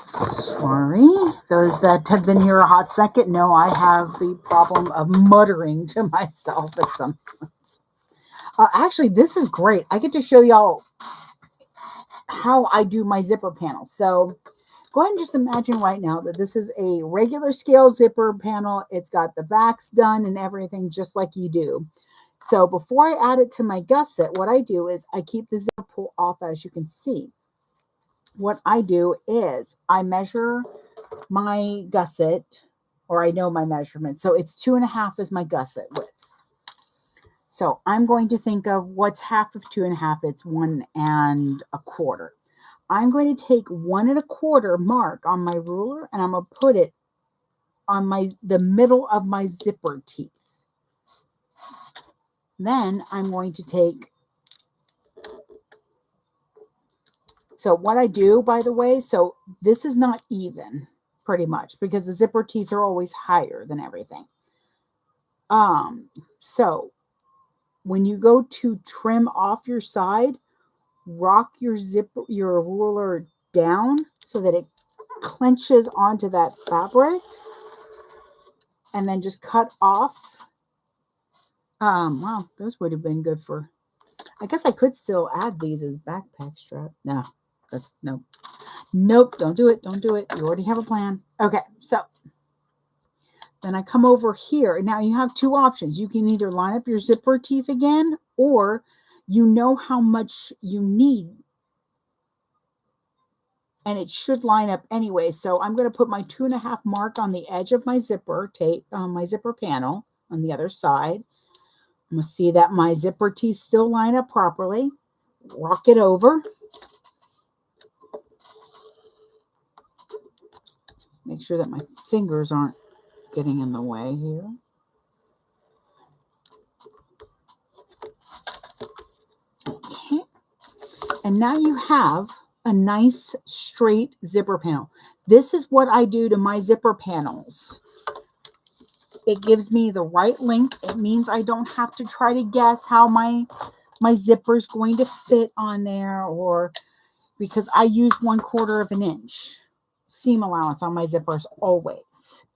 Sorry. Those that have been here a hot second know I have the problem of muttering to myself at some points. Actually, this is great. I get to show y'all how I do my zipper panel. So go ahead and just imagine right now that this is a regular scale zipper panel. It's got the backs done and everything just like you do. So before I add it to my gusset, what I do is I keep the zipper pull off, as you can see. What I do is I measure my gusset, or I know my measurement. So it's 2.5 is my gusset width. So I'm going to think of what's half of 2.5. It's 1.25. I'm going to take 1.25 mark on my ruler, and I'm going to put it on the middle of my zipper teeth. Then I'm going to take, so what I do, by the way, so this is not even pretty much because the zipper teeth are always higher than everything. So when you go to trim off your side, rock your ruler down so that it clenches onto that fabric, and then just cut off. Wow, those would have been good for, I guess I could still add these as backpack strap. No, nope, don't do it. Don't do it. You already have a plan. Okay, so then I come over here. Now you have two options. You can either line up your zipper teeth again, or you know how much you need, and it should line up anyway. So I'm going to put my 2.5 mark on the edge of my zipper tape, on my zipper panel on the other side. I'm going to see that my zipper teeth still line up properly. Rock it over. Make sure that my fingers aren't getting in the way here. Okay. And now you have a nice straight zipper panel. This is what I do to my zipper panels. It gives me the right length. It means I don't have to try to guess how my zipper is going to fit on there, or because I use 1/4 inch seam allowance on my zippers always.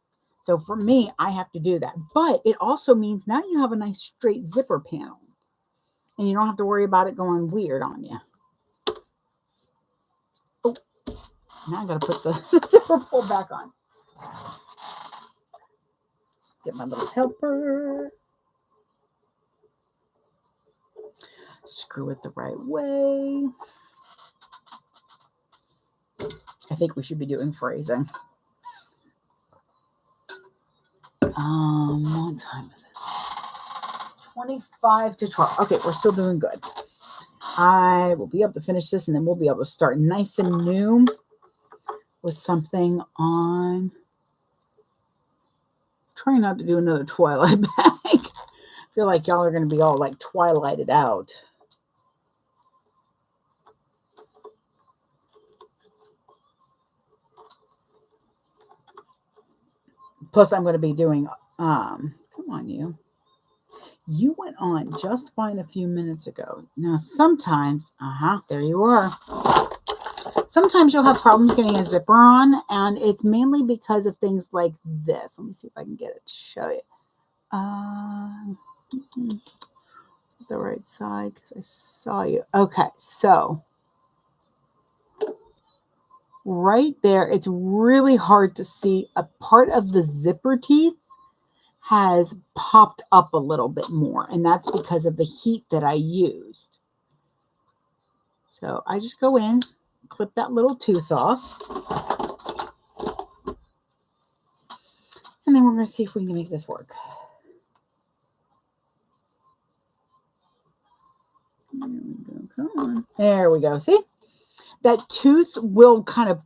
So for me, I have to do that. But it also means now you have a nice straight zipper panel, and you don't have to worry about it going weird on you. Oh, now I got to put the zipper pull back on. Get my little helper. Screw it the right way. I think we should be doing phrasing. What time is it? 25 to 12. Okay, we're still doing good. I will be able to finish this, and then we'll be able to start nice and new with something on. Trying not to do another Twilight bag. I feel like y'all are going to be all like Twilighted out. Plus, I'm going to be doing, come on, you. You went on just fine a few minutes ago. Now, sometimes, there you are. Sometimes you'll have problems getting a zipper on, and it's mainly because of things like this. Let me see if I can get it to show you. The right side, because I saw you. Okay, so right there, it's really hard to see. A part of the zipper teeth has popped up a little bit more, and that's because of the heat that I used. So I just go in, clip that little tooth off, and then we're going to see if we can make this work. There we go. Come on. There we go. See? That tooth will kind of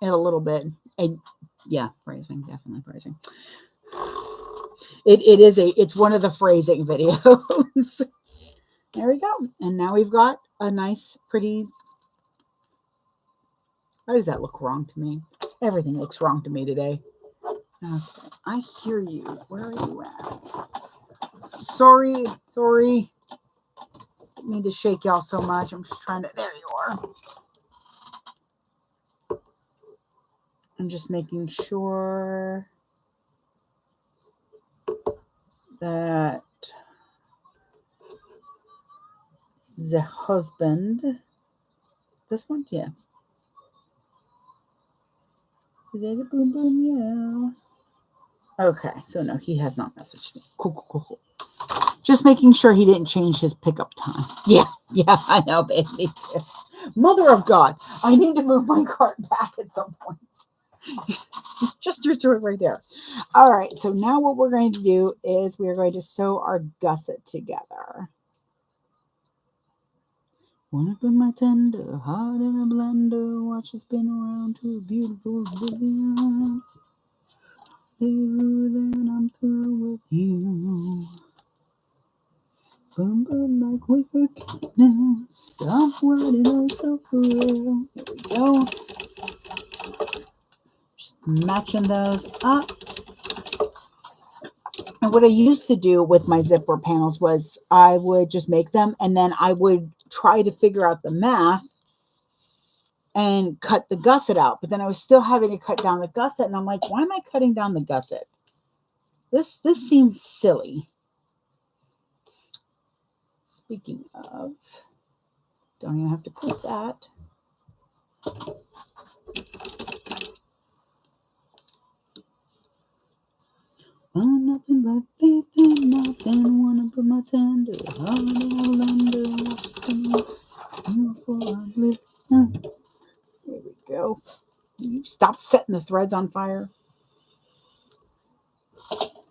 it a little bit. And yeah, phrasing, definitely phrasing. It's one of the phrasing videos. There we go. And now we've got a nice, pretty. Why does that look wrong to me? Everything looks wrong to me today. Okay, I hear you. Where are you at? Sorry. Didn't mean to shake y'all so much. I'm just trying to. There you are. I'm just making sure that the husband This one? Yeah. Boom, boom, yeah. Okay, so no, he has not messaged me. Cool. Just making sure he didn't change his pickup time. Yeah, I know, babe. Me too. Mother of God, I need to move my cart back at some point. Just do it right there. All right, so now what we're going to do is we're going to sew our gusset together. Wanna put my tender heart in a blender, watch it spin around to a beautiful oblivion. Then I'm through with you. Boom, boom, like we forgiveness. Software it is so real. Here we go. Just matching those up. And what I used to do with my zipper panels was I would just make them and then I would try to figure out the math and cut the gusset out. But then I was still having to cut down the gusset. And I'm like, why am I cutting down the gusset? This seems silly. Speaking of, don't even have to click that. Oh, nothing but faith in nothing. Wanna put my tender heart in a blender. Watch spin before I live. There we go. You stop setting the threads on fire.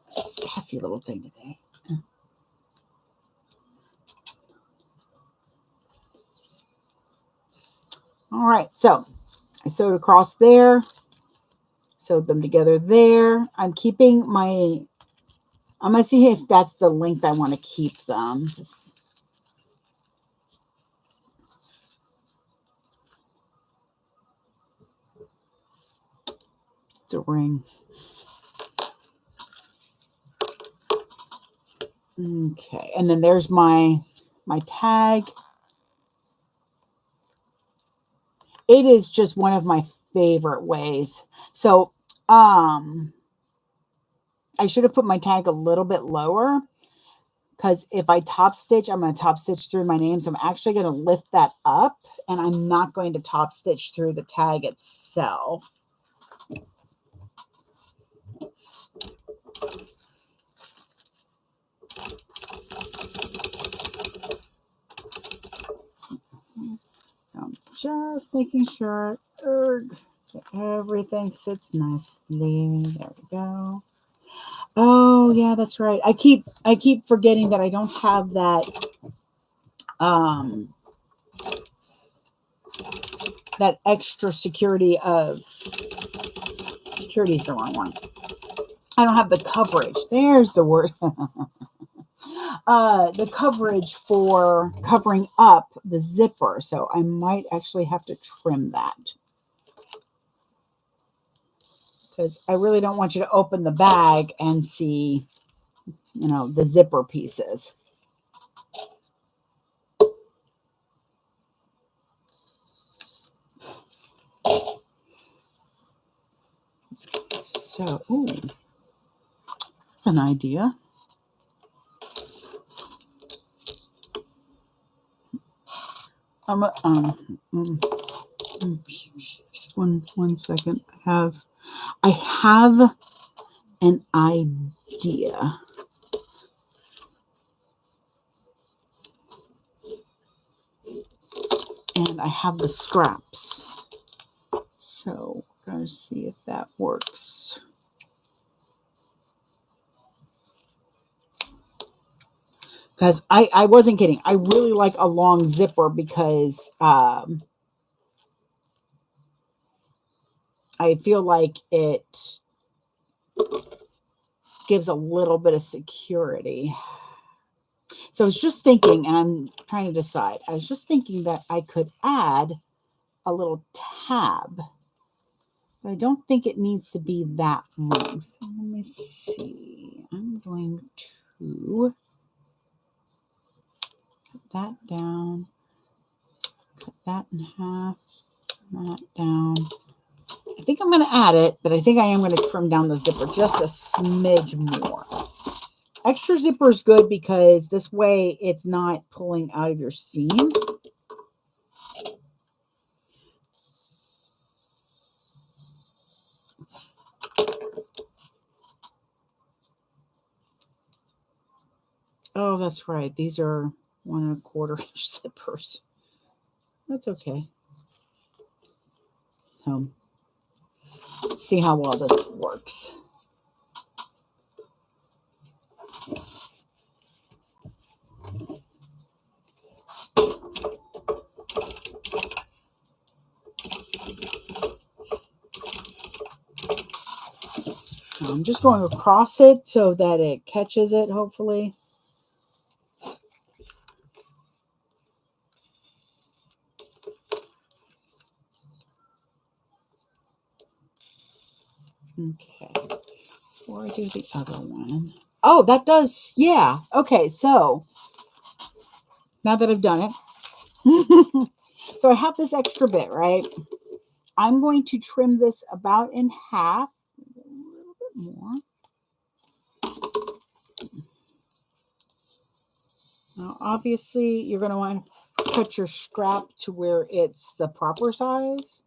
Sassy little thing today. All right, so I sewed across there. Sewed them together there. I'm keeping my, I'm going to see if that's the length I want to keep them. It's a ring. Okay, and then there's my tag. It is just one of my favorite ways. So, I should have put my tag a little bit lower because if I top stitch, I'm going to top stitch through my name. So I'm actually going to lift that up and I'm not going to top stitch through the tag itself. So I'm just making sure everything sits nicely. There we go. Oh yeah, that's right. I keep forgetting that I don't have that that extra security of security is the wrong one. I don't have the coverage. There's the word. The coverage for covering up the zipper. So I might actually have to trim that. Because I really don't want you to open the bag and see, you know, the zipper pieces. So, ooh, that's an idea. One second. I have an idea. And I have the scraps. So we're going to see if that works. Because I wasn't kidding. I really like a long zipper because I feel like it gives a little bit of security. So I was just thinking, and I'm trying to decide. I was just thinking that I could add a little tab. But I don't think it needs to be that long. So let me see. I'm going to cut that down. Cut that in half. That down. I think I'm going to add it, but I think I am going to trim down the zipper just a smidge more. Extra zipper is good because this way it's not pulling out of your seam. Oh, that's right. These are 1 1/4 inch zippers. That's okay. So, let's see how well this works. I'm just going across it so that it catches it, hopefully. Okay. Before I do the other one. Oh, that does, yeah. Okay, so now that I've done it, so I have this extra bit, right? I'm going to trim this about in half, a little bit more. Now, obviously, you're going to want to cut your scrap to where it's the proper size.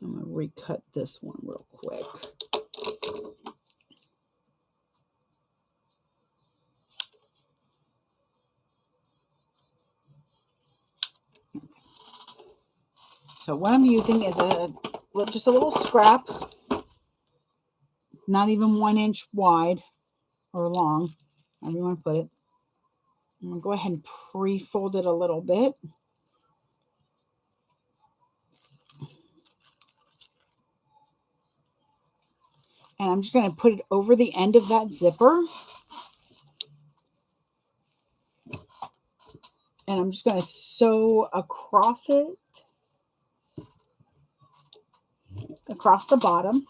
I'm going to recut this one real quick. So what I'm using is just a little scrap, not even 1 inch wide or long, however you want to put it. I'm going to go ahead and pre-fold it a little bit. And I'm just going to put it over the end of that zipper. And I'm just going to sew across it, across the bottom.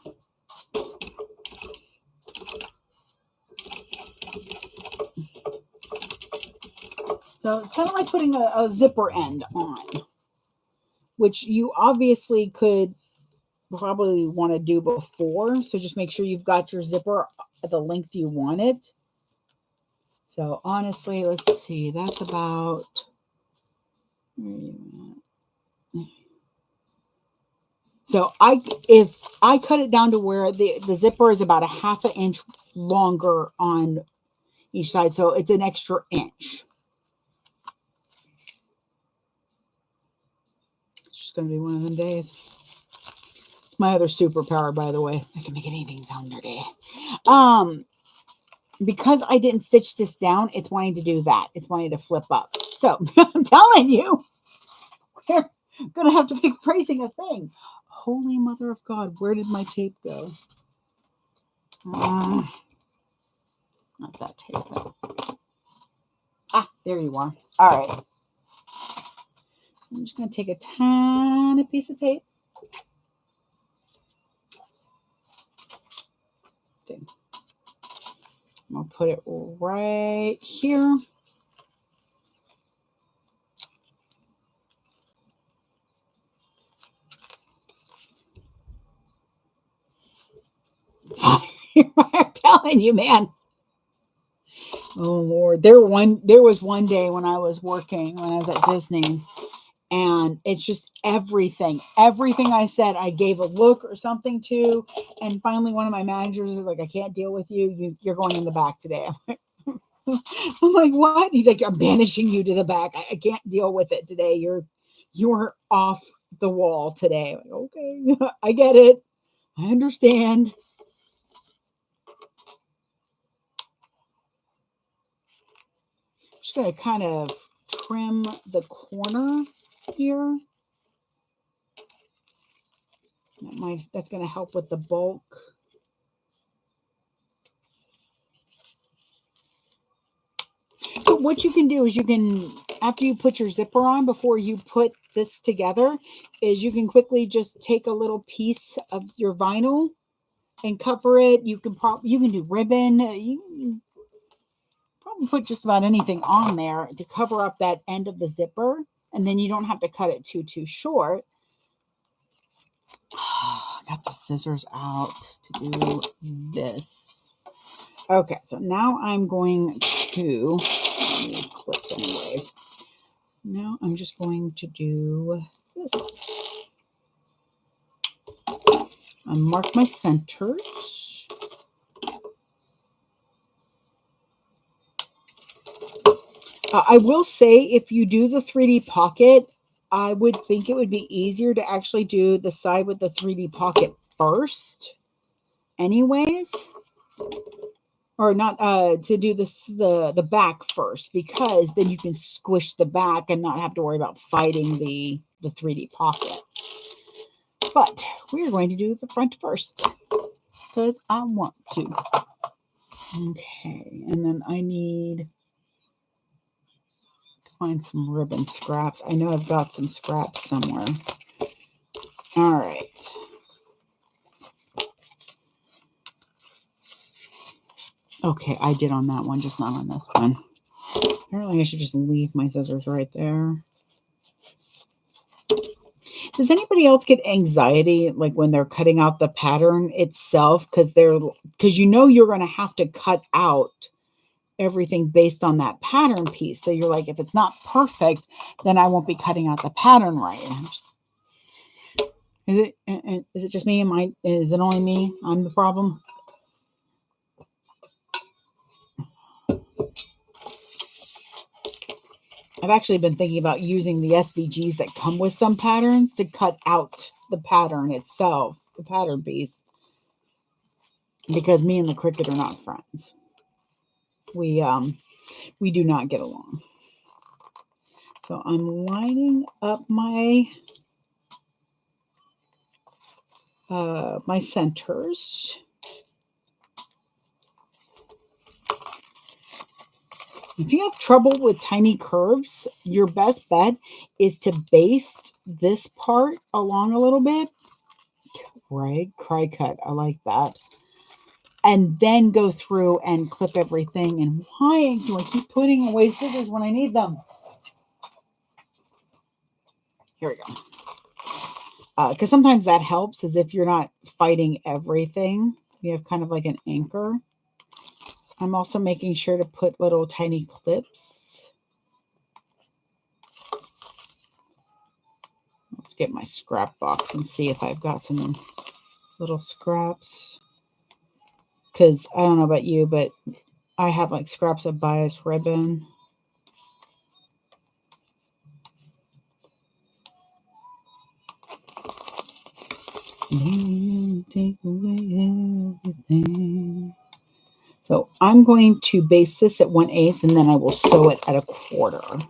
So it's kind of like putting a zipper end on, which you obviously could probably want to do before. So just make sure you've got your zipper at the length you want it. So honestly, let's see, that's about, so if I cut it down to where the zipper is about a 1/2 inch longer on each side, so it's an extra inch. It's just going to be one of them days. It's my other superpower, by the way. I can make anything sound dirty. Because I didn't stitch this down, it's wanting to do that. It's wanting to flip up. So I'm telling you, we're going to have to make phrasing a thing. Holy mother of God, where did my tape go? Not that tape. There you are. All right. So I'm just going to take a tiny piece of tape. I'm going to put it right here. I'm telling you, man. Oh Lord, there was one day when I was working, when I was at Disney, and it's just everything I said, I gave a look or something to, and finally one of my managers was like, I can't deal with you. You're going in the back today. I'm like, what? He's like, I'm banishing you to the back. I can't deal with it today. You're off the wall today. Like, okay, I get it. I understand. I'm just going to kind of trim the corner here. That's going to help with the bulk. So what you can do is after you put your zipper on, before you put this together, is you can quickly just take a little piece of your vinyl and cover it. You can do ribbon. You can probably put just about anything on there to cover up that end of the zipper, and then you don't have to cut it too let got the scissors out to do this. Okay, so now I'm going to clip anyways. Now I'm just going to do this. I mark my centers. I will say, if you do the 3D pocket, I would think it would be easier to actually do the side with the 3D pocket first anyways. Or not to do the back first, because then you can squish the back and not have to worry about fighting the 3D pocket. But we're going to do the front first because I want to. Okay, and then I need to find some ribbon scraps. I know I've got some scraps somewhere. All right. Okay, I did on that one, just not on this one. Apparently I should just leave my scissors right there. Does anybody else get anxiety like when they're cutting out the pattern itself? Because you know you're going to have to cut out everything based on that pattern piece. So you're like, if it's not perfect, then I won't be cutting out the pattern right. Is it just me? Is it only me? I'm the problem? I've actually been thinking about using the SVGs that come with some patterns to cut out the pattern itself, the pattern piece, because me and the Cricut are not friends. We do not get along. So I'm lining up my my centers. If you have trouble with tiny curves, your best bet is to baste this part along a little bit. Right? Cry cut. I like that. And then go through and clip everything. And why do I keep putting away scissors when I need them? Here we go. Because sometimes that helps, as if you're not fighting everything. You have kind of like an anchor. I'm also making sure to put little tiny clips. Let's get my scrap box and see if I've got some little scraps. Because I don't know about you, but I have like scraps of bias ribbon. You take away everything. So I'm going to base this at 1/8 and then I will sew it at 1/4.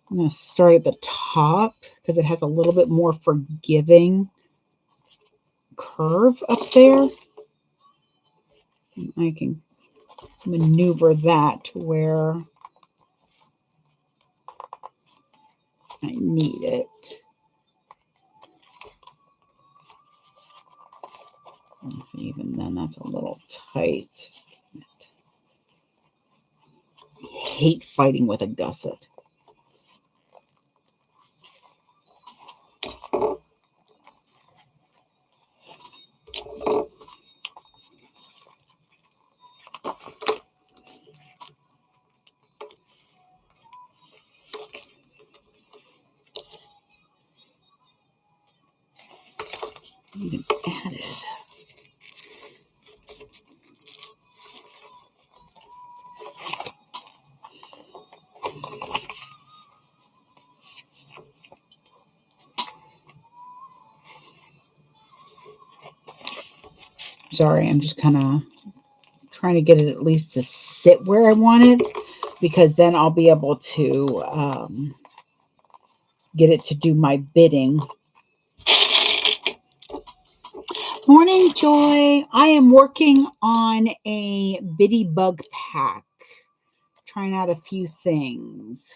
I'm going to start at the top because it has a little bit more forgiving curve up there. I can maneuver that to where I need it. So even then, that's a little tight. I hate fighting with a gusset. Even added. Sorry, I'm just kind of trying to get it at least to sit where I want it, because then I'll be able to get it to do my bidding. Morning, Joy. I am working on a bitty bug pack. Trying out a few things.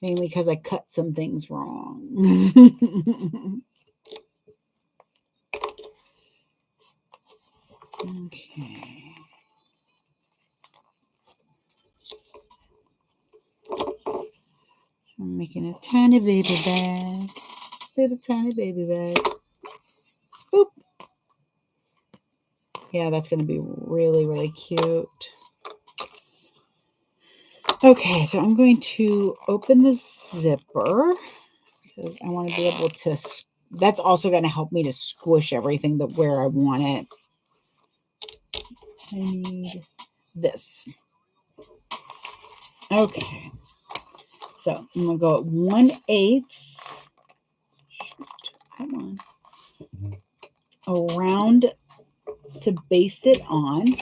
Mainly because I cut some things wrong. Okay. I'm making a tiny baby bag. Little tiny baby bag. Boop. Yeah, that's going to be really, really cute. Okay, so I'm going to open the zipper because I want to be able to, that's also going to help me to squish everything where I want it. I need this. Okay. So I'm going to go at 1/8. Come on. Around to baste it on.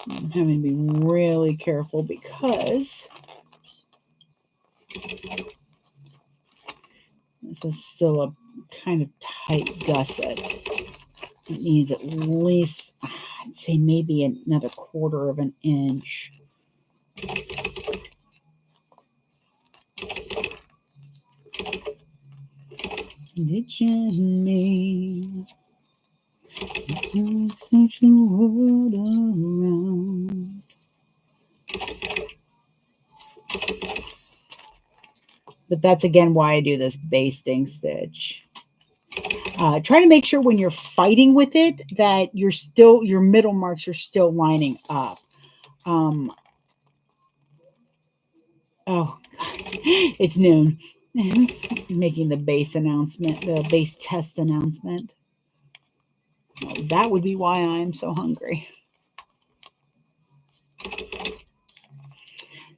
I'm having to be really careful because this is still a kind of tight gusset. It needs at least, I'd say maybe another 1/4 of an inch. Did you mean such a world around? But that's again why I do this basting stitch. Try to make sure when you're fighting with it that your middle marks are still lining up. Oh, God. It's noon. Making the base announcement, the base test announcement. Oh, that would be why I'm so hungry.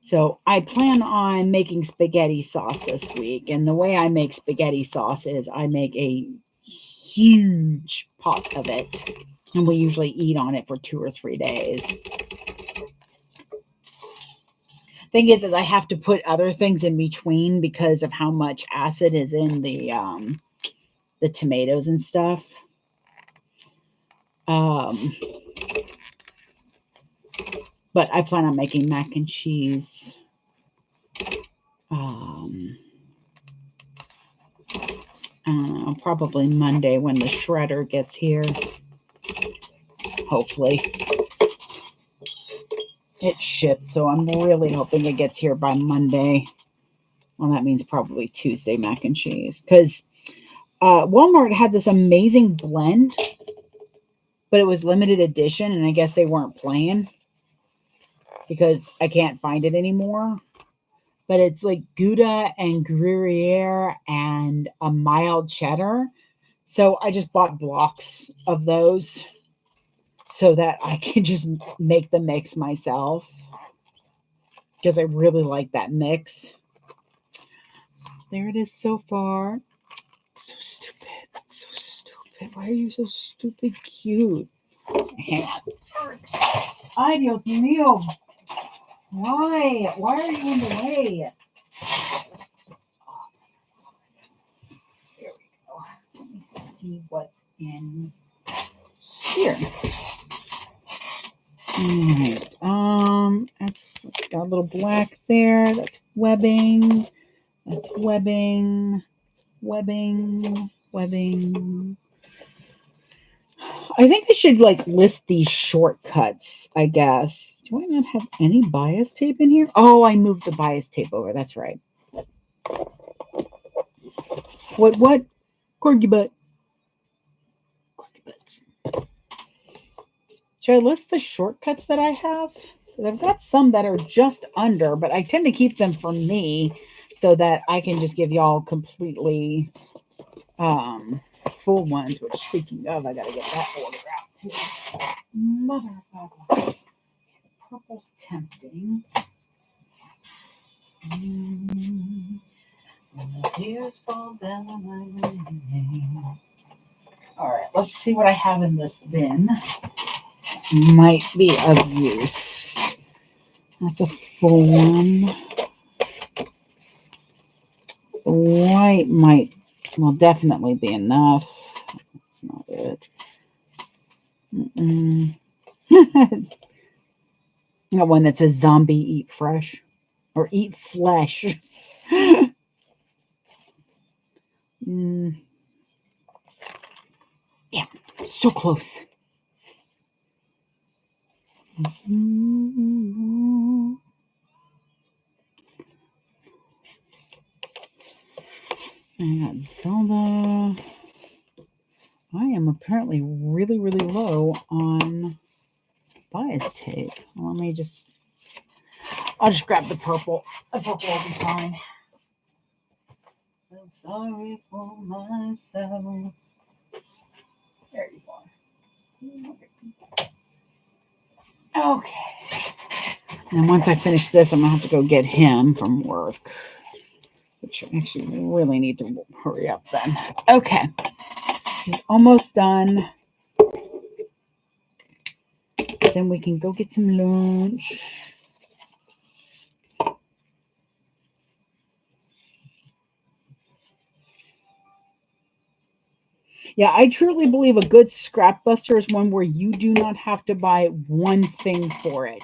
So I plan on making spaghetti sauce this week. And the way I make spaghetti sauce is I make a huge pot of it. And we usually eat on it for 2 or 3 days. Thing is I have to put other things in between because of how much acid is in the tomatoes and stuff. But I plan on making mac and cheese. Probably Monday when the shredder gets here. Hopefully. It shipped, so I'm really hoping it gets here by Monday. Well, that means probably Tuesday mac and cheese. Because Walmart had this amazing blend, but it was limited edition, and I guess they weren't playing because I can't find it anymore. But it's like Gouda and Gruyere and a mild cheddar. So I just bought blocks of those so that I can just make the mix myself because I really like that mix. So there it is so far. So stupid. So stupid. Why are you so stupid cute? Hang on. Ay, Dios mío. Why? Why are you in the way? There we go. Let me see what's in here. All right. That's got a little black there. That's webbing. That's webbing. Webbing. Webbing. I think I should list these shortcuts, I guess. Do I not have any bias tape in here? Oh, I moved the bias tape over. That's right. What? Corgi butt. Corgi butts. Should I list the shortcuts that I have? Because I've got some that are just under, but I tend to keep them for me so that I can just give y'all completely full ones. Which, speaking of, I got to get that order out too. Mother of God. Purple's tempting. The tears fall down my rain. All right, let's see what I have in this bin. Might be of use. That's a full one. The white will definitely be enough. That's not it. Got one that says zombie eat fresh or eat flesh. Yeah, so close. I got Zelda. I am apparently really, really low on bias tape. Let me just, I'll just grab the purple. The purple will be fine. I'm sorry for myself. There you are. Okay. And once I finish this, I'm going to have to go get him from work. Which actually we really need to hurry up then. Okay. This is almost done. Then we can go get some lunch. Yeah, I truly believe a good scrap buster is one where you do not have to buy one thing for it.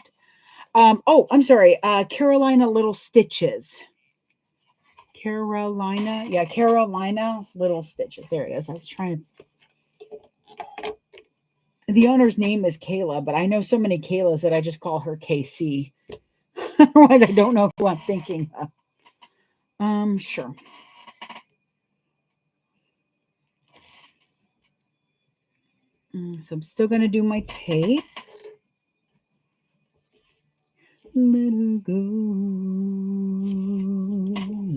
Oh, I'm sorry. Carolina Little Stitches. Carolina. Yeah, Carolina Little Stitches. There it is. I was trying to. The owner's name is Kayla, but I know so many Kaylas that I just call her KC. Otherwise, I don't know who I'm thinking of. Sure. So I'm still going to do my tape. Let her go.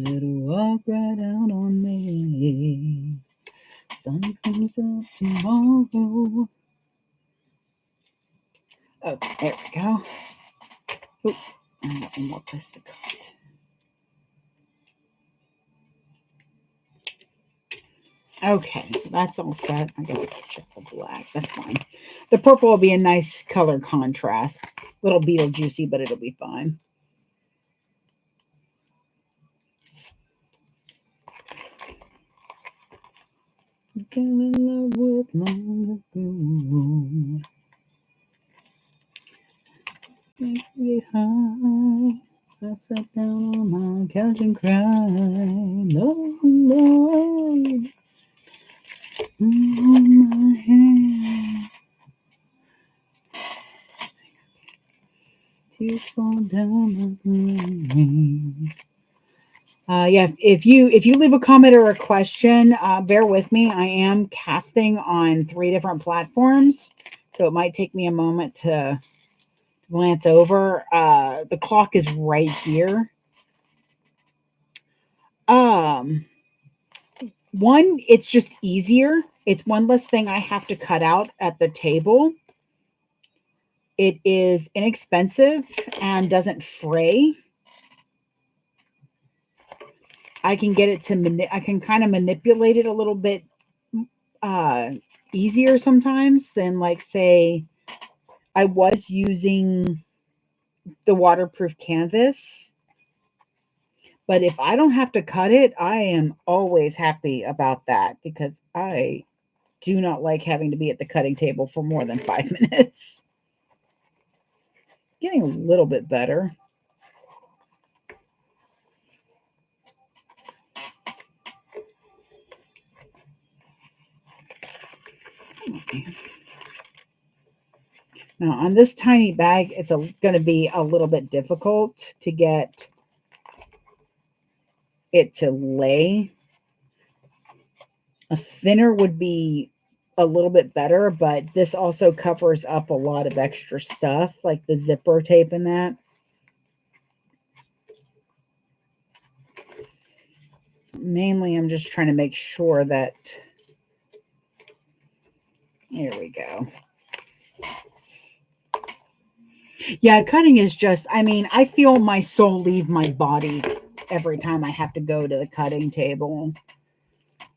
Let her walk right out on me. Sun comes up tomorrow. Oh, there we go. Oh, I got one more place to cut. Okay, so that's all set. I guess I could check the black. That's fine. The purple will be a nice color contrast. A little Beetlejuicy, but it'll be fine. Fell in love with long ago. I get high. I sat down on my couch and cried. Lord, Lord, on my hand. Tears fall down the rain. Yeah, if you leave a comment or a question, bear with me. I am casting on 3 different platforms, so it might take me a moment to glance over. The clock is right here. One, it's just easier. It's one less thing I have to cut out at the table. It is inexpensive and doesn't fray. I can get it to, I can kind of manipulate it a little bit easier sometimes than, like, say, I was using the waterproof canvas. But if I don't have to cut it, I am always happy about that because I do not like having to be at the cutting table for more than 5 minutes. Getting a little bit better. Okay. Now on this tiny bag, it's going to be a little bit difficult to get it to lay. A thinner would be a little bit better, but this also covers up a lot of extra stuff, like the zipper tape and that. Mainly, I'm just trying to make sure that, there we go. Yeah, cutting is just, I mean, I feel my soul leave my body every time I have to go to the cutting table.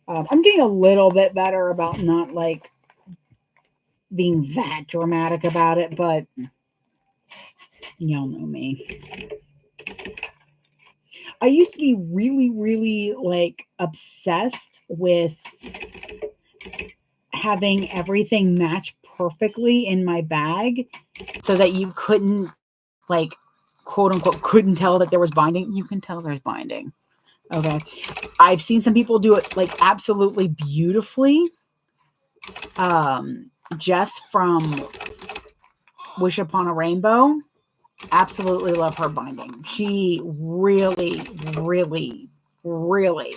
I'm getting a little bit better about not, like, being that dramatic about it, but y'all know me. I used to be really, really, like, obsessed with having everything match perfectly in my bag so that you couldn't, like, quote unquote, couldn't tell that there was binding. You can tell there's binding. Okay. I've seen some people do it, like, absolutely beautifully. Jess from Wish Upon a Rainbow, absolutely love her binding. She really, really, really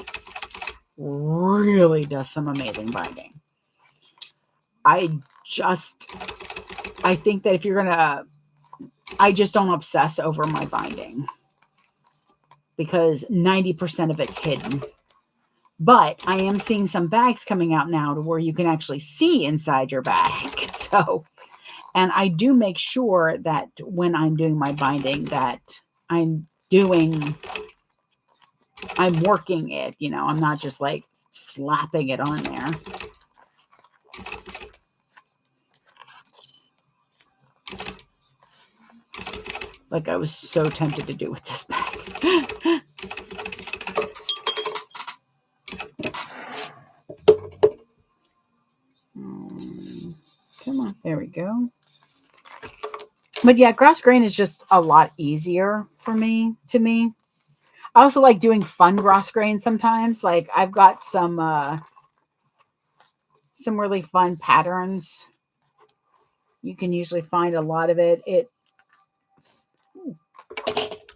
really does some amazing binding. I think that if you're gonna, I just don't obsess over my binding because 90% of it's hidden. But I am seeing some bags coming out now to where you can actually see inside your bag. So, and I do make sure that when I'm doing my binding that I'm working it, you know, I'm not just like slapping it on there. Like I was so tempted to do with this bag. Come on, there we go. But yeah, grass grain is just a lot easier to me. I also like doing fun grass grain sometimes. Like I've got some really fun patterns. You can usually find a lot of it.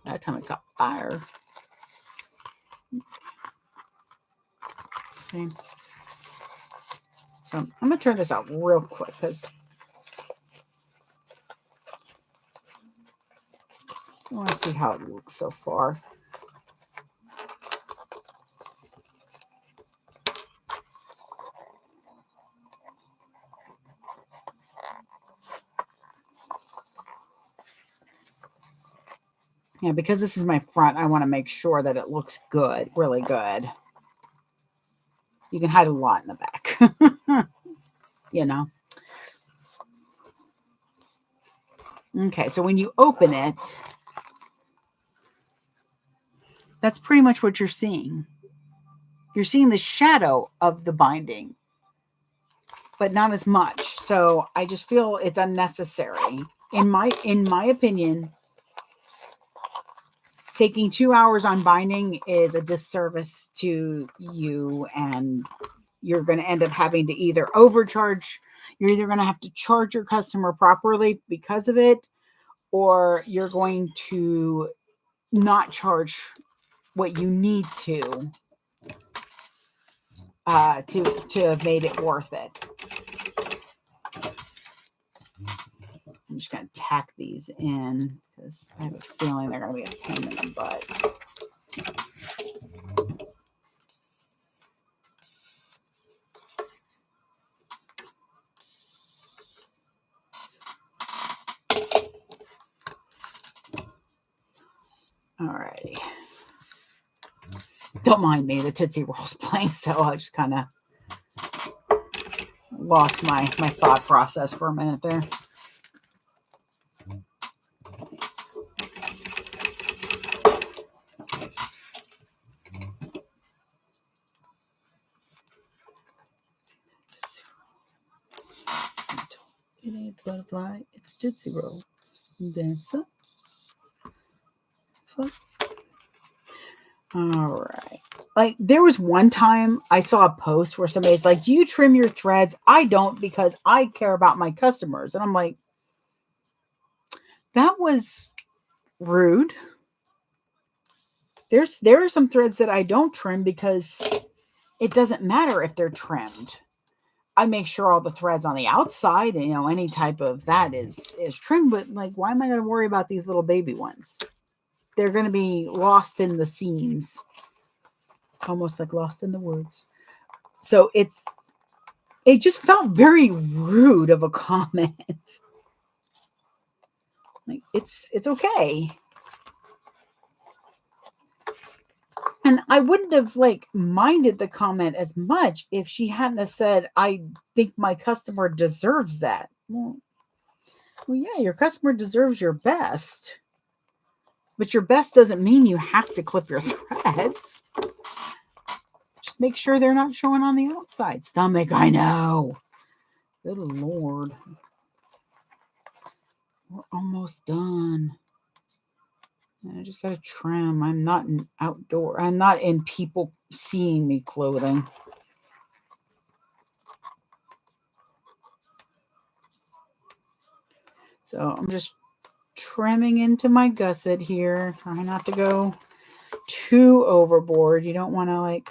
That time it caught fire. See? So I'm gonna turn this out real quick because I want to see how it looks so far. Yeah, because this is my front, I want to make sure that it looks good, really good. You can hide a lot in the back, you know. Okay, so when you open it, that's pretty much what you're seeing. You're seeing the shadow of the binding, but not as much. So I just feel it's unnecessary. In my opinion, taking 2 hours on binding is a disservice to you, and you're going to end up having to either overcharge. You're either going to have to charge your customer properly because of it, or you're going to not charge what you need to have made it worth it. I'm just going to tack these in because I have a feeling they're going to be a pain in the butt. Alrighty. Don't mind me, the Tootsie Roll's playing, so I just kind of lost my thought process for a minute there. It ain't the butterfly, it's Tootsie Roll. Dancer. All right. Like there was one time I saw a post where somebody's like, "Do you trim your threads?" I don't because I care about my customers. And I'm like, that was rude. There are some threads that I don't trim because it doesn't matter if they're trimmed. I make sure all the threads on the outside and any type of that is trimmed, but like why am I going to worry about these little baby ones? They're going to be lost in the seams. Almost like lost in the woods. So it just felt very rude of a comment. Like it's okay. And I wouldn't have minded the comment as much if she hadn't have said, "I think my customer deserves that." Well, yeah, your customer deserves your best. But your best doesn't mean you have to clip your threads. Just make sure they're not showing on the outside. Stomach, I know. Good Lord. We're almost done. I just got to trim. I'm not in people seeing me clothing. So I'm just trimming into my gusset here. Trying not to go too overboard. You don't want to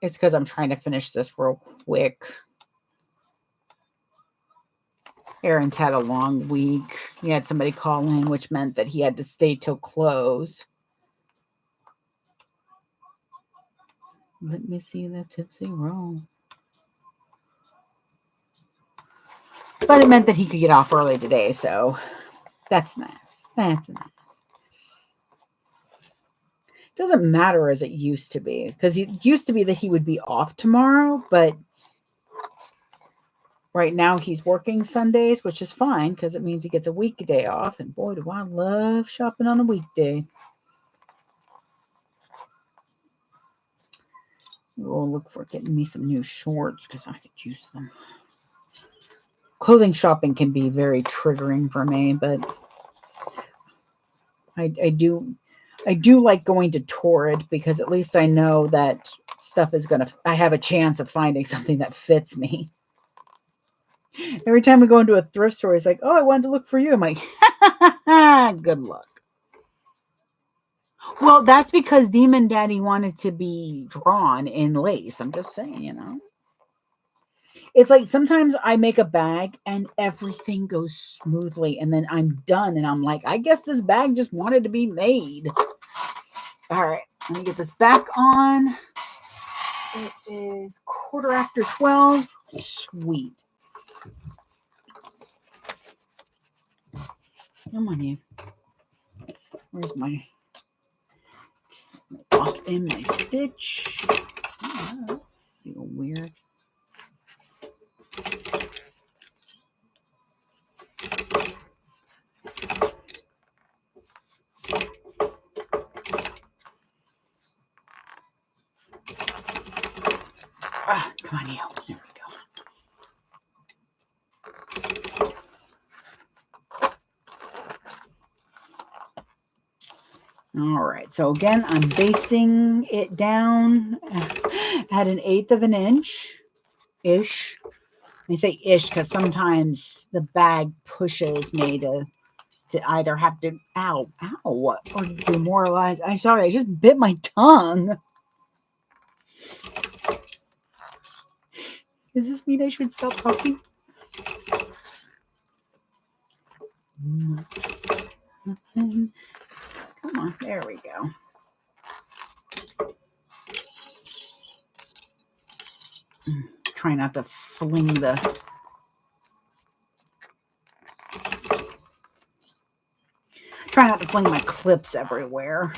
It's because I'm trying to finish this real quick. Aaron's had a long week. He had somebody call in, which meant that he had to stay till close. Let me see the Tootsie Roll. But it meant that he could get off early today, so that's nice. That's nice. Doesn't matter as it used to be, because it used to be that he would be off tomorrow, but right now he's working Sundays, which is fine because it means he gets a weekday off. And boy, do I love shopping on a weekday. We'll look for getting me some new shorts because I could use them. Clothing shopping can be very triggering for me, but I do like going to Torrid because at least I know that stuff is I have a chance of finding something that fits me. Every time we go into a thrift store, it's like, oh, I wanted to look for you. I'm like, good luck. Well, that's because Demon Daddy wanted to be drawn in lace. I'm just saying, you know. It's like sometimes I make a bag and everything goes smoothly and then I'm done and I'm like, I guess this bag just wanted to be made. All right, let me get this back on. It is 12:15. Sweet. Come on, you. Where's my lock in my stitch? Oh, that's feel weird. Come on, Neil. There we go. All right. So again, I'm basting it down at 1/8 of an inch-ish. I say ish because sometimes the bag pushes me to either have to, ow, or demoralize. I'm sorry, I just bit my tongue. Does this mean I should stop talking? Come on, there we go. Try not to fling the... Try not to fling my clips everywhere.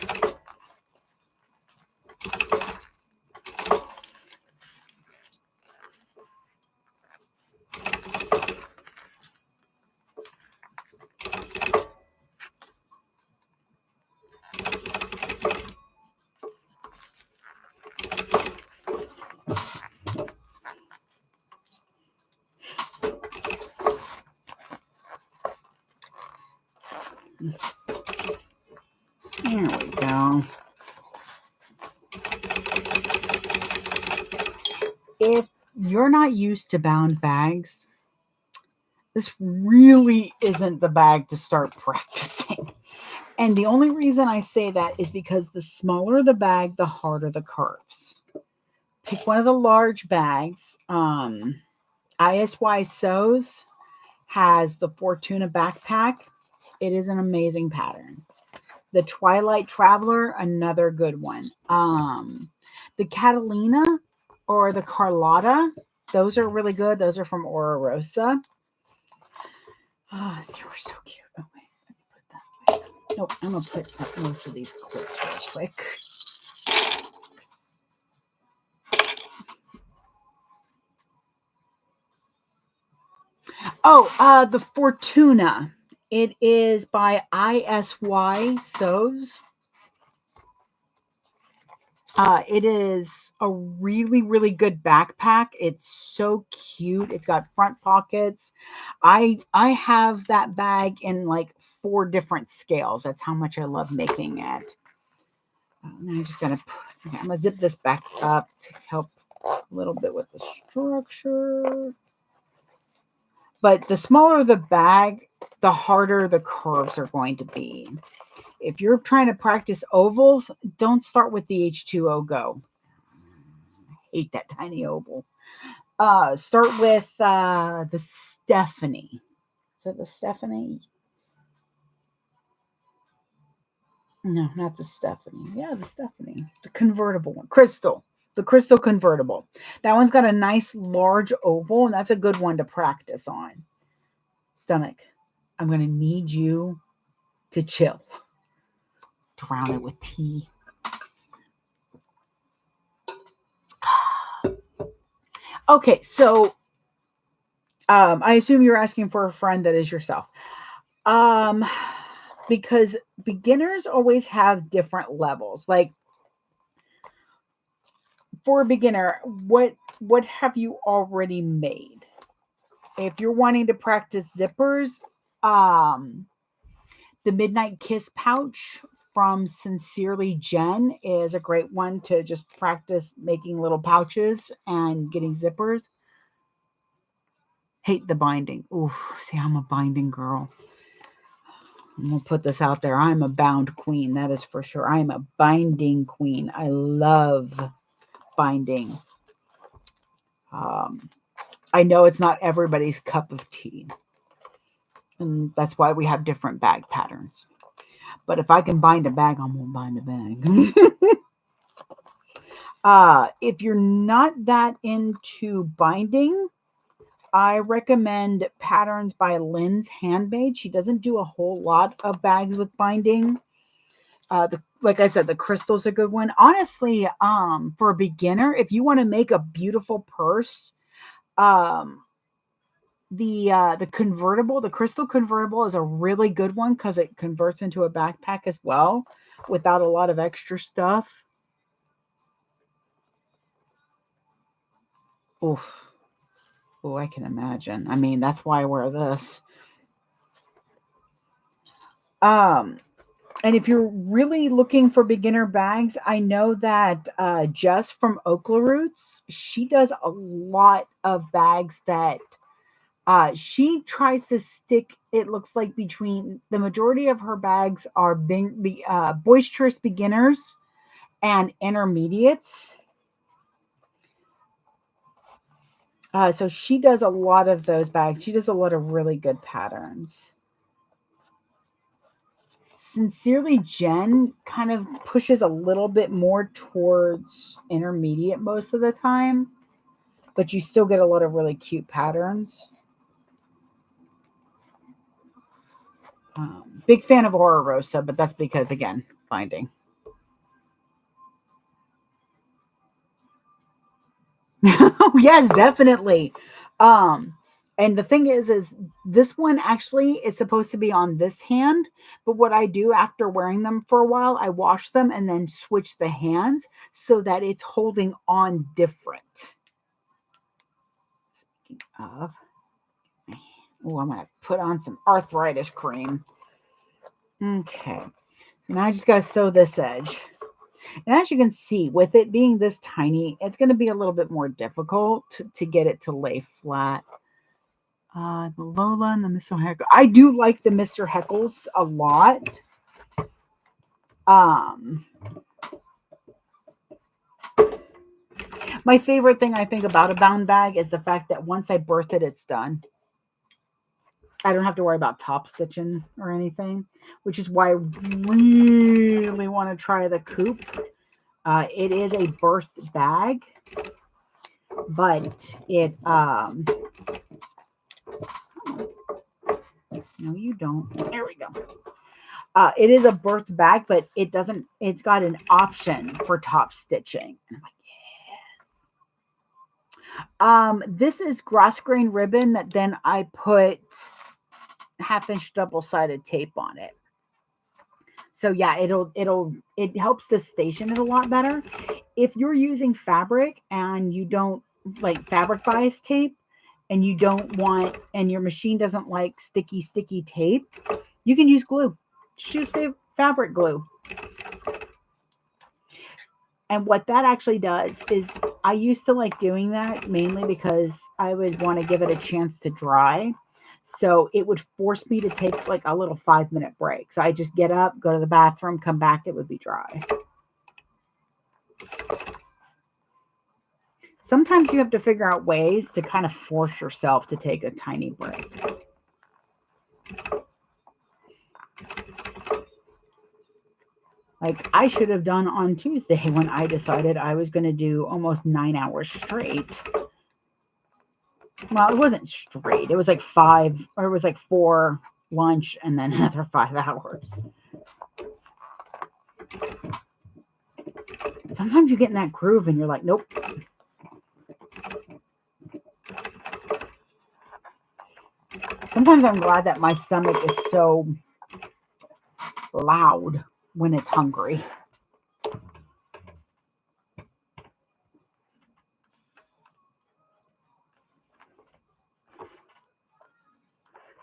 There we go. If you're not used to bound bags, this really isn't the bag to start practicing. And the only reason I say that is because the smaller the bag, the harder the curves. Pick one of the large bags. ISY Sews has the Fortuna backpack. It is an amazing pattern. The Twilight Traveler, another good one. The Catalina or the Carlotta, those are really good. Those are from Ora Rosa. Oh, they were so cute. Oh, wait, let me put that away. Nope, I'm going to put up most of these clips real quick. Oh, the Fortuna. It is by ISY Sews. It is a really, really good backpack. It's so cute. It's got front pockets. I have that bag in like 4 different scales. That's how much I love making it. And I'm just gonna zip this back up to help a little bit with the structure. But the smaller the bag, the harder the curves are going to be. If you're trying to practice ovals, don't start with the H2O Go. hate that tiny oval. Start with the Stephanie. Is it the Stephanie? No, not the Stephanie. Yeah, the Stephanie. The convertible one. Crystal. The crystal convertible. That one's got a nice large oval, and that's a good one to practice on. Stomach. I'm going to need you to chill. Drown it with tea. Okay, so I assume you're asking for a friend that is yourself. Um, because beginners always have different levels. Like for a beginner, what have you already made? If you're wanting to practice zippers, um, the Midnight Kiss pouch from Sincerely Jen is a great one to just practice making little pouches and getting zippers. Hate the binding. Ooh, see, I'm a binding girl. I'm gonna put this out there. I'm a bound queen, that is for sure. I am a binding queen. I love binding. Um, I know it's not everybody's cup of tea, and that's why we have different bag patterns. But if I can bind a bag, I'm gonna bind a bag. If you're not that into binding, I recommend Patterns by Lynn's Handmade. She doesn't do a whole lot of bags with binding. Like I said, the crystal's a good one. Honestly, for a beginner, if you want to make a beautiful purse, um, the convertible, the crystal convertible is a really good one because it converts into a backpack as well without a lot of extra stuff. Oof. Oh, I can imagine. I mean, that's why I wear this. Um, and if you're really looking for beginner bags, I know that Jess from Okla Roots, she does a lot of bags that she tries to stick. It looks like between the majority of her bags are boisterous beginners and intermediates. So she does a lot of those bags. She does a lot of really good patterns. Sincerely Jen kind of pushes a little bit more towards intermediate most of the time, but you still get a lot of really cute patterns. Big fan of Aura Rosa, but that's because, again, binding. Yes, definitely. Um, and the thing is this one actually is supposed to be on this hand, but what I do after wearing them for a while, I wash them and then switch the hands so that it's holding on different. Speaking of, oh, I'm gonna put on some arthritis cream. Okay, so now I just gotta sew this edge. And as you can see, with it being this tiny, it's going to be a little bit more difficult to get it to lay flat. The Lola and the Mr. Heckle. I do like the Mr. Heckles a lot. Um, my favorite thing I think about a bound bag is the fact that once I birth it, it's done. I don't have to worry about top stitching or anything, which is why I really want to try the coupe. It is a birthed bag, but it no, you don't. There we go. It is a birth bag, but it doesn't. It's got an option for top stitching. And I'm like, yes. This is grass grain ribbon that then I put 1/2 inch double-sided tape on it. So yeah, it helps to station it a lot better. If you're using fabric and you don't like fabric bias tape and you don't want and your machine doesn't like sticky tape, you can use glue. Just use fabric glue. And what that actually does is I used to like doing that mainly because I would want to give it a chance to dry. So it would force me to take like a little 5-minute break. So I just get up, go to the bathroom, come back, it would be dry. Sometimes you have to figure out ways to kind of force yourself to take a tiny break. Like I should have done on Tuesday when I decided I was going to do almost 9 hours straight. Well, it wasn't straight. It was like five, or it was like four lunch and then another 5 hours. Sometimes you get in that groove and you're like, nope. Sometimes I'm glad that my stomach is so loud when it's hungry.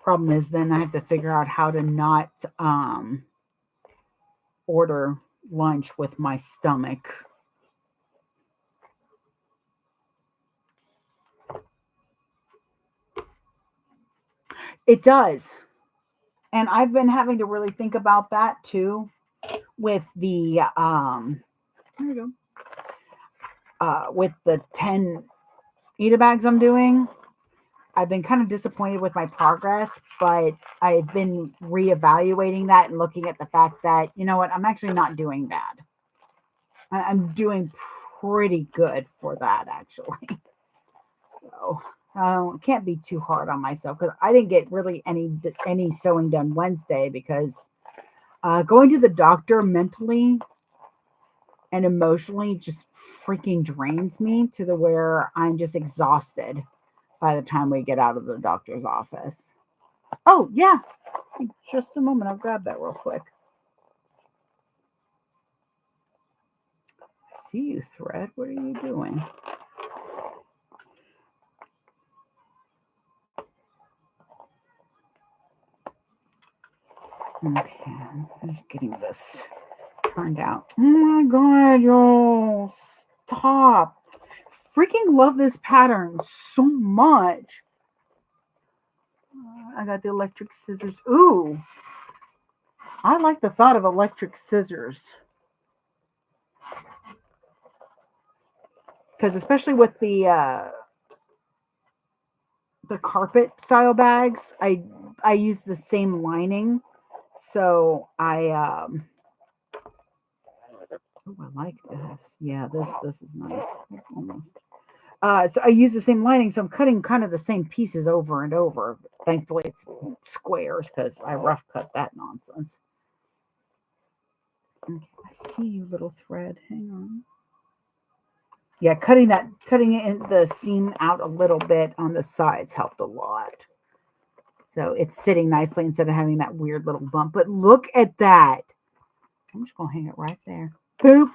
Problem is, then I have to figure out how to not order lunch with my stomach. It does. And I've been having to really think about that too with the there we go. With the 10 eat bags I'm doing. I've been kind of disappointed with my progress, but I've been reevaluating that and looking at the fact that, you know what, I'm actually not doing bad. I'm doing pretty good for that, actually. So can't be too hard on myself because I didn't get really any sewing done Wednesday because going to the doctor mentally and emotionally just freaking drains me to the where I'm just exhausted by the time we get out of the doctor's office. Oh, yeah. Just a moment. I'll grab that real quick. I see you, Thread. What are you doing? Okay, I'm just getting this turned out. Oh my god, y'all. Stop. Freaking love this pattern so much. I got the electric scissors. Ooh. I like the thought of electric scissors. Because especially with the carpet style bags, I use the same lining. So I like this. Yeah, this is nice. Almost. So I use the same lining, so I'm cutting kind of the same pieces over and over. Thankfully, it's squares because I rough cut that nonsense. Okay, I see you, little thread. Hang on. Yeah, cutting it the seam out a little bit on the sides helped a lot. So it's sitting nicely instead of having that weird little bump. But look at that. I'm just gonna hang it right there. Boop.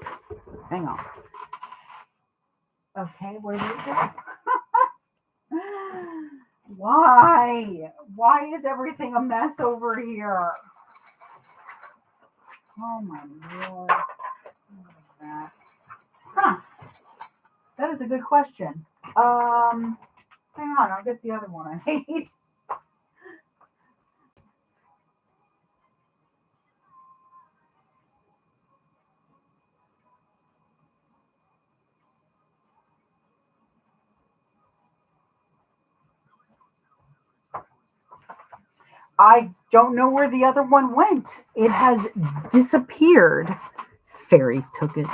Hang on. Okay, where did it go? Why? Why is everything a mess over here? Oh my lord. What is that? Huh. That is a good question. Hang on, I'll get the other one I made. I don't know where the other one went. It has disappeared. Fairies took it.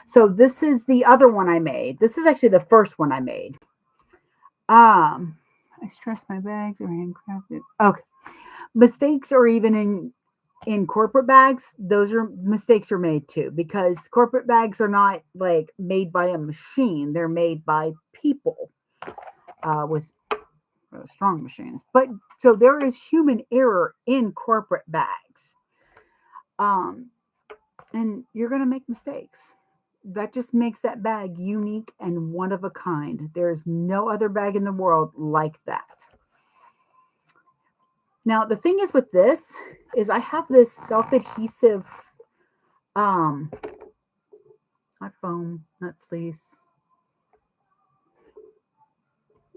So this is the other one I made. This is actually the first one I made. I stress my bags are handcrafted. Okay. Mistakes are even in corporate bags. Those are mistakes are made too because corporate bags are not like made by a machine. They're made by people with strong machines. But so there is human error in corporate bags. And you're going to make mistakes. That just makes that bag unique and one of a kind. There's no other bag in the world like that. Now, the thing is with this is I have this self-adhesive, not foam, not fleece.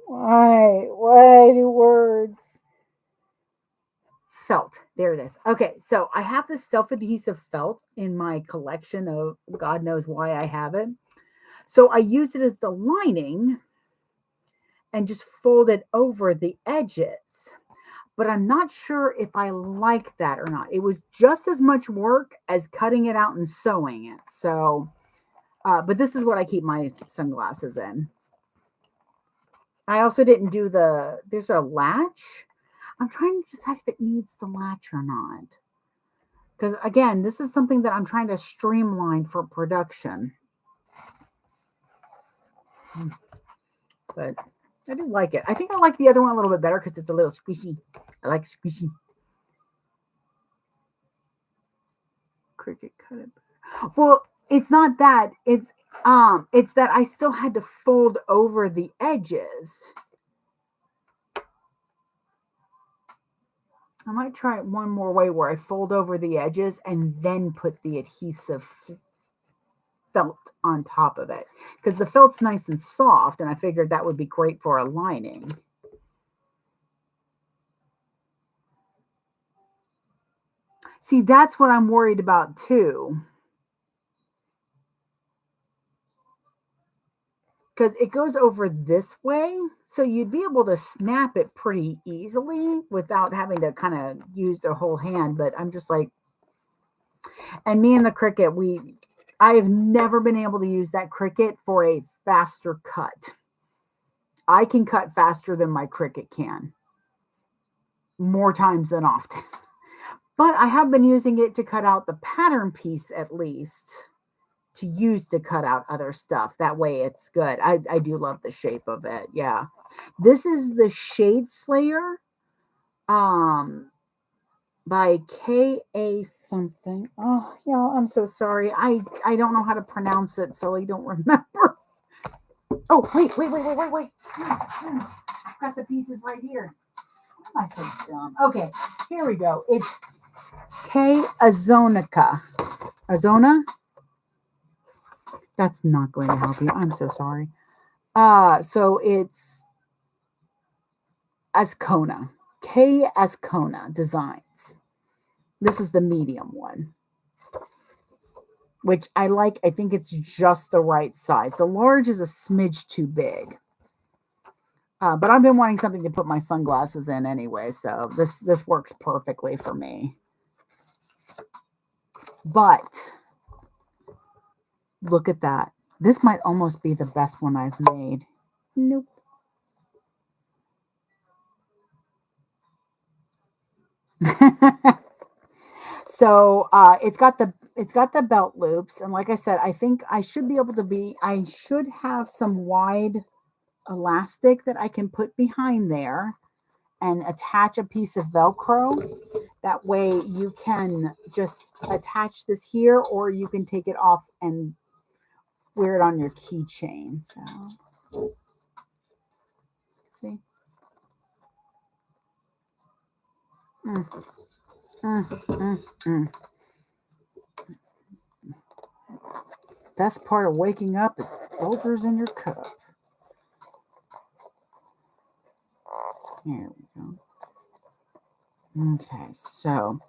Why do words? Felt. There it is. Okay, so I have this self-adhesive felt in my collection of God knows why I have it. So I use it as the lining and just fold it over the edges. But I'm not sure if I like that or not. It was just as much work as cutting it out and sewing it. So, but this is what I keep my sunglasses in. I also didn't do there's a latch. I'm trying to decide if it needs the latch or not. Because again, this is something that I'm trying to streamline for production. But I do like it. I think I like the other one a little bit better because it's a little squishy. I like squishy. Cricut cut it. Well, it's not that. It's that I still had to fold over the edges. I might try it one more way where I fold over the edges and then put the adhesive felt on top of it. Because the felt's nice and soft, and I figured that would be great for a lining. See, that's what I'm worried about too. Because it goes over this way, so you'd be able to snap it pretty easily without having to kind of use the whole hand. But I'm just like, and me and the Cricut, I have never been able to use that Cricut for a faster cut. I can cut faster than my Cricut can, more times than often. But I have been using it to cut out the pattern piece at least, to use to cut out other stuff. That way it's good. I do love the shape of it. Yeah. This is the Shade Slayer by K.A. something. Oh, yeah, I'm so sorry. I don't know how to pronounce it, so I don't remember. Oh, wait. I've got the pieces right here. Why am I so dumb? Okay, here we go. It's K. Azonica. Azona? That's not going to help you. I'm so sorry. So it's Ascona. K. Ascona Designs. This is the medium one, which I like. I think it's just the right size. The large is a smidge too big. But I've been wanting something to put my sunglasses in anyway, so this works perfectly for me. But look at that. This might almost be the best one I've made. Nope. So it's got the belt loops, and like I said, I think I should have some wide elastic that I can put behind there and attach a piece of Velcro. That way you can just attach this here, or you can take it off and wear it on your keychain. So, see? Best part of waking up is Folgers in your cup. There we go. Okay, so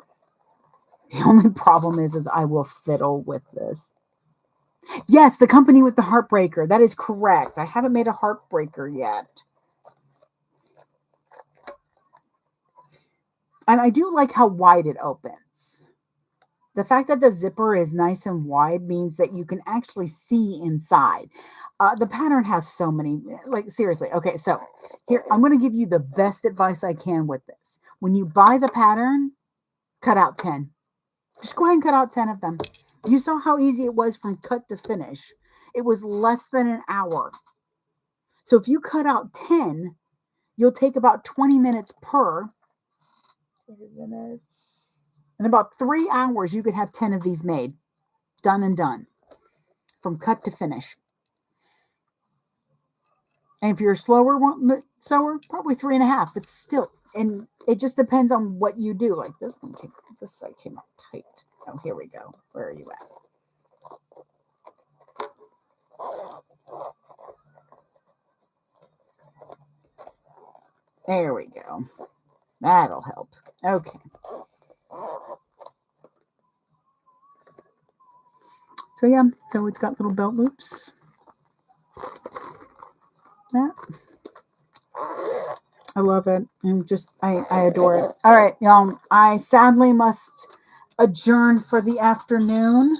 the only problem is I will fiddle with this. Yes, the company with the heartbreaker. That is correct. I haven't made a heartbreaker yet. And I do like how wide it opens. The fact that the zipper is nice and wide means that you can actually see inside. The pattern has so many, like seriously. Okay, so here, I'm going to give you the best advice I can with this. When you buy the pattern, cut out 10. Just go ahead and cut out 10 of them. You saw how easy it was from cut to finish. It was less than an hour. So if you cut out 10, you'll take about 20 minutes per. 20 minutes. In about 3 hours, you could have 10 of these made. Done and done. From cut to finish. And if you're slower, probably 3.5. But still, and it just depends on what you do. Like this side came out tight. Oh, here we go. Where are you at? There we go. That'll help. Okay. So yeah, so it's got little belt loops. Yeah. I love it. I adore it. All right, y'all. I sadly must adjourn for the afternoon.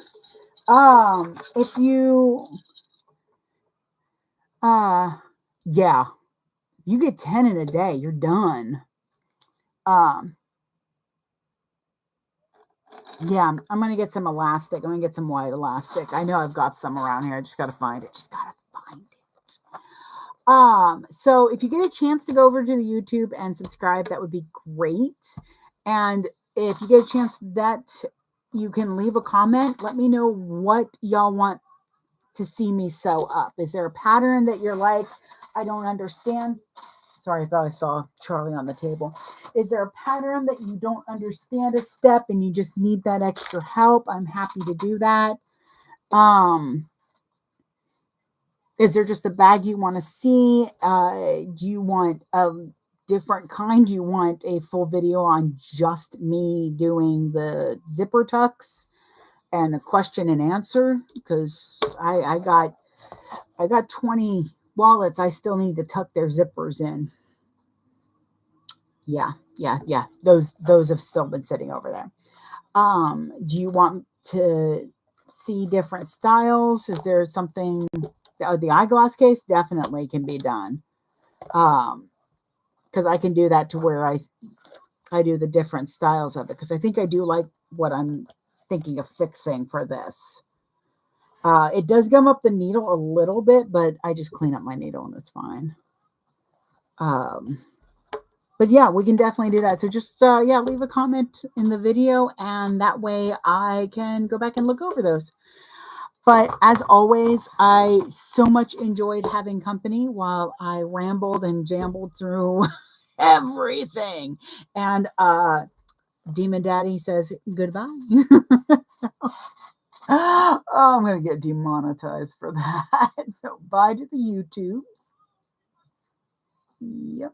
If you, uh, yeah, you get 10 in a day, you're done. Um, yeah, I'm going to get some elastic. I'm going to get some white elastic. I know I've got some around here. I just got to find it. Just got to find it. So if you get a chance to go over to the YouTube and subscribe, that would be great. And if you get a chance that you can leave a comment, let me know what y'all want to see me sew up. Is there a pattern that you're like, I don't understand? Sorry, I thought I saw Charlie on the table. Is there a pattern that you don't understand a step and you just need that extra help? I'm happy to do that. Is there just a bag you want to see? Do you want a different kind? Do you want a full video on just me doing the zipper tucks and a question and answer? Because I got 20 wallets I still need to tuck their zippers in. Yeah. Those have still been sitting over there. Do you want to see different styles? Is there something? The eyeglass case definitely can be done. Because I can do that to where I do the different styles of it. Because I think I do like what I'm thinking of fixing for this. It does gum up the needle a little bit, but I just clean up my needle and it's fine. But yeah, we can definitely do that. So just, leave a comment in the video and that way I can go back and look over those. But as always, I so much enjoyed having company while I rambled and jambled through everything. And Demon Daddy says goodbye. Oh, I'm going to get demonetized for that. So bye to the YouTubes. Yep.